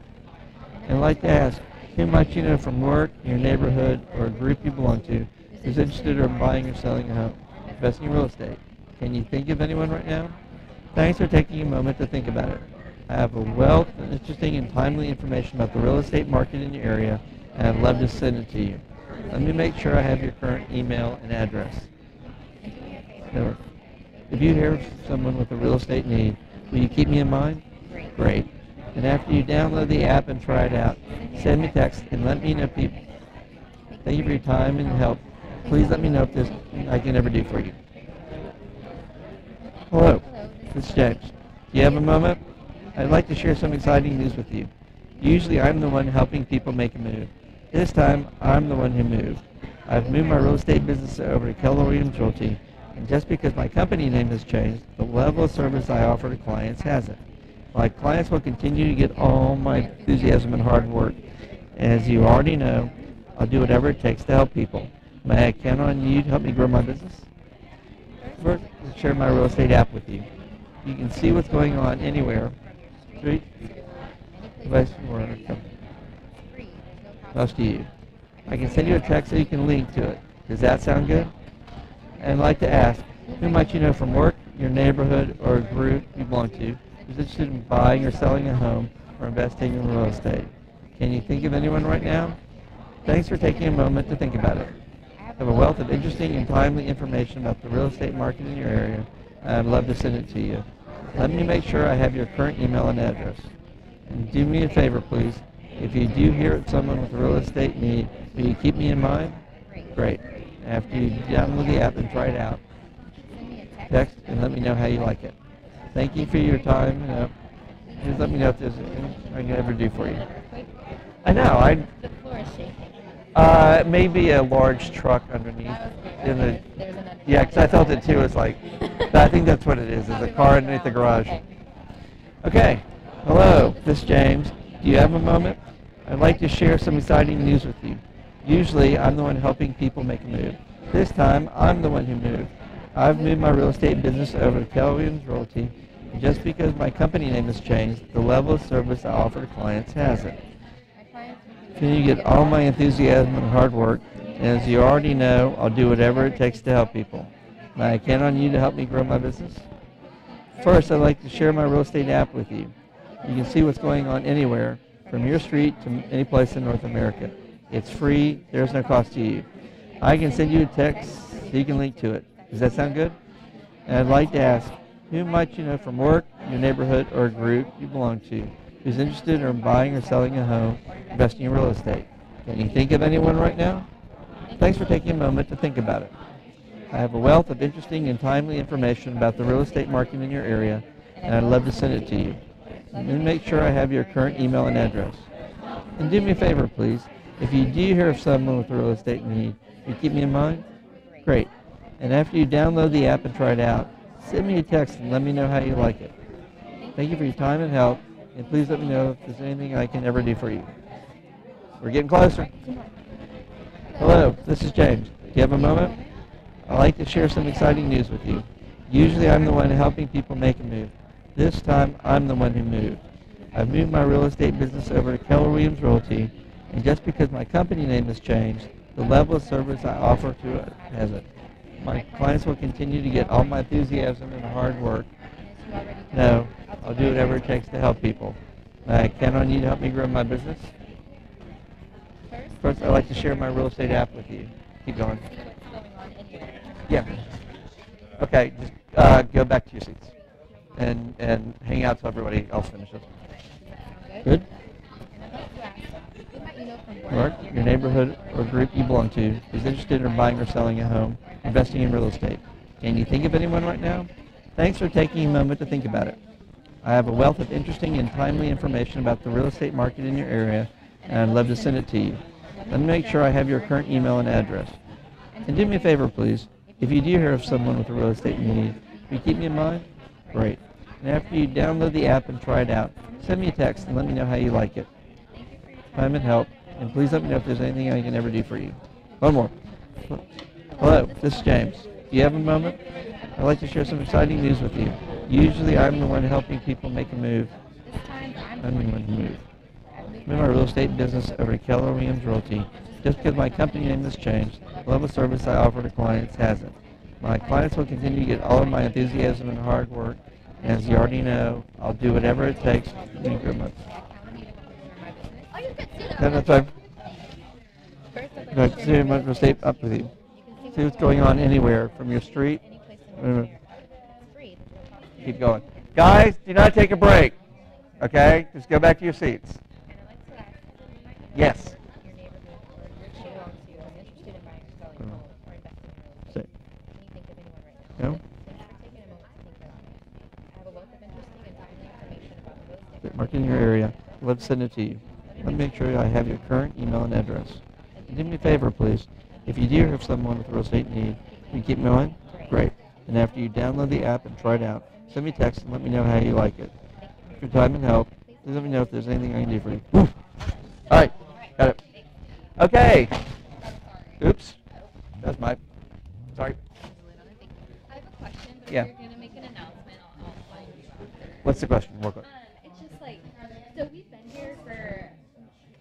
And I'd like to ask, who might you know from work, your neighborhood, or a group you belong to who's interested in buying or selling a home, investing in real estate? Can you think of anyone right now? Thanks for taking a moment to think about it. I have a wealth of interesting and timely information about the real estate market in your area, and I'd love to send it to you. Let me make sure I have your current email and address. If you hear of someone with a real estate need, will you keep me in mind? Great. And after you download the app and try it out, send me a text and let me know people. Thank you for your time and help. Please let me know if there's anything I can ever do for you. Hello, this is James. Do you have a moment? I'd like to share some exciting news with you. Usually I'm the one helping people make a move. This time, I'm the one who moved. I've moved my real estate business over to Keller Williams Realty, and just because my company name has changed, the level of service I offer to clients hasn't. My clients will continue to get all my enthusiasm and hard work. As you already know, I'll do whatever it takes to help people. May I count on you to help me grow my business? First, I'll share my real estate app with you. You can see what's going on anywhere, street, device, or company. Close to you. I can send you a text so you can link to it. Does that sound good? And I'd like to ask, who might you know from work, your neighborhood, or a group you belong to who's interested in buying or selling a home or investing in real estate? Can you think of anyone right now? Thanks for taking a moment to think about it. I have a wealth of interesting and timely information about the real estate market in your area, and I'd love to send it to you. Let me make sure I have your current email and address. And do me a favor, please. If you do hear of someone with a real estate need, will you keep me in mind? Great. After you download the app and try it out, text and let me know how you like it. Thank you for your time. Please let me know if there's anything I can ever do for you. I know. The floor is shaking. Maybe a large truck underneath. Yeah, because I felt it too. It's like, I think that's what it is. It's a car underneath the garage. Okay. Hello, this is James. Do you have a moment? I'd like to share some exciting news with you. Usually, I'm the one helping people make a move. This time, I'm the one who moved. I've moved my real estate business over to Keller Williams Realty, and just because my company name has changed, the level of service I offer to clients hasn't. Continue to get all my enthusiasm and hard work, and as you already know, I'll do whatever it takes to help people. May I count on you to help me grow my business? First, I'd like to share my real estate app with you. You can see what's going on anywhere, from your street to any place in North America. It's free. There's no cost to you. I can send you a text so you can link to it. Does that sound good? And I'd like to ask, who might you know from work, your neighborhood, or a group you belong to who's interested in buying or selling a home, investing in real estate? Can you think of anyone right now? Thanks for taking a moment to think about it. I have a wealth of interesting and timely information about the real estate market in your area, and I'd love to send it to you. Let me make sure I have your current email and address. And do me a favor, please. If you do hear of someone with a real estate need, will you keep me in mind? Great. And after you download the app and try it out, send me a text and let me know how you like it. Thank you for your time and help, and please let me know if there's anything I can ever do for you. We're getting closer. Hello, this is James. Do you have a moment? I'd like to share some exciting news with you. Usually I'm the one helping people make a move. This time I'm the one who moved. I've moved my real estate business over to Keller Williams Realty, and just because my company name has changed, the level of service I offer to it hasn't. My clients will continue to get all my enthusiasm and hard work. No, I'll do whatever it takes to help people. May I count on you to help me grow my business? First, I'd like to share my real estate app with you. Keep going. Yeah. Okay, just go back to your seats and hang out till everybody else finishes. Good? Work, your neighborhood or group you belong to is interested in buying or selling a home, investing in real estate. Can you think of anyone right now? Thanks for taking a moment to think about it. I have a wealth of interesting and timely information about the real estate market in your area, and I'd love to send it to you. Let me make sure I have your current email and address. And do me a favor, please. If you do hear of someone with a real estate need, will you keep me in mind? Great. And after you download the app and try it out, send me a text and let me know how you like it. Time and help, and please let me know if there's anything I can ever do for you. One more. Hello, this is James. Do you have a moment? I'd like to share some exciting news with you. Usually I'm the one helping people make a move. I'm the one who moved. I moved my real estate business over to Keller Williams Realty. Just because my company name has changed, the level of service I offer to clients hasn't. My clients will continue to get all of my enthusiasm and hard work, and as you already know, I'll do whatever it takes to be good month. No, that's fine. I'd like to see my real estate up with you. See what's going on anywhere, from your street. Keep going. Guys, do not take a break. Okay? Just go back to your seats. Yes. No? Marking your area. Let's send it to you. Let me make sure I have your current email and address. And do me a favor, please. If you do hear of someone with a real estate need, can you keep me on? Great. And after you download the app and try it out, send me a text and let me know how you like it. For your time and help, please let me know if there's anything I can do for you. Woo. All right. Got it. Okay. Oops. That's my... Sorry. I have a question, but Yeah. if you're going to make an announcement, I'll find you after. What's the question? More quick. It's just like, so we've been here for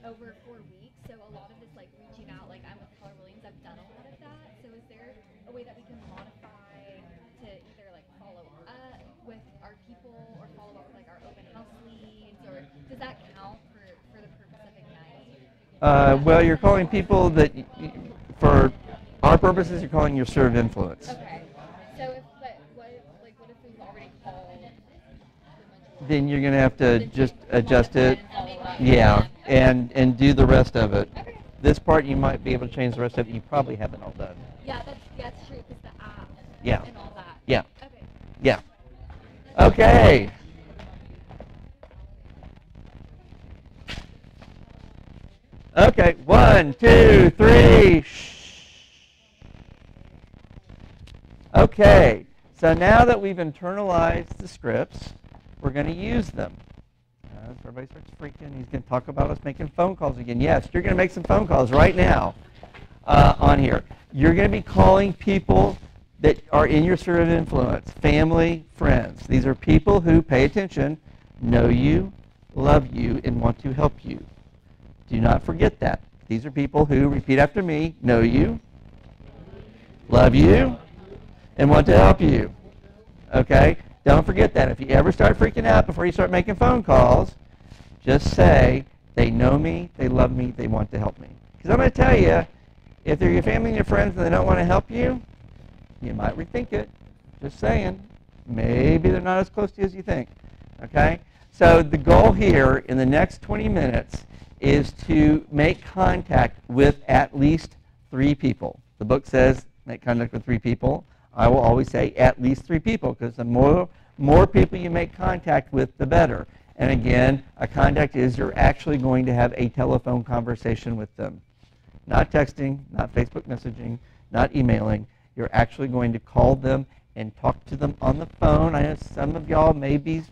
over 4 weeks, so a lot of this like reaching out, like I'm with Keller Williams, I've done a lot of that. So is there a way that we can modify to either like follow up with our people or follow up with like our open house leads, or does that count for the purpose of Ignite? Well, you're calling people that, for our purposes, you're calling your sphere of influence. Okay. So if, but what if we've already called the majority then you're going to have to just adjust it. Modify Yeah, and and do the rest of it. This part you might be able to change the rest of it. You probably haven't all done. Yeah, that's true, because the app Yeah. and all that. Yeah. Okay. Yeah. Okay. Okay. 1, 2, 3. Okay. So now that we've internalized the scripts, we're going to use them. If everybody starts freaking, he's going to talk about us making phone calls again. Yes, you're going to make some phone calls right now on here. You're going to be calling people that are in your sphere of influence, family, friends. These are people who pay attention, know you, love you, and want to help you. Do not forget that. These are people who, repeat after me, know you, love you, and want to help you. Okay? Don't forget that. If you ever start freaking out before you start making phone calls, just say, they know me, they love me, they want to help me. Because I'm going to tell you, if they're your family and your friends and they don't want to help you, you might rethink it. Just saying. Maybe they're not as close to you as you think. Okay? So the goal here in the next 20 minutes is to make contact with at least 3 people. The book says make contact with 3 people. I will always say at least 3 people, because the more people you make contact with, the better. And again, a contact is you're actually going to have a telephone conversation with them. Not texting, not Facebook messaging, not emailing. You're actually going to call them and talk to them on the phone. I know some of y'all maybe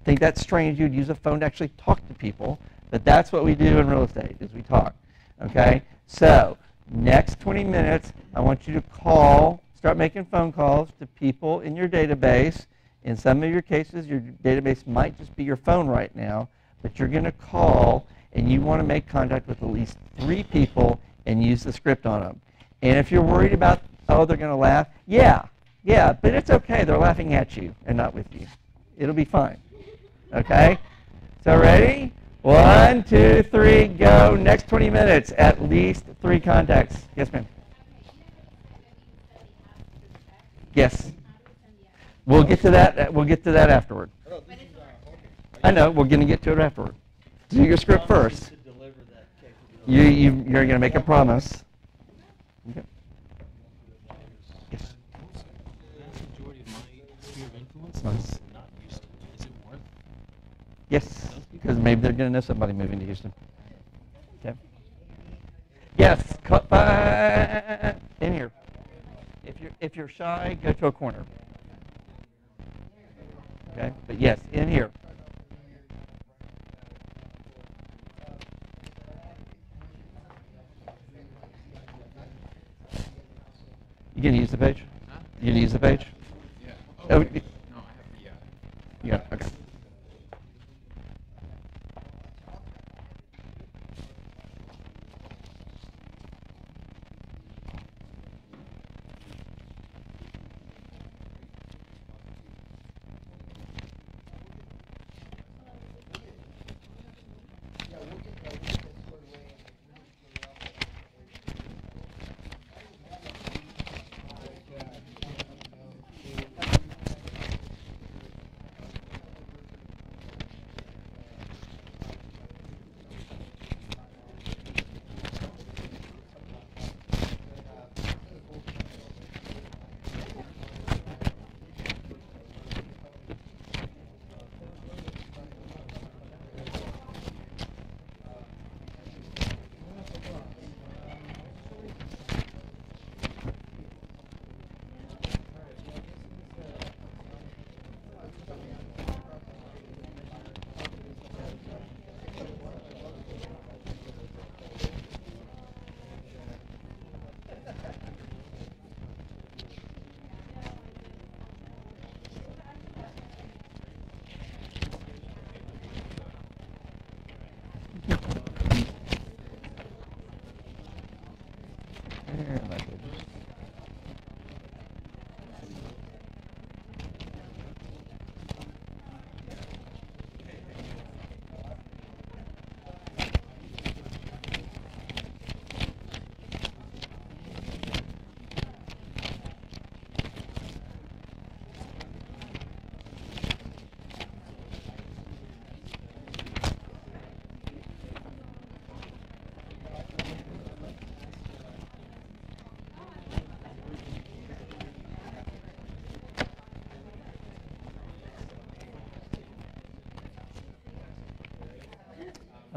think that's strange. You'd use a phone to actually talk to people. But that's what we do in real estate, is we talk. Okay? So, next 20 minutes, I want you to start making phone calls to people in your database. In some of your cases, your database might just be your phone right now, but you're going to call, and you want to make contact with at least 3 people and use the script on them. And if you're worried about, oh, they're going to laugh, yeah, but it's okay. They're laughing at you and not with you. It'll be fine. Okay? So ready? 1, 2, 3, go. Next 20 minutes, at least 3 contacts. Yes, ma'am. Yes. We'll get to that. We'll get to that afterward. I know. We're going to get to it afterward. Do your script first. You're going to make a promise. Okay. Yes. The vast majority of my sphere of influence is not Houston. Is it worth? Yes, because maybe they're going to know somebody moving to Houston. Okay. Yes. In here. If you're shy, go to a corner. Okay. But yes, in here. You gonna use the page? Huh? You gonna use the page? Yeah. Oh, No, I have the. Yeah. Okay.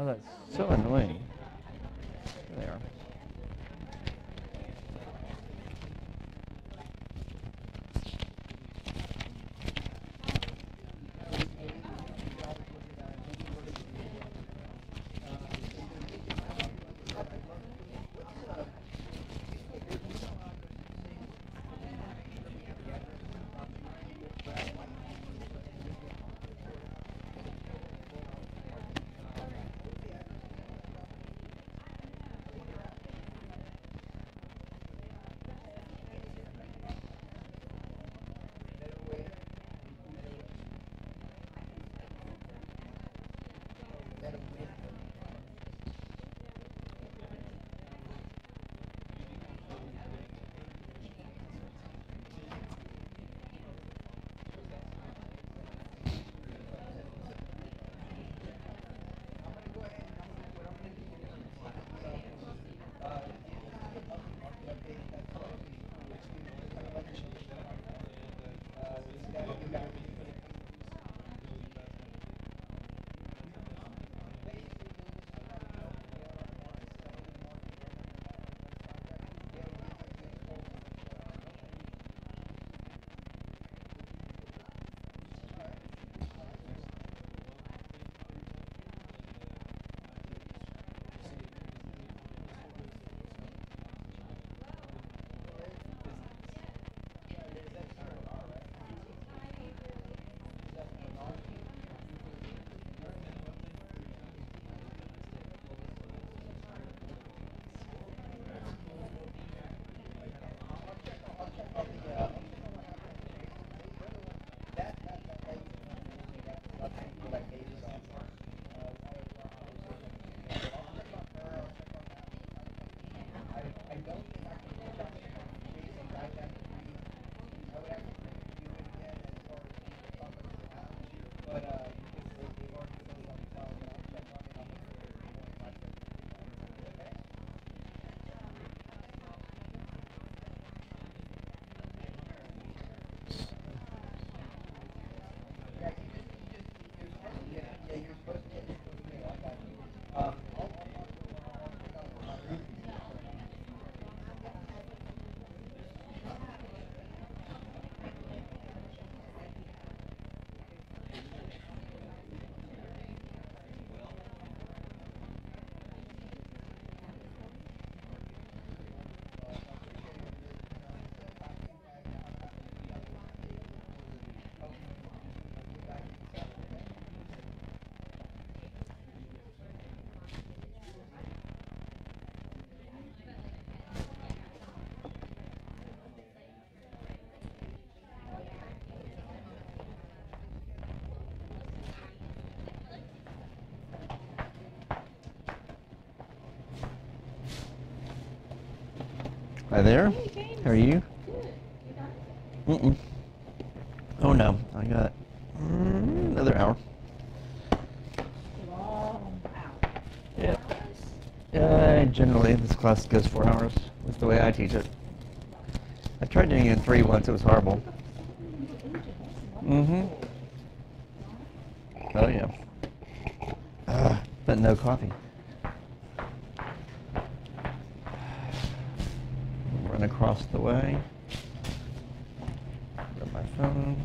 Oh, that's so annoying. There they are. Hi there. Hey, James. How are you? Good. Mm-mm. Oh no, I got another hour. Long Yeah. Generally, this class goes 4 hours. That's the way I teach it. I tried doing it in 3 once. It was horrible. Mm-hmm. Oh yeah. But no coffee. Run across the way. Grab my phone.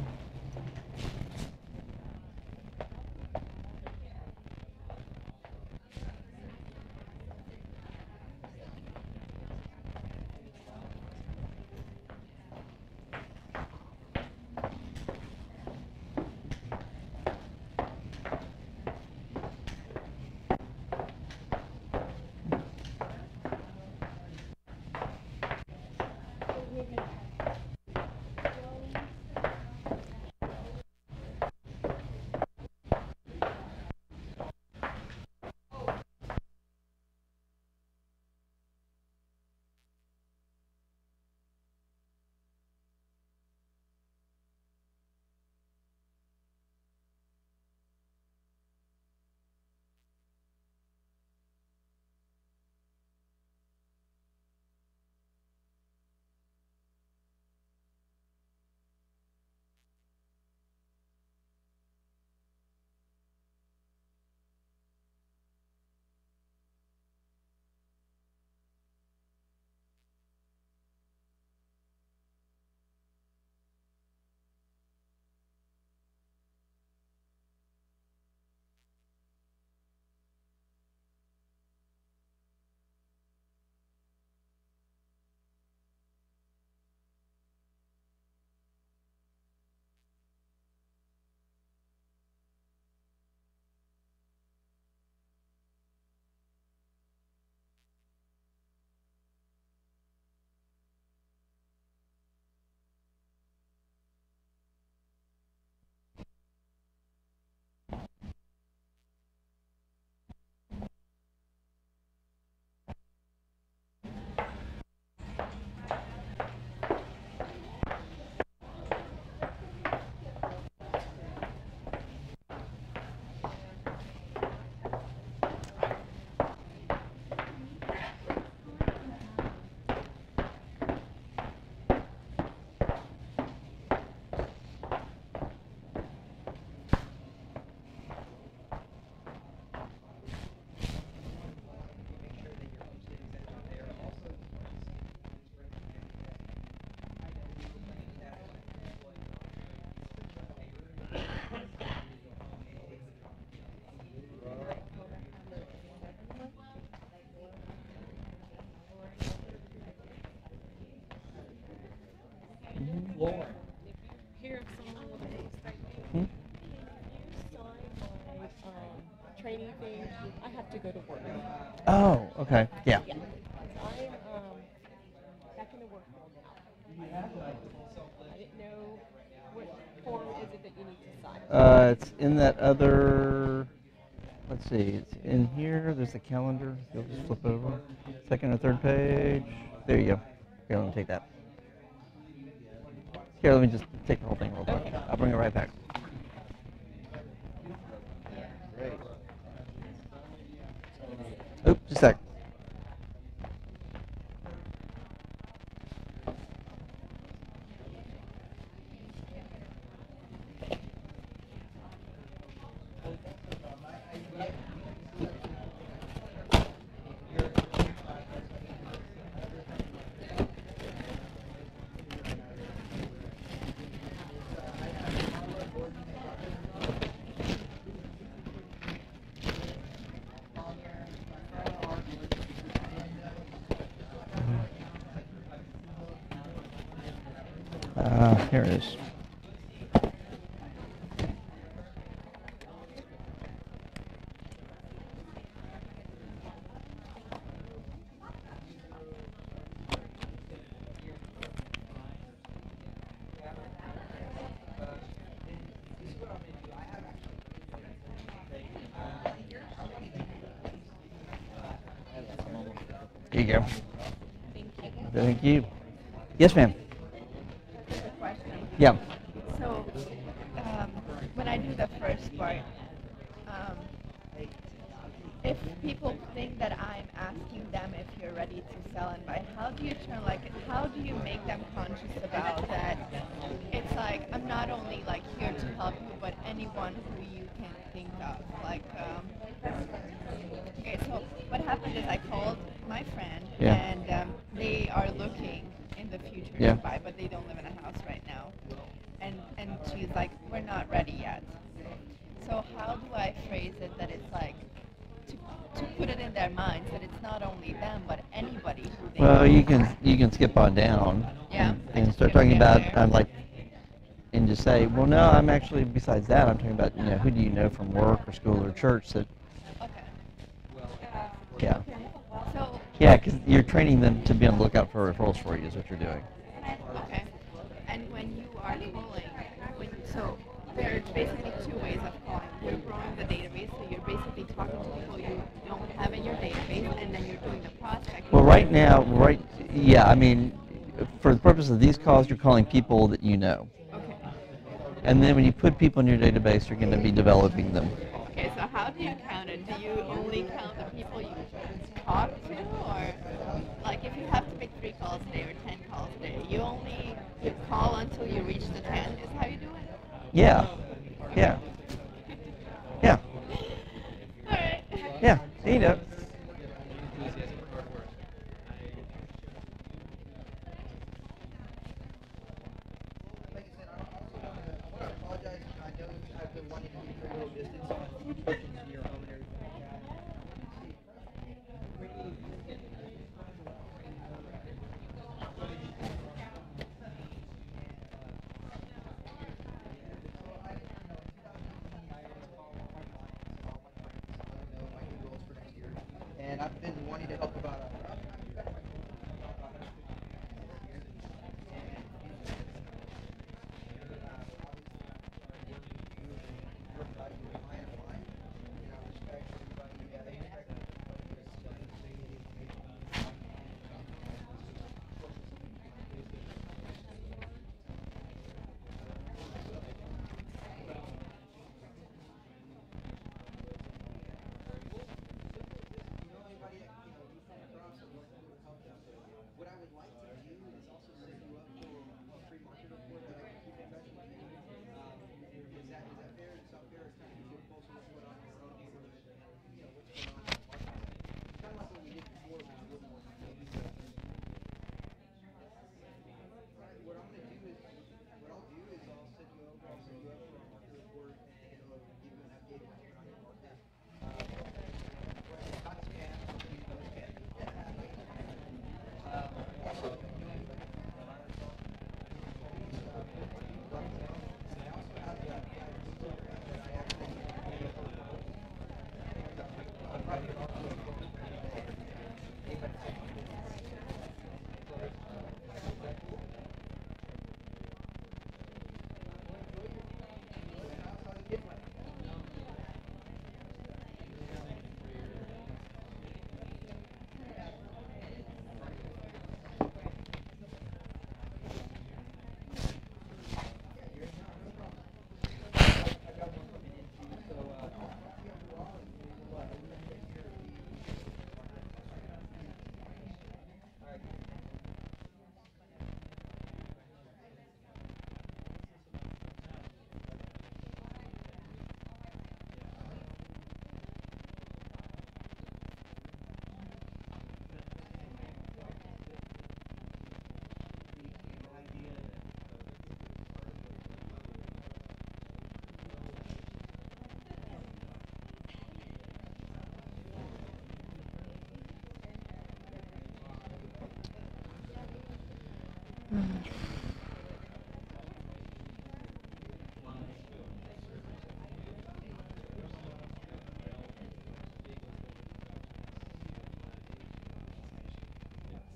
Lord. If you hear of someone with an expecting, Hmm? can you sign my training thing? I have to go to work. Oh, okay. Yeah. Yeah. I'm back into work mode now. I didn't know what form is it that you need to sign. It's in that other, let's see, it's in here. There's the calendar. You'll just flip over. Second or third page. There you go. Here, let me take that. Here, let me just take the whole thing real quick. I'll bring it right back. Great. Oops, just a sec. Here it is. Here you go. Thank you. Yes, ma'am. Quick question. Yeah. So, when I do the first part, if people think that I'm asking them if you're ready to sell and buy, how do you make them conscious about that? It's like, I'm not only like here to help you, but anyone who you can think of. Like, okay, so what happened is I called my friend, Yeah. and they are looking in the future Yeah. to buy, but they don't live in a house right now. And she's like, we're not ready yet. So how do I phrase it that it's like, to put it in their minds that it's not only them, but anybody who they Well, know. you can skip on down. Yeah, I And just start skip talking down about there. like, and just say, well, no, I'm actually besides that, I'm talking about who do you know from work or school or church that. Okay. Yeah. Okay. So. Yeah, because you're training them to be on the lookout for referrals for you is what you're doing. Okay. And when you are calling, so there are basically two ways of calling. You're growing the database, so you're basically talking to people you don't have in your database, and then you're doing the prospecting. Well, yeah, I mean, for the purpose of these calls, you're calling people that you know. Okay. And then when you put people in your database, you're going to be developing them. Okay, so how do you count it? Do you only count the people you talk to, or like if you have to make 3 calls a day or 10 calls a day, you call until you reach the 10? Is how you do it? Yeah. Yeah. Yeah. All right. Yeah. You know. Like I said, I want to apologize. I know I've been wanting to keep a little distance from your home and everything like that. And I've been wanting to help about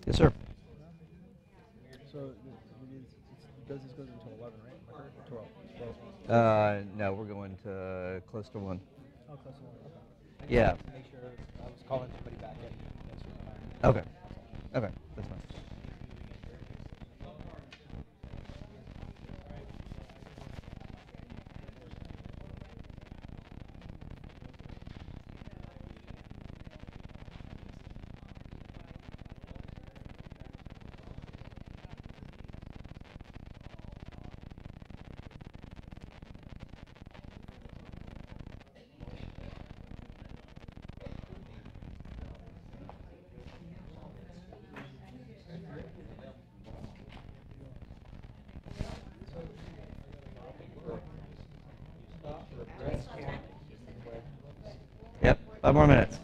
Yes, sir. So this goes until 11, right? Am I correct? Or 12? 12. No, we're going to close to 1. Oh, close to 1. Okay. I just Yeah. wanted to make sure I was calling somebody back in. Okay. Okay, that's fine. Yep, 5 more minutes.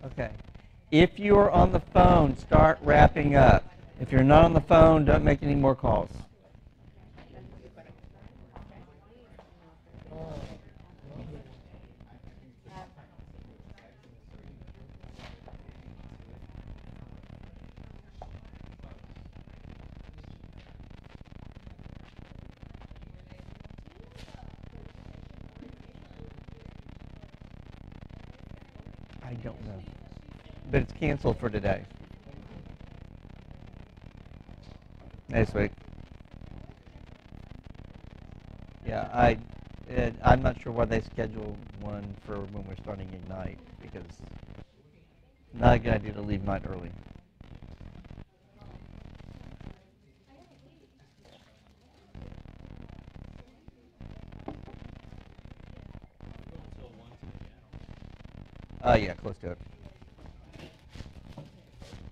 Okay. If you are on the phone, start wrapping up. If you're not on the phone, don't make any more calls. I don't know. But it's canceled for today. Next week. Yeah, I'm not sure why they scheduled one for when we're starting Ignite, because not a good idea to leave night early. Yeah, close to it.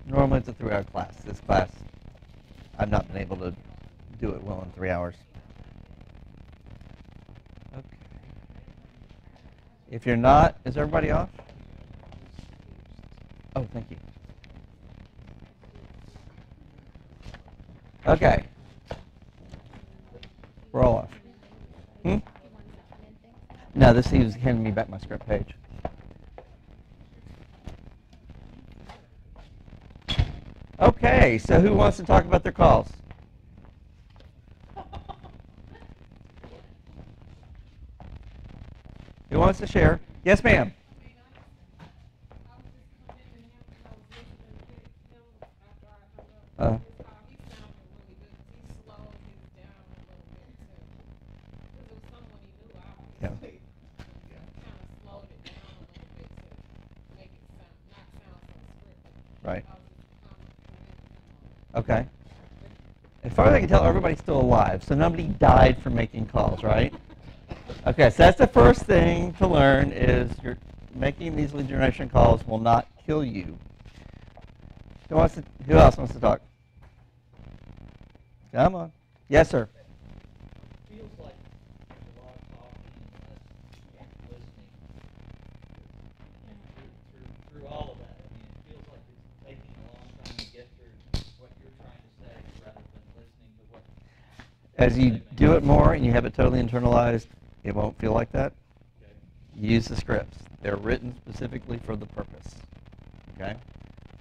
Normally it's a 3-hour class. This class, I've not been able to do it well in 3 hours. Okay. If you're not, is everybody off? Oh, thank you. Okay. We're all off. No, this he was handing me back my script page. Okay, so who wants to talk about their calls? Who wants to share? Yes, ma'am. Uh, yeah. Right. Okay. As far as I can tell, everybody's still alive, so nobody died from making calls, right? Okay, so that's the first thing to learn is you're making these lead generation calls will not kill you. Who else wants to talk? Come on. Yes, sir. Feels like there's a lot of talking and less listening through all of that. I mean, it feels like it's taking a long time to get through what you're trying to say rather than listening to what. As you do it more and you have it totally internalized, it won't feel like that. Okay. Use the scripts. They're written specifically for the purpose. Okay?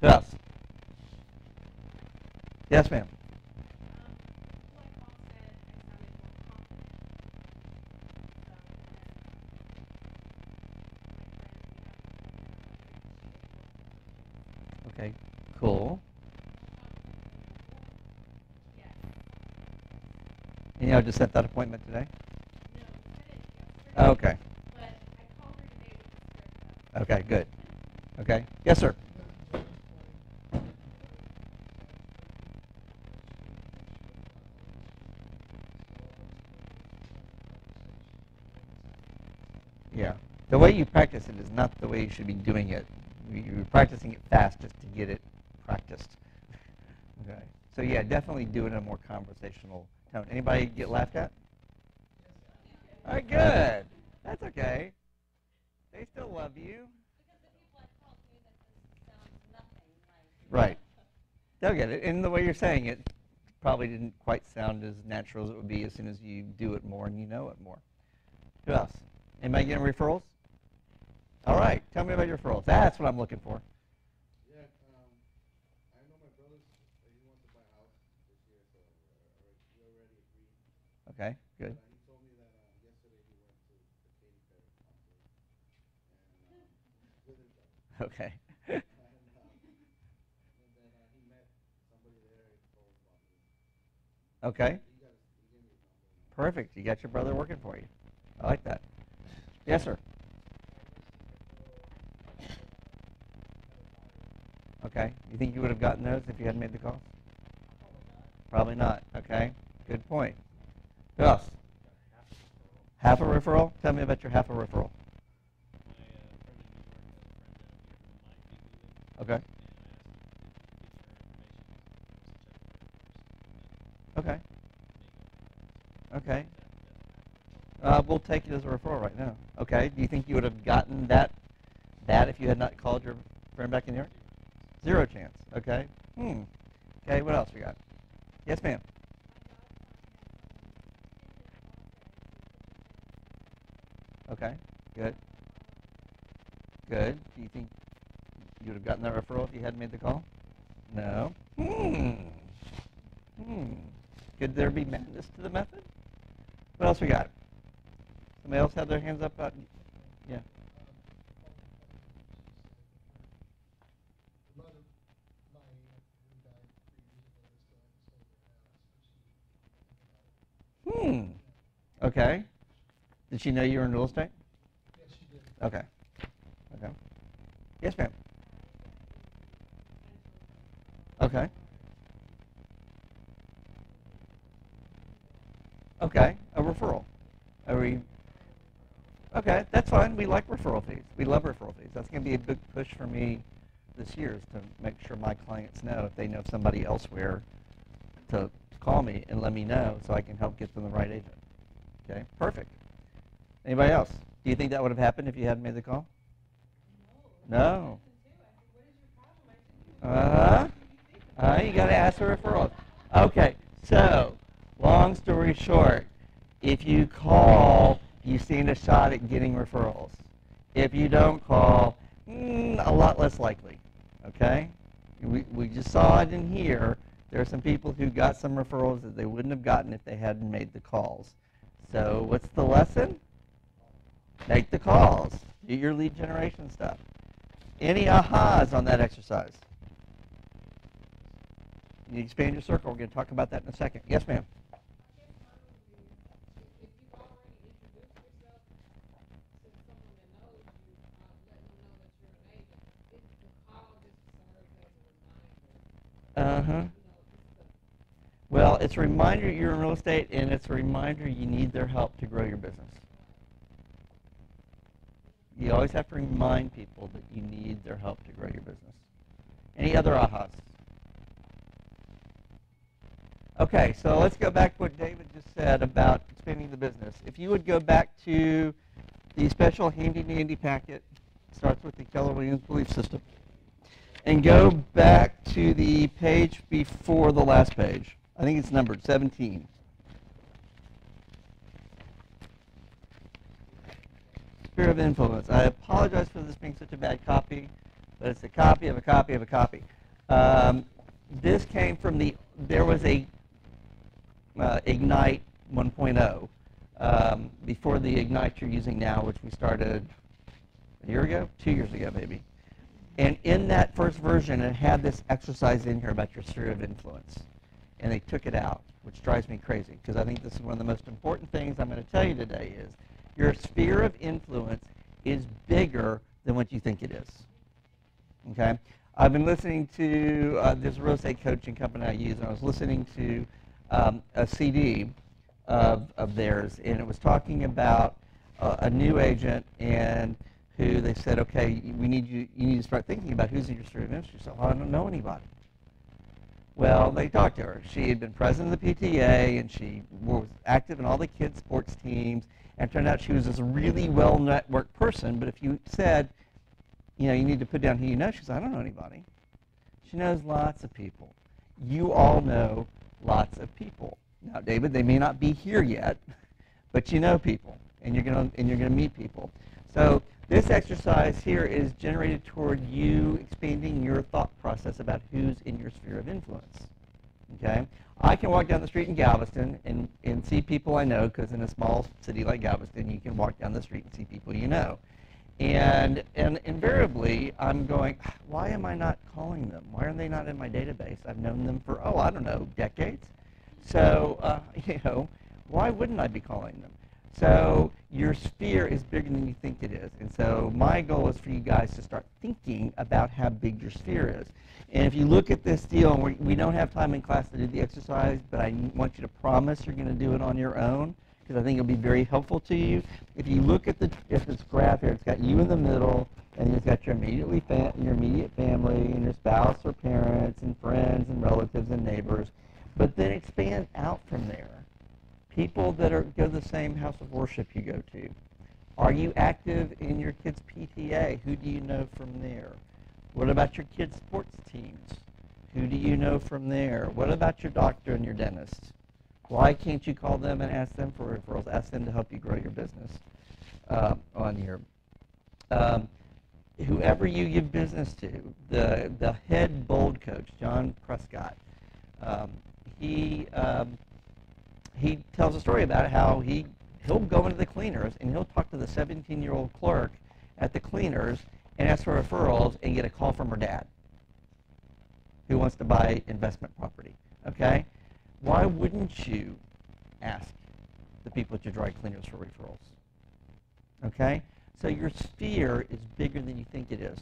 Who else? Yes, ma'am. Okay, cool. You know, just set that appointment today? Okay. Okay, good. Okay. Yes, sir. Yeah. The way you practice it is not the way you should be doing it. You're practicing it fast just to get it practiced. Okay. So yeah, definitely do it in a more conversational tone. Anybody get laughed at? All right, good. That's okay. They still love you. Right. They'll get it. And the way you're saying it probably didn't quite sound as natural as it would be as soon as you do it more and you know it more. Who else? Anybody getting referrals? All right. Tell me about your referrals. That's what I'm looking for. Yeah, I know my brother, he wants to buy a house this year, so we already agreed. Okay, good. But, he told me that yesterday he went to the Katy Perry concert and with his brother. Okay. And then he met somebody there and told him about me. Okay. He gave me his number. Perfect. You got your brother working for you. I like that. Yes, sir. Okay. You think you would have gotten those if you hadn't made the calls? Probably not. Okay. Good point. Who else? Half a referral? Tell me about your half a referral. Okay. Okay. Okay. We'll take it as a referral right now. Okay. Do you think you would have gotten that if you had not called your friend back in the yard? Zero chance. Okay. Okay. What else we got? Yes, ma'am. Okay. Good. Good. Do you think you would have gotten that referral if you hadn't made the call? No. Could there be madness to the method? What else we got? Somebody else have their hands up? Yeah. Okay. Did she know you were in real estate? Yes, she did. Okay. Okay. Yes, ma'am. Okay. Okay. A referral. Are we? Okay, that's fine. We like referral fees. We love referral fees. That's going to be a big push for me this year is to make sure my clients know if they know somebody elsewhere to call me and let me know so I can help get them the right agent. Okay, perfect. Anybody else? Do you think that would have happened if you hadn't made the call? No. You got to ask for referrals. Okay, so long story short, if you call you stand a shot at getting referrals. If you don't call, a lot less likely, okay? We just saw it in here. There are some people who got some referrals that they wouldn't have gotten if they hadn't made the calls. So what's the lesson? Make the calls. Do your lead generation stuff. Any ahas on that exercise? You expand your circle. We're going to talk about that in a second. Yes, ma'am. Uh-huh. Well, it's a reminder you're in real estate, and it's a reminder you need their help to grow your business. You always have to remind people that you need their help to grow your business. Any other ahas? Okay, so let's go back to what David just said about expanding the business. If you would go back to the special handy-dandy packet, starts with the Keller Williams belief system, and go back to the page before the last page. I think it's numbered 17. Sphere of influence. I apologize for this being such a bad copy, but it's a copy of a copy of a copy. This came from there was a Ignite 1.0 before the Ignite you're using now, which we started a year ago, 2 years ago maybe. And in that first version, it had this exercise in here about your sphere of influence. And they took it out, which drives me crazy, because I think this is one of the most important things I'm going to tell you today is your sphere of influence is bigger than what you think it is. Okay? I've been listening to, there's a real estate coaching company I use, and I was listening to a CD of theirs, and it was talking about a new agent and who they said, okay, you need to start thinking about who's in your sphere of influence. So I don't know anybody. Well, they talked to her. She had been president of the PTA, and she was active in all the kids' sports teams, and it turned out she was this really well-networked person, but if you said, you need to put down who you know, she said, I don't know anybody. She knows lots of people. You all know lots of people. Now, David, they may not be here yet, but you know people, and you're gonna meet people. So this exercise here is generated toward you expanding your thought process about who's in your sphere of influence. Okay? I can walk down the street in Galveston and see people I know, because in a small city like Galveston, you can walk down the street and see people you know. And invariably, I'm going, why am I not calling them? Why are they not in my database? I've known them for, I don't know, decades. So, why wouldn't I be calling them? So your sphere is bigger than you think it is. And so my goal is for you guys to start thinking about how big your sphere is. And if you look at this deal, and we don't have time in class to do the exercise, but I want you to promise you're going to do it on your own, because I think it'll be very helpful to you. If you look at this graph here, it's got you in the middle, and it's got your immediate family, and your spouse or parents, and friends, and relatives, and neighbors. But then expand out from there. People that go to the same house of worship you go to. Are you active in your kids' PTA? Who do you know from there? What about your kids' sports teams? Who do you know from there? What about your doctor and your dentist? Why can't you call them and ask them for referrals? Ask them to help you grow your business on here. Whoever you give business to, the head bold coach, John Prescott, he tells a story about how he'll go into the cleaners and he'll talk to the 17-year-old clerk at the cleaners and ask for referrals and get a call from her dad who wants to buy investment property. Okay? Why wouldn't you ask the people at your dry cleaners for referrals? Okay? So your sphere is bigger than you think it is.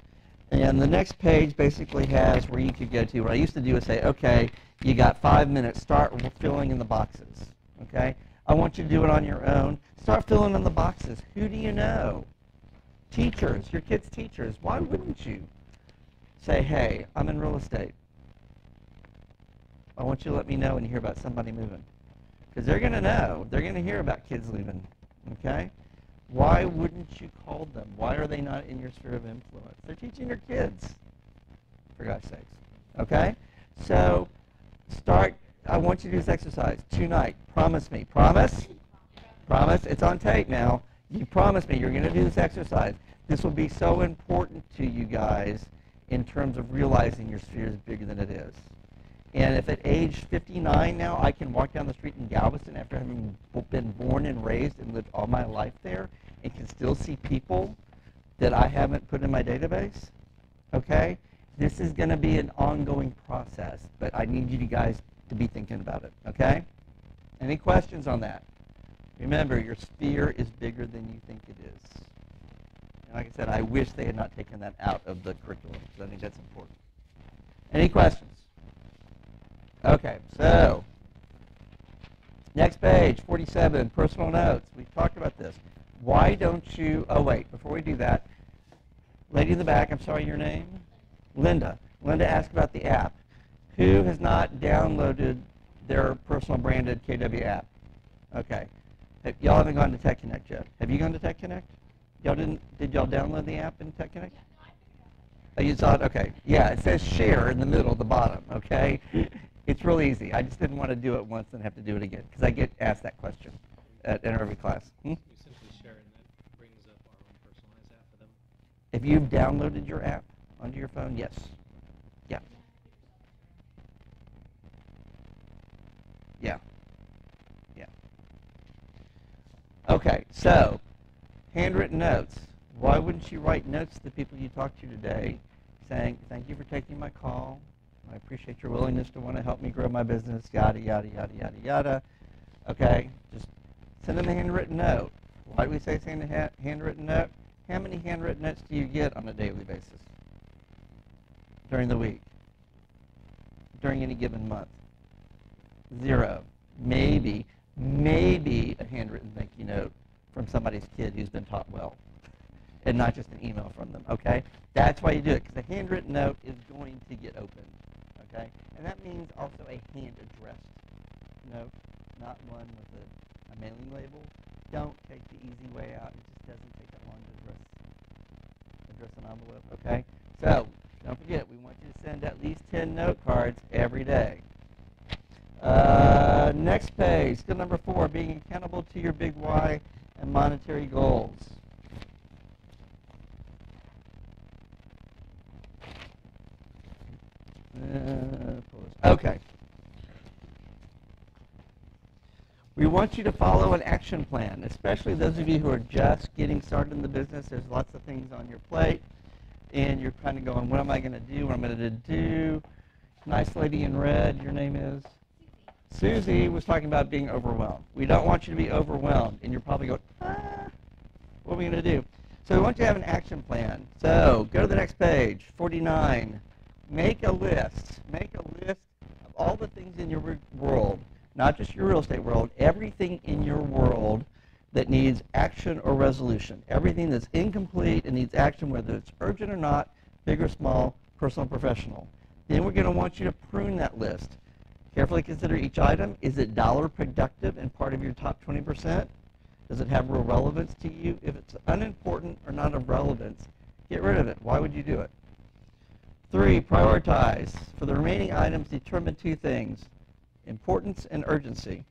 And the next page basically has where you could go to. What I used to do is say, okay, you got 5 minutes. Start filling in the boxes. Okay? I want you to do it on your own. Start filling in the boxes. Who do you know? Teachers, your kids' teachers. Why wouldn't you say, hey, I'm in real estate. I want you to let me know when you hear about somebody moving. Because they're going to know. They're going to hear about kids leaving. Okay? Why wouldn't you call them? Why are they not in your sphere of influence? They're teaching your kids, for God's sakes. Okay? So I want you to do this exercise tonight. Promise me. Promise? Promise. It's on tape now. You promised me you're going to do this exercise. This will be so important to you guys in terms of realizing your sphere is bigger than it is. And if at age 59 now I can walk down the street in Galveston after having been born and raised and lived all my life there and can still see people that I haven't put in my database, okay? This is going to be an ongoing process, but I need you guys to be thinking about it, okay? Any questions on that? Remember, your sphere is bigger than you think it is. And like I said, I wish they had not taken that out of the curriculum because I think that's important. Any questions? Okay, so next page, 47, personal notes. We've talked about this. Why don't you, oh wait, before we do that, lady in the back, I'm sorry, your name? Linda. Linda asked about the app. Who has not downloaded their personal branded KW app? Okay. Y'all haven't gone to Tech Connect yet. Have you gone to Tech Connect? Y'all didn't, did y'all download the app in Tech Connect? Oh, you saw it? Okay. Yeah, it says share in the middle, the bottom, okay? It's real easy. I just didn't want to do it once and have to do it again because I get asked that question in every class. We simply share it and that brings up our own personalized app for them. If you've downloaded your app onto your phone, yes. Yeah. Yeah. Yeah. Okay, so handwritten notes. Why wouldn't you write notes to the people you talked to today saying, thank you for taking my call. I appreciate your willingness to want to help me grow my business, yada, yada, yada, yada, yada. Okay, just send them a handwritten note. Why do we say send a handwritten note? How many handwritten notes do you get on a daily basis during the week, during any given month? 0. Maybe a handwritten thank you note from somebody's kid who's been taught well, and not just an email from them, okay? That's why you do it, because a handwritten note is going to get opened, okay? And that means also a hand-addressed note, not one with a mailing label. Don't take the easy way out. It just doesn't take that long to address an envelope, okay? So, don't forget, we want you to send at least 10 note cards every day. Next page, skill number 4, being accountable to your big why and monetary goals. Okay. We want you to follow an action plan, especially those of you who are just getting started in the business. There's lots of things on your plate, and you're kind of going, what am I going to do? What am I going to do? Nice lady in red, your name is? Susie was talking about being overwhelmed. We don't want you to be overwhelmed, and you're probably going, what are we going to do? So we want you to have an action plan. So go to the next page, 49. Make a list. Make a list of all the things in your world, not just your real estate world, everything in your world that needs action or resolution. Everything that's incomplete and needs action, whether it's urgent or not, big or small, personal or professional. Then we're going to want you to prune that list. Carefully consider each item. Is it dollar productive and part of your top 20%? Does it have real relevance to you? If it's unimportant or not of relevance, get rid of it. Why would you do it? 3, prioritize. For the remaining items, determine 2 things, importance and urgency.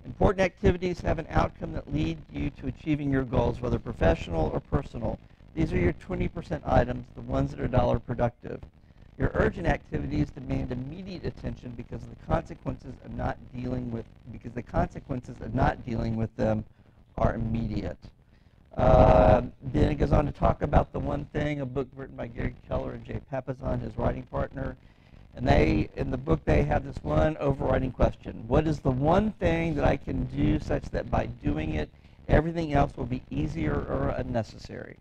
Important activities have an outcome that lead you to achieving your goals, whether professional or personal. These are your 20% items, the ones that are dollar productive. Your urgent activities demand immediate attention because the consequences of not dealing with them are immediate. Then it goes on to talk about The One Thing, a book written by Gary Keller and Jay Papasan, his writing partner. And in the book, they have this one overriding question. What is the one thing that I can do such that by doing it, everything else will be easier or unnecessary?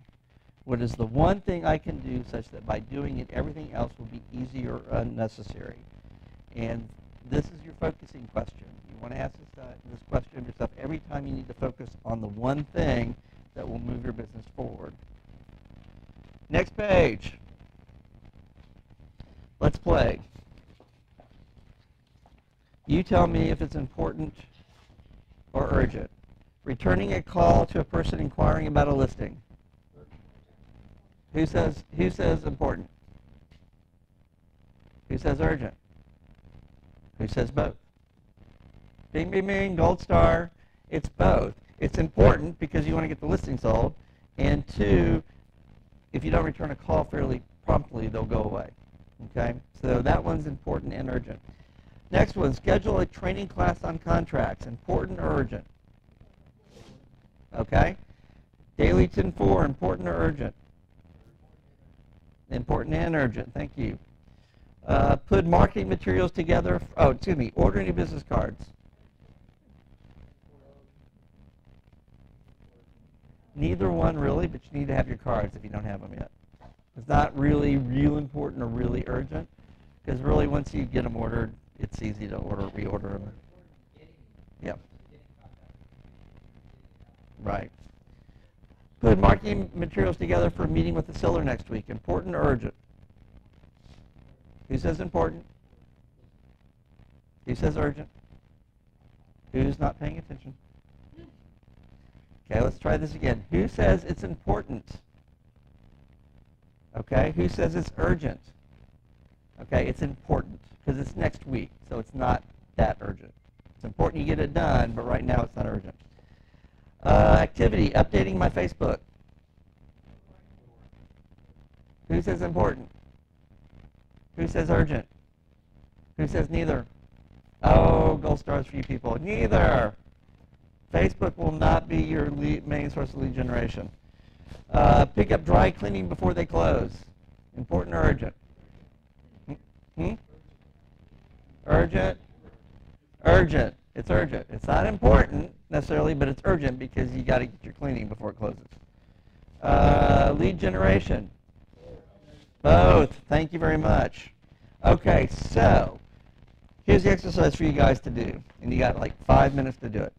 What is the one thing I can do such that by doing it, everything else will be easier or unnecessary? And this is your focusing question. You want to ask this question of yourself every time you need to focus on the one thing that will move your business forward. Next page. Let's play. You tell me if it's important or urgent. Returning a call to a person inquiring about a listing. Who says important? Who says urgent? Who says both? Bing, bing, bing, gold star. It's both. it's important because you want to get the listing sold. And 2, if you don't return a call fairly promptly, they'll go away. Okay? So that one's important and urgent. Next one, schedule a training class on contracts. Important or urgent? Okay? Daily 10-4, important or urgent? Important and urgent. Thank you. Put marketing materials together. Order new business cards. Neither one really, but you need to have your cards if you don't have them yet. It's not really real important or really urgent, because really once you get them ordered, it's easy to reorder them. Yep. Right. Put marketing materials together for a meeting with the seller next week. Important or urgent? Who says important? Who says urgent? Who's not paying attention? Okay, let's try this again. Who says it's important? Okay, who says it's urgent? Okay, it's important because it's next week, so it's not that urgent. It's important you get it done, but right now it's not urgent. Activity, updating my Facebook. Who says important? Who says urgent? Who says neither? Oh, gold stars for you people. Neither. Facebook will not be your main source of lead generation. Pick up dry cleaning before they close. Important or urgent? Urgent? Urgent. It's urgent. It's not important necessarily, but it's urgent because you got to get your cleaning before it closes. Lead generation. Both. Thank you very much. Okay, so here's the exercise for you guys to do, and you got like 5 minutes to do it.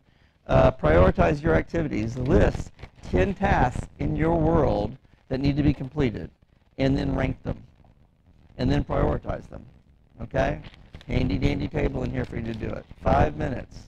Prioritize your activities. List 10 tasks in your world that need to be completed, and then rank them, and then prioritize them. Okay? Handy dandy table in here for you to do it. 5 minutes.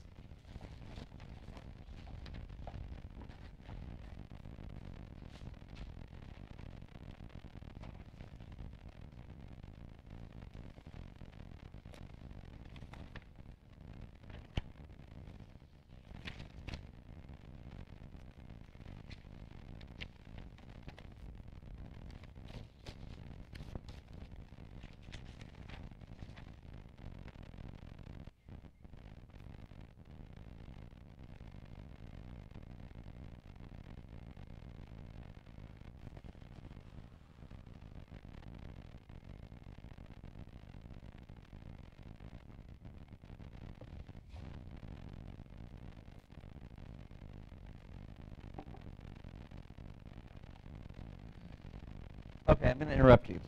Okay, I'm going to interrupt you.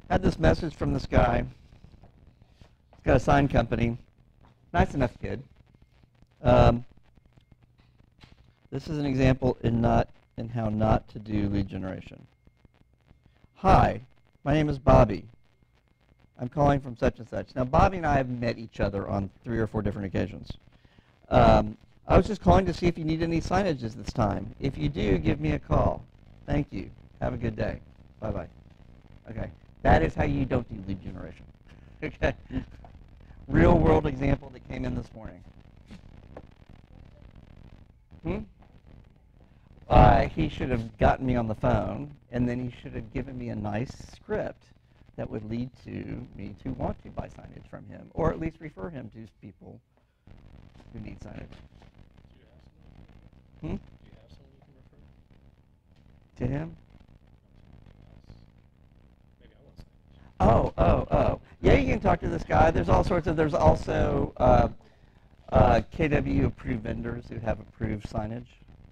Had this message from this guy. He's got a sign company. Nice enough kid. This is an example in how not to do lead generation. Hi, my name is Bobby. I'm calling from such and such. Now, Bobby and I have met each other on 3 or 4 different occasions. I was just calling to see if you need any signages this time. If you do, give me a call. Thank you. Have a good day. Bye-bye. Okay. That is how you don't do lead generation. Okay. Real world example that came in this morning. He should have gotten me on the phone, and then he should have given me a nice script that would lead to me to want to buy signage from him, or at least refer him to people who need signage. Do you have someone you can refer? To him? Maybe I want signage. Oh. Yeah, you can talk to this guy. There's also KW approved vendors who have approved signage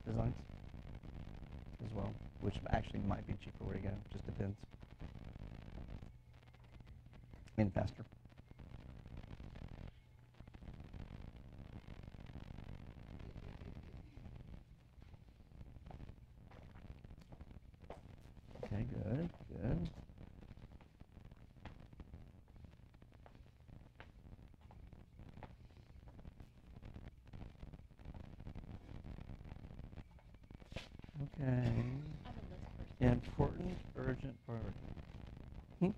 designs as well, which actually might be a cheaper way to go. Just depends. And faster. Okay, good. Okay. Important, urgent, priority. Okay.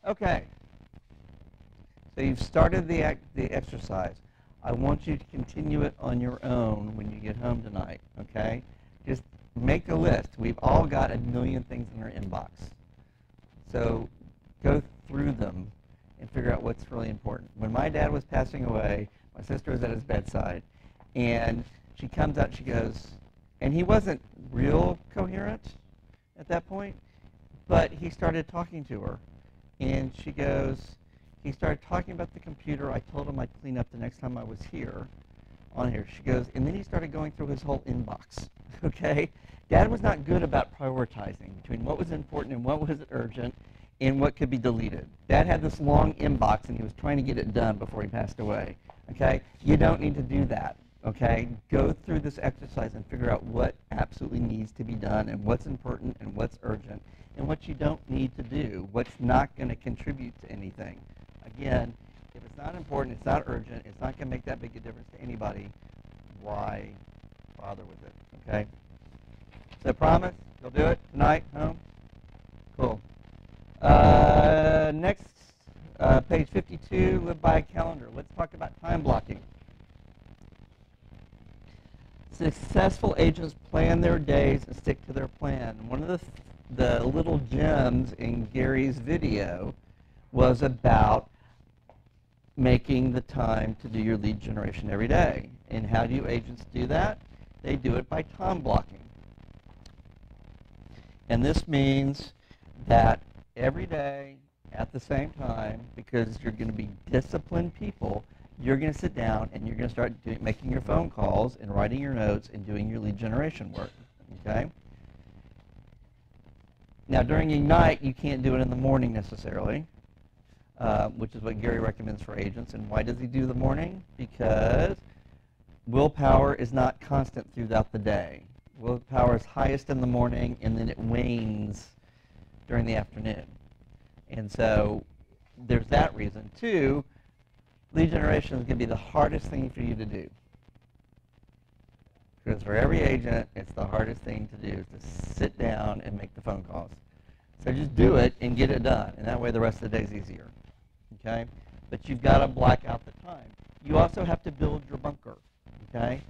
Okay. So you've started the exercise. I want you to continue it on your own when you get home tonight, okay? Just make a list. We've all got a million things in our inbox. So go through them and figure out what's really important. When my dad was passing away, my sister was at his bedside, and she comes out, she goes, and he wasn't real coherent at that point, but he started talking to her. And she goes, he started talking about the computer. I told him I'd clean up the next time I was here, on here. She goes, and then he started going through his whole inbox, okay? Dad was not good about prioritizing between what was important and what was urgent and what could be deleted. Dad had this long inbox, and he was trying to get it done before he passed away, okay? You don't need to do that, okay? Go through this exercise and figure out what absolutely needs to be done and what's important and what's urgent and what you don't need to do, what's not going to contribute to anything. Again, if it's not important, it's not urgent, it's not going to make that big a difference to anybody, why bother with it, okay? So promise, you'll do it tonight, home? Cool. Next, page 52, live by a calendar. Let's talk about time blocking. Successful agents plan their days and stick to their plan. One of the little gems in Gary's video was about making the time to do your lead generation every day. And how do agents do that? They do it by time blocking. And this means that every day at the same time, because you're going to be disciplined people, you're going to sit down and you're going to start making your phone calls and writing your notes and doing your lead generation work, okay? Now, during Ignite, you can't do it in the morning necessarily, which is what Gary recommends for agents. And why does he do the morning? Because willpower is not constant throughout the day. Willpower is highest in the morning, and then it wanes during the afternoon. And so there's that reason. Two, lead generation is going to be the hardest thing for you to do. Because for every agent, it's the hardest thing to do, is to sit down and make the phone calls. So just do it and get it done, and that way the rest of the day is easier. Okay? But you've got to black out the time. You also have to build your bunker. Okay?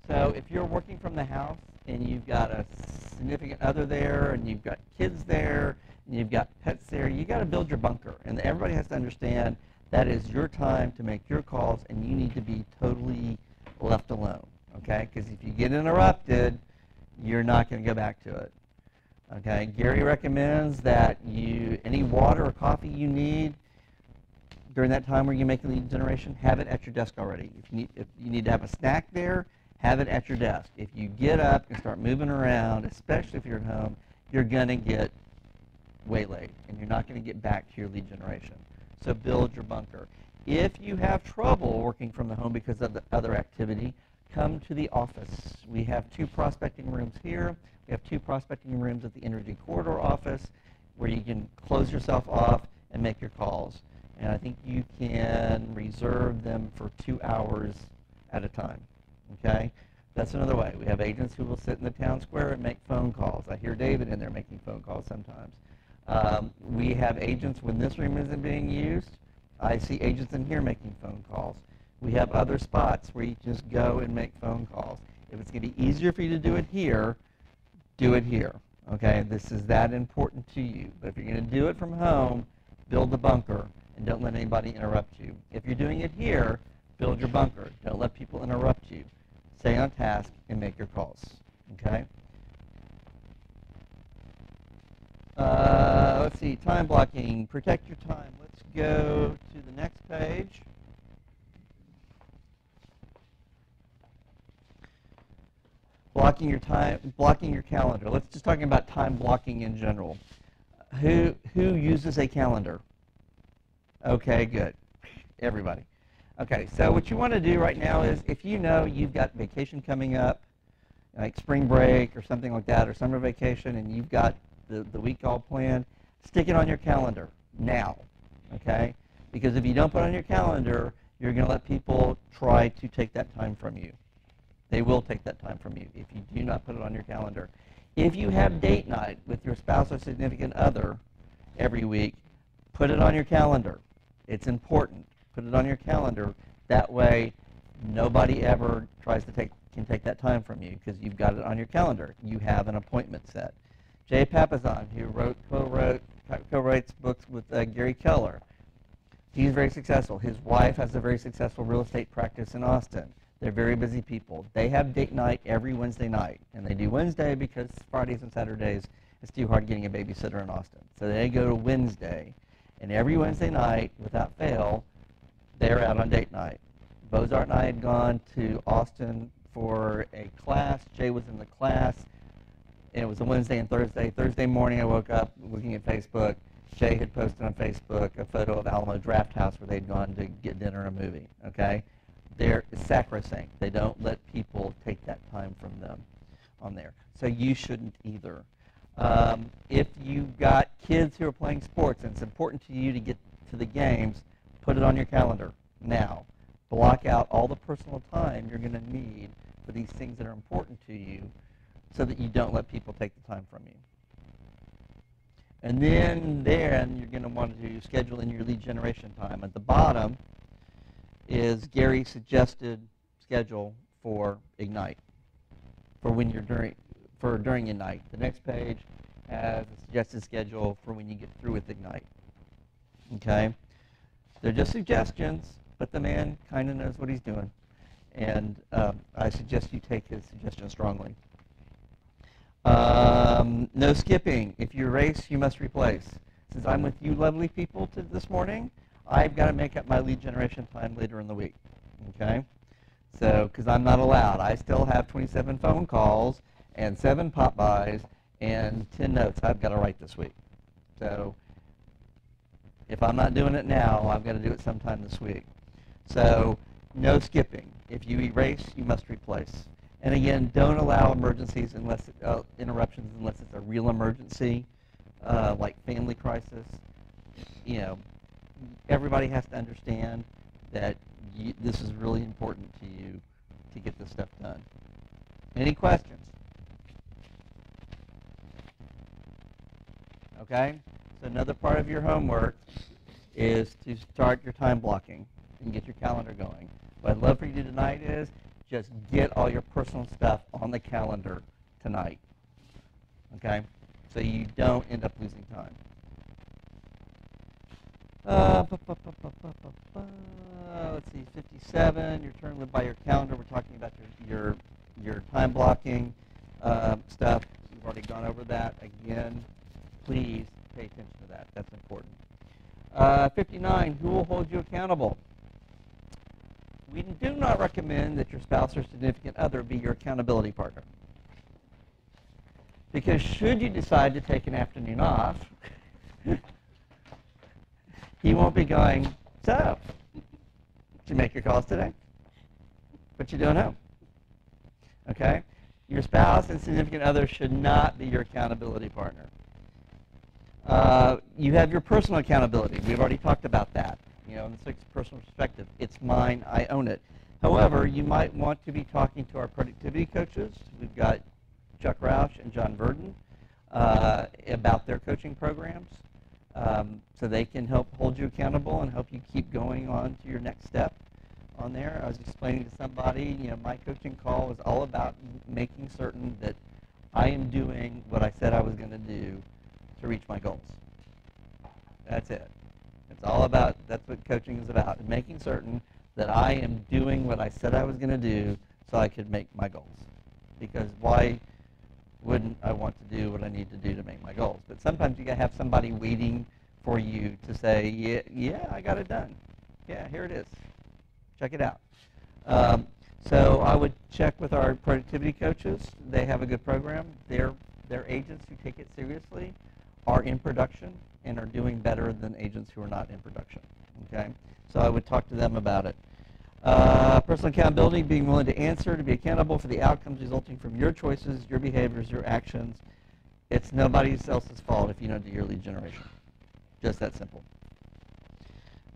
So if you're working from the house and you've got a significant other there and you've got kids there and you've got pets there, you got to build your bunker. And everybody has to understand that is your time to make your calls, and you need to be totally left alone. Okay? Because if you get interrupted, you're not going to go back to it. Okay? Gary recommends that any water or coffee you need during that time where you make the lead generation, have it at your desk already. If you need to have a snack there, have it at your desk. If you get up and start moving around, especially if you're at home, you're going to get waylaid, and you're not going to get back to your lead generation. So build your bunker. If you have trouble working from the home because of the other activity, come to the office. We have 2 prospecting rooms here. We have 2 prospecting rooms at the Energy Corridor office where you can close yourself off and make your calls. And I think you can reserve them for 2 hours at a time. Okay? That's another way. We have agents who will sit in the town square and make phone calls. I hear David in there making phone calls sometimes. We have agents when this room isn't being used. I see agents in here making phone calls. We have other spots where you just go and make phone calls. If it's going to be easier for you to do it here, do it here. Okay? This is that important to you. But if you're going to do it from home, build the bunker and don't let anybody interrupt you. If you're doing it here, build your bunker. Don't let people interrupt you. Stay on task and make your calls. Okay? Let's see, time blocking, protect your time. Let's go to the next page. Blocking your time, blocking your calendar. Let's just talking about time blocking in general. Who uses a calendar? Okay, good. Everybody. Okay, so what you want to do right now is if you know you've got vacation coming up, like spring break or something like that, or summer vacation, and you've got the week all planned, stick it on your calendar now, okay? Because if you don't put it on your calendar, you're going to let people try to take that time from you. They will take that time from you if you do not put it on your calendar. If you have date night with your spouse or significant other every week, Put it on your calendar. It's important. Put it on your calendar. That way, nobody ever can take that time from you because you've got it on your calendar. You have an appointment set. Jay Papasan, who co-writes books with Gary Keller, he's very successful. His wife has a very successful real estate practice in Austin. They're very busy people. They have date night every Wednesday night, and they do Wednesday because Fridays and Saturdays it's too hard getting a babysitter in Austin. So they go to Wednesday, and every Wednesday night, without fail, they're out on date night. Bozart and I had gone to Austin for a class. Jay was in the class. And it was a Wednesday and Thursday. Thursday morning, I woke up looking at Facebook. Jay had posted on Facebook a photo of Alamo Draft House where they'd gone to get dinner and a movie. Okay, they're sacrosanct. They don't let people take that time from them on there. So you shouldn't either. If you've got kids who are playing sports and it's important to you to get to the games, put it on your calendar now. Block out all the personal time you're going to need for these things that are important to you, so that you don't let people take the time from you. And then you're going to want to schedule in your lead generation time. At the bottom is Gary's suggested schedule for Ignite, for when you're during Ignite. The next page has a suggested schedule for when you get through with Ignite. Okay? They're just suggestions, but the man kind of knows what he's doing. And I suggest you take his suggestion strongly. No skipping. If you erase, you must replace. Since I'm with you lovely people this morning, I've got to make up my lead generation time later in the week. Okay? So, because I'm not allowed. I still have 27 phone calls and 7 pop-bys and 10 notes I've got to write this week. So, if I'm not doing it now, I've got to do it sometime this week. So, no skipping. If you erase, you must replace. And again, don't allow emergencies interruptions unless it's a real emergency, like family crisis. You know, everybody has to understand that this is really important to you to get this stuff done. Any questions? Okay? So another part of your homework is to start your time blocking and get your calendar going. What I'd love for you to do tonight is just get all your personal stuff on the calendar tonight, okay? So you don't end up losing time. Let's see, 57, your turn live by your calendar. We're talking about your time blocking stuff. We've already gone over that. Again, please pay attention to that. That's important. 59, who will hold you accountable? We do not recommend that your spouse or significant other be your accountability partner. Because should you decide to take an afternoon off, he won't be going, so, did you make your calls today? What you doing home? Okay? Your spouse and significant other should not be your accountability partner. You have your personal accountability. We've already talked about that. You know, in the personal perspective, it's mine, I own it. However, you might want to be talking to our productivity coaches. We've got Chuck Roush and John Verdon about their coaching programs, so they can help hold you accountable and help you keep going on to your next step on there. I was explaining to somebody, you know, my coaching call is all about making certain that I am doing what I said I was going to do to reach my goals. That's it. It's all about, that's what coaching is about, making certain that I am doing what I said I was going to do so I could make my goals. Because why wouldn't I want to do what I need to do to make my goals? But sometimes you got to have somebody waiting for you to say, yeah, I got it done. Yeah, here it is. Check it out. So I would check with our productivity coaches. They have a good program. Their agents who take it seriously are in production and are doing better than agents who are not in production. Okay, so I would talk to them about it. Personal accountability, being willing to answer, to be accountable for the outcomes resulting from your choices, your behaviors, your actions. It's nobody else's fault if you don't do your lead generation. Just that simple.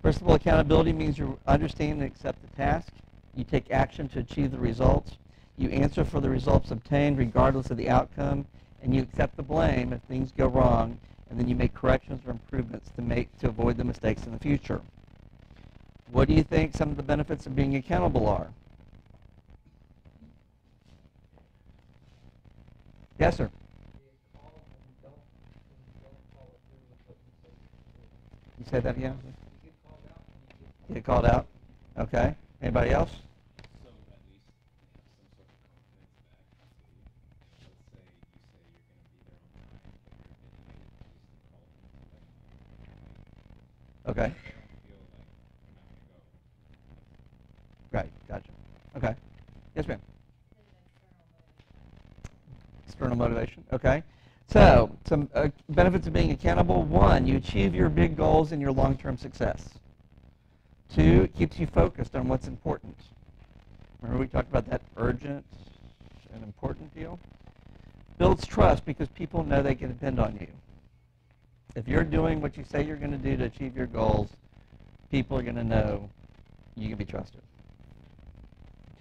Personal accountability means you understand and accept the task. You take action to achieve the results. You answer for the results obtained regardless of the outcome, and you accept the blame if things go wrong, and then you make corrections or improvements to avoid the mistakes in the future. What do you think some of the benefits of being accountable are? Yes, sir. You say that again? You get called out. Okay. Anybody else? So at least they have some sort of confidence back. Let's say you say you're going to be there on time, but you're 50 minutes, at least they call them. Okay. They don't feel like I'm not going to go. Right. Gotcha. Okay. Yes, ma'am. External motivation. Okay. So, some benefits of being accountable. 1, you achieve your big goals and your long-term success. 2, it keeps you focused on what's important. Remember we talked about that urgent and important deal? Builds trust because people know they can depend on you. If you're doing what you say you're going to do to achieve your goals, people are going to know you can be trusted.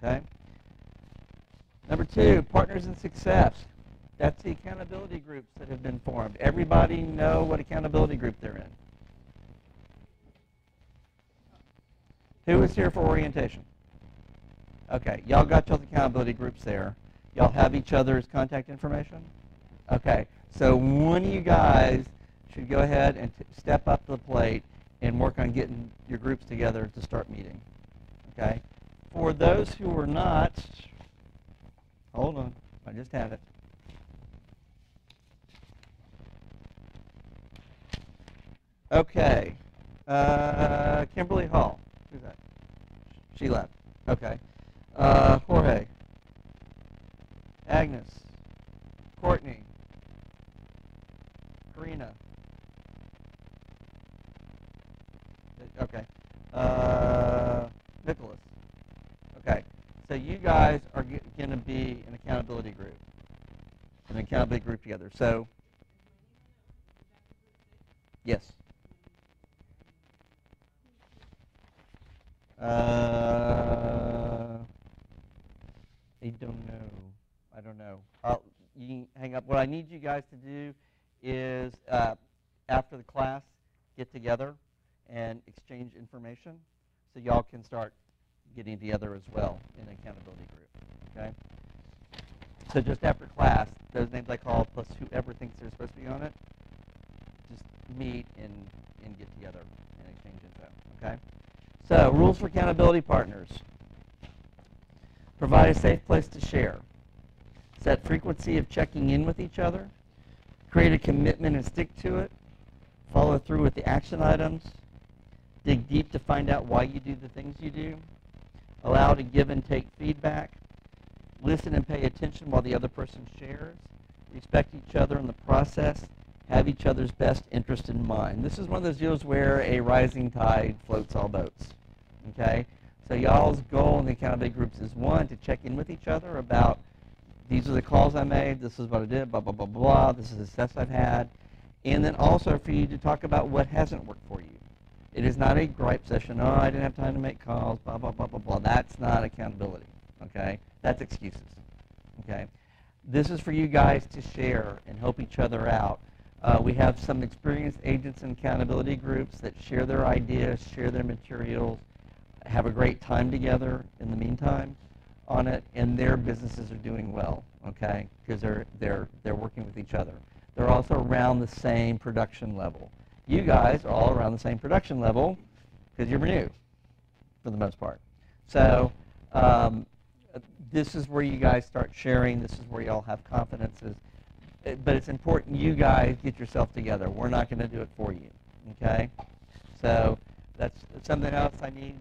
Okay? Number 2, partners in success. That's the accountability groups that have been formed. Everybody know what accountability group they're in. Who is here for orientation? Okay, y'all got y'all's accountability groups there. Y'all have each other's contact information? Okay, so one of you guys should go ahead and step up to the plate and work on getting your groups together to start meeting. Okay? For those who are not, hold on, I just had it. Okay, Kimberly Hall. Who's that? She left. Okay. Jorge. Agnes. Courtney. Karina. Okay. Nicholas. Okay. So you guys are going to be an accountability group. An accountability group together. So, yes. I don't know. You can hang up. What I need you guys to do is, after the class, get together and exchange information so y'all can start getting together as well in an accountability group. Okay? So just after class, those names I call plus whoever thinks they're supposed to be on it, just meet and get together and exchange info. Okay? So, rules for accountability partners. Provide a safe place to share. Set frequency of checking in with each other. Create a commitment and stick to it. Follow through with the action items. Dig deep to find out why you do the things you do. Allow to give and take feedback. Listen and pay attention while the other person shares. Respect each other in the process. Have each other's best interest in mind. This is one of those deals where a rising tide floats all boats. Okay? So y'all's goal in the accountability groups is, 1, to check in with each other about, these are the calls I made, this is what I did, blah, blah, blah, blah, this is the success I've had. And then also for you to talk about what hasn't worked for you. It is not a gripe session, oh, I didn't have time to make calls, blah, blah, blah, blah, blah. That's not accountability. Okay? That's excuses. Okay? This is for you guys to share and help each other out. We have some experienced agents in accountability groups that share their ideas, share their materials, have a great time together in the meantime on it, and their businesses are doing well, okay, because they're working with each other. They're also around the same production level. You guys are all around the same production level because you're new for the most part. So this is where you guys start sharing. This is where you all have confidences. But it's important you guys get yourself together. We're not going to do it for you, okay? So that's something else. I need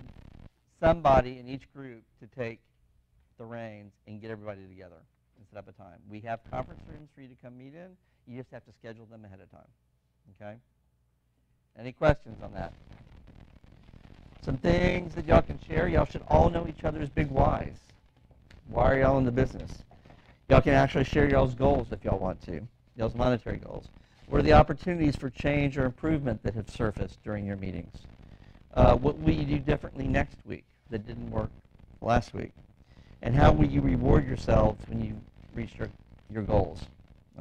somebody in each group to take the reins and get everybody together and set up a time. We have conference rooms for you to come meet in. You just have to schedule them ahead of time, okay? Any questions on that? Some things that y'all can share. Y'all should all know each other's big whys. Why are y'all in the business? Y'all can actually share y'all's goals if y'all want to, y'all's monetary goals. What are the opportunities for change or improvement that have surfaced during your meetings? What will you do differently next week that didn't work last week? And how will you reward yourselves when you reach your goals?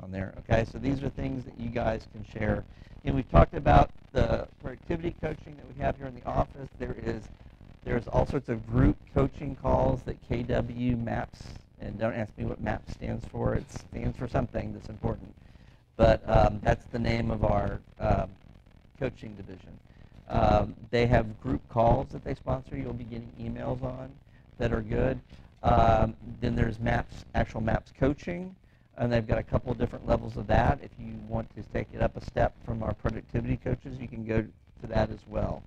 on there. Okay, so these are things that you guys can share. And we've talked about the productivity coaching that we have here in the office. There's all sorts of group coaching calls that KW maps, and don't ask me what MAPS stands for. It stands for something that's important. But that's the name of our coaching division. They have group calls that they sponsor. You'll be getting emails on that are good. Then there's MAPS, actual MAPS coaching, and they've got a couple of different levels of that. If you want to take it up a step from our productivity coaches, you can go to that as well.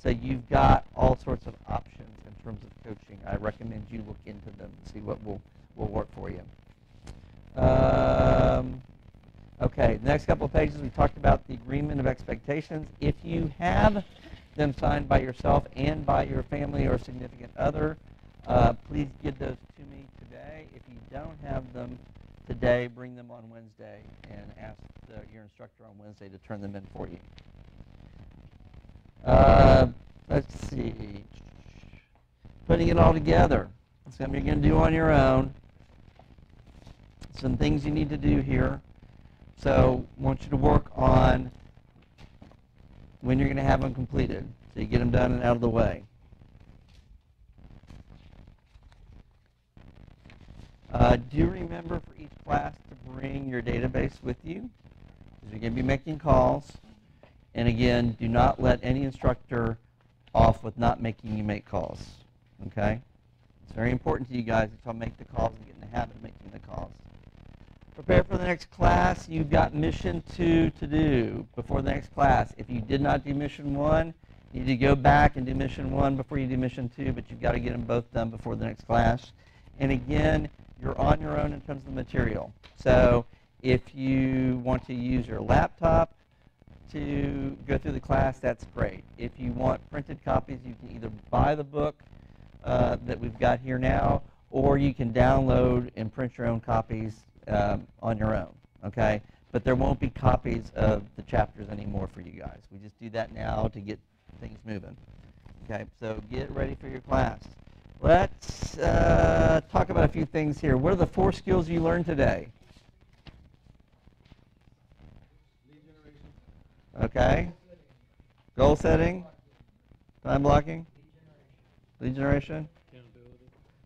So you've got all sorts of options in terms of coaching. I recommend you look into them and see what will work for you. Okay, the next couple of pages we talked about the agreement of expectations. If you have them signed by yourself and by your family or significant other, please give those to me today. If you don't have them today, bring them on Wednesday and ask your instructor on Wednesday to turn them in for you. Let's see. Putting it all together. Something you're going to do on your own. Some things you need to do here. So I want you to work on when you're going to have them completed, so you get them done and out of the way. Do remember for each class to bring your database with you, because you're going to be making calls. And again, do not let any instructor off with not making you make calls. Okay? It's very important to you guys to make the calls and get in the habit of making the calls. Prepare for the next class. You've got mission 2 to do before the next class. If you did not do mission 1, you need to go back and do mission 1 before you do mission 2, but you've got to get them both done before the next class. And again, you're on your own in terms of the material. So if you want to use your laptop to go through the class, that's great. If you want printed copies, you can either buy the book that we've got here now, or you can download and print your own copies on your own, okay? But there won't be copies of the chapters anymore for you guys. We just do that now to get things moving. Okay, so get ready for your class. Let's talk about a few things here. What are the 4 skills you learned today? Okay. Goal setting. Time blocking. Lead generation.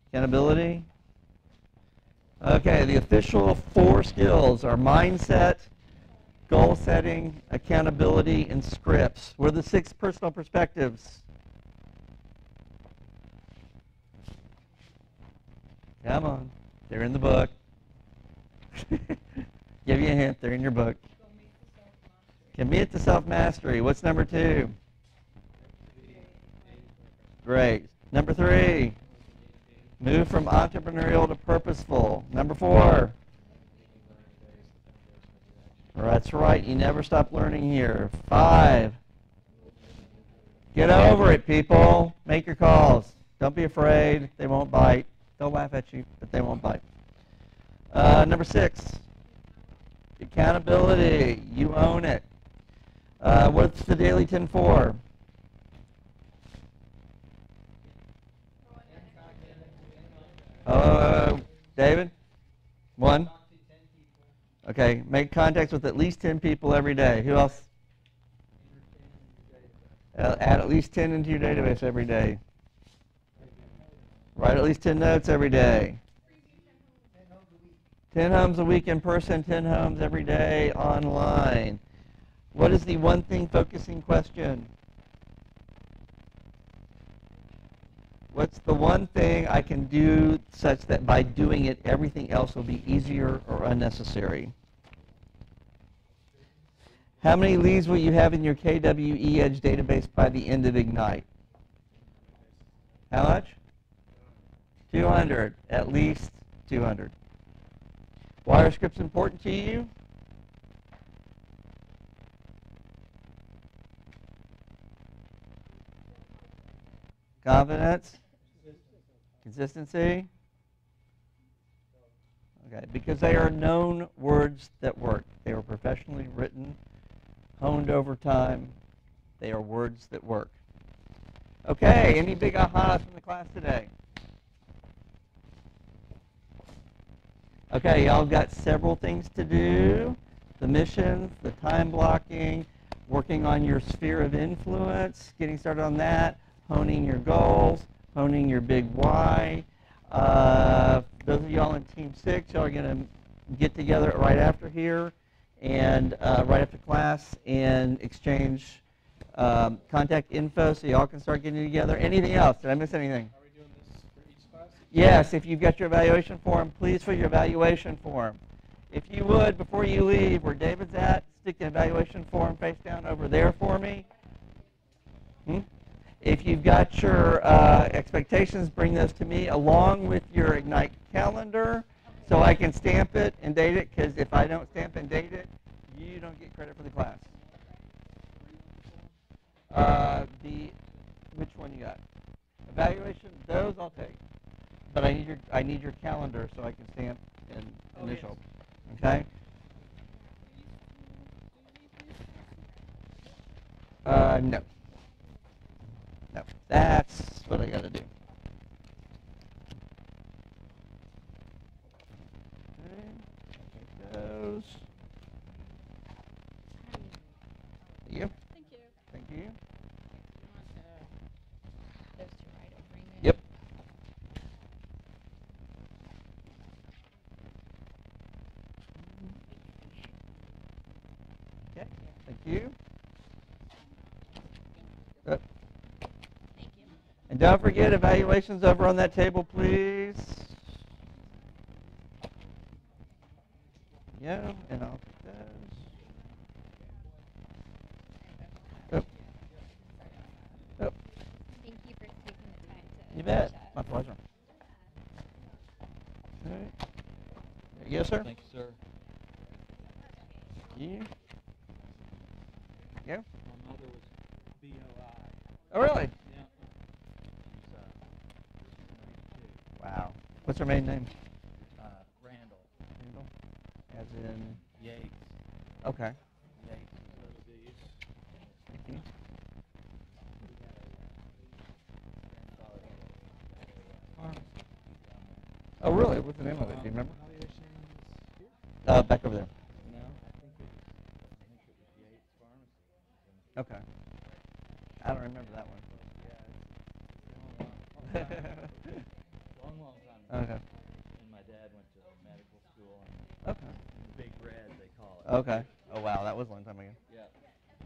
Accountability. Okay, the official 4 skills are mindset, goal setting, accountability, and scripts. What are the 6 personal perspectives? Come on. They're in the book. Give you a hint. They're in your book. Commit to self-mastery. What's number 2? Great. Number 3. Move from entrepreneurial to purposeful. Number 4. That's right. You never stop learning here. 5. Get over it, people. Make your calls. Don't be afraid. They won't bite. They'll laugh at you, but they won't bite. Number 6. Accountability. You own it. What's the daily 10 for? David? 1? Okay, make contacts with at least 10 people every day. Who else? Add at least 10 into your database every day. Write at least 10 notes every day. 10 homes a week in person, 10 homes every day online. What is the one thing focusing question? What's the one thing I can do such that by doing it, everything else will be easier or unnecessary? How many leads will you have in your KWE Edge database by the end of Ignite? How much? 200. At least 200. Why are scripts important to you? Confidence? Consistency? Okay, because they are known words that work. They are professionally written, honed over time. They are words that work. Okay, any big ahas from the class today? Okay, y'all got several things to do. The missions, the time blocking, working on your sphere of influence, getting started on that, honing your goals, honing your big why. Those of y'all in Team 6, y'all are going to get together right after here and right after class and exchange contact info so y'all can start getting together. Anything else? Did I miss anything? Are we doing this for each class? Yes, if you've got your evaluation form, please fill your evaluation form. If you would, before you leave, where David's at, stick the evaluation form face down over there for me. If you've got your expectations, bring those to me along with your Ignite calendar so I can stamp it and date it, because if I don't stamp and date it, you don't get credit for the class. Which one you got? Evaluation, those I'll take. But I need your calendar so I can stamp and initial. Okay? No. No. That's what I got to do. Okay. Take those. Thank you. Thank you. Thank you. Those two right over in there. Yep. Okay. Thank you. Thank you. And don't forget evaluations over on that table, please. Yeah, and I'll take those. Oh. Oh. Thank you for taking the time to You bet. chat. My pleasure. All right. Yes, sir? Thank you, sir. You? Yeah? My mother was BOI. Oh, really? Yeah. She's 92. Wow. What's her maiden name? Randall. Randall? As in? Yates. Okay. Yates is Thank you. Oh, really? What's the name of it? Do you remember? Back over there. No, I think it was Yates Pharmacy. Okay. I don't remember that one. Yeah, it's long time. Okay. And my dad went to medical school. And Okay. Big Red, they call it. Okay. Oh, wow. That was a long time ago. Yeah.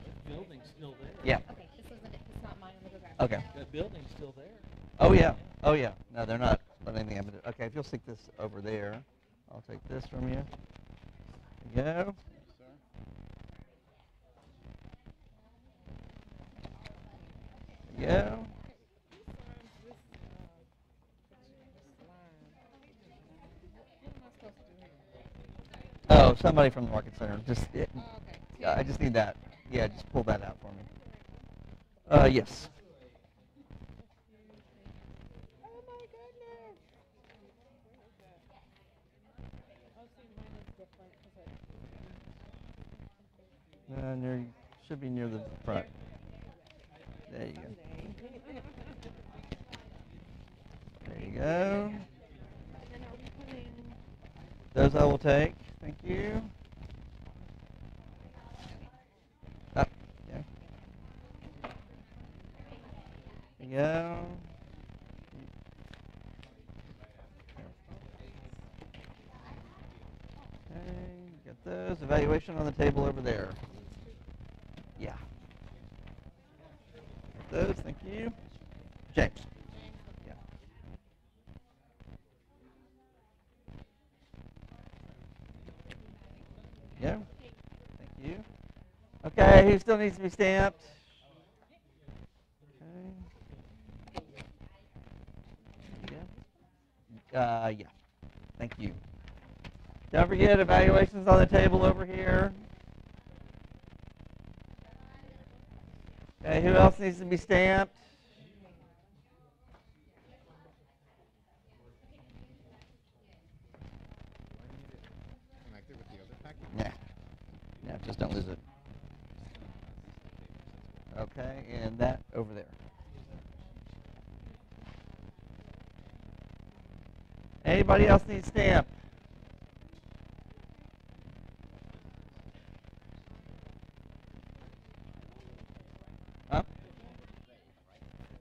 The building's still there. Yeah. Okay, it's not mine. I'm going to go grab Okay. The building's still there. Oh, yeah. Oh, yeah. No, they're not letting anything happen. Okay, if you'll stick this over there, I'll take this from you. There you go. There you go. Oh, somebody from the market center. Just, I just need that. Yeah, just pull that out for me. Yes. Oh my goodness. Oh, see, mine is different because And there should be near the front. There you go. There you go. Those I will take. Thank you. Oh, yeah. There you go. Okay, got those. Evaluation on the table over there. Yeah. Got those. Thank you. James. Yeah. Yeah. Thank you. Okay, who still needs to be stamped? Okay. Yeah. Yeah. Thank you. Don't forget evaluations on the table over here. Okay, who else needs to be stamped? Connected with the other packet? Nah. Yeah, just don't lose it. Okay, and that over there. Anybody else need stamped?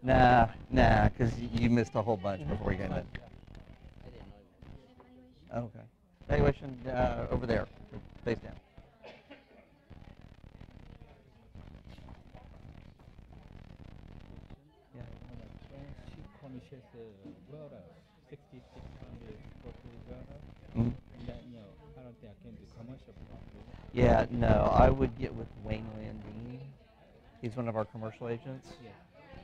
Nah, because you missed a whole bunch before you got in. Okay. Evaluation over there, face down. Yeah. She finishes well, 6,600 Mhm. and then, I don't think I can do commercial property. Yeah, no, I would get with Wayne Landine. He's one of our commercial agents.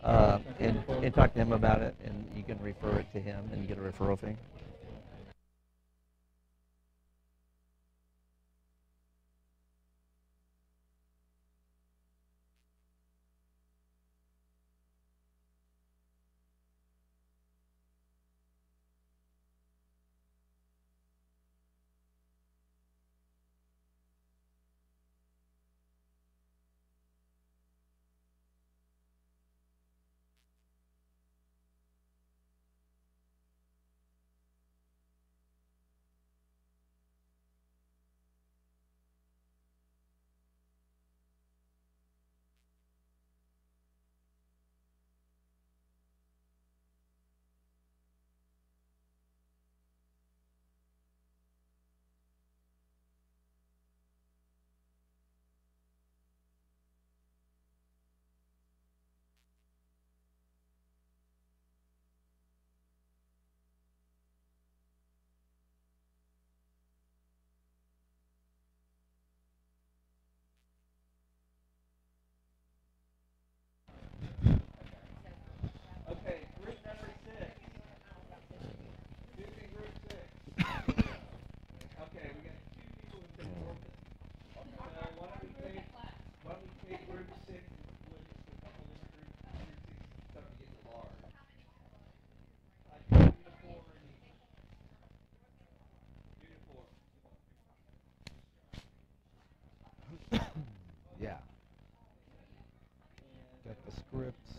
And talk to him about it, and you can refer it to him and get a referral fee. Okay, group number 6. Who's in group 6? Okay, we got 2 people who've been working. So why don't we take group 6 and split it to a couple different groups. Group 6 is starting to get large. 2 to 4 in each. 2 to 4. Yeah. Get the scripts.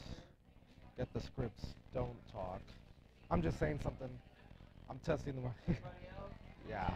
Get the scripts. Don't talk. I'm just saying something. I'm testing the. Yeah.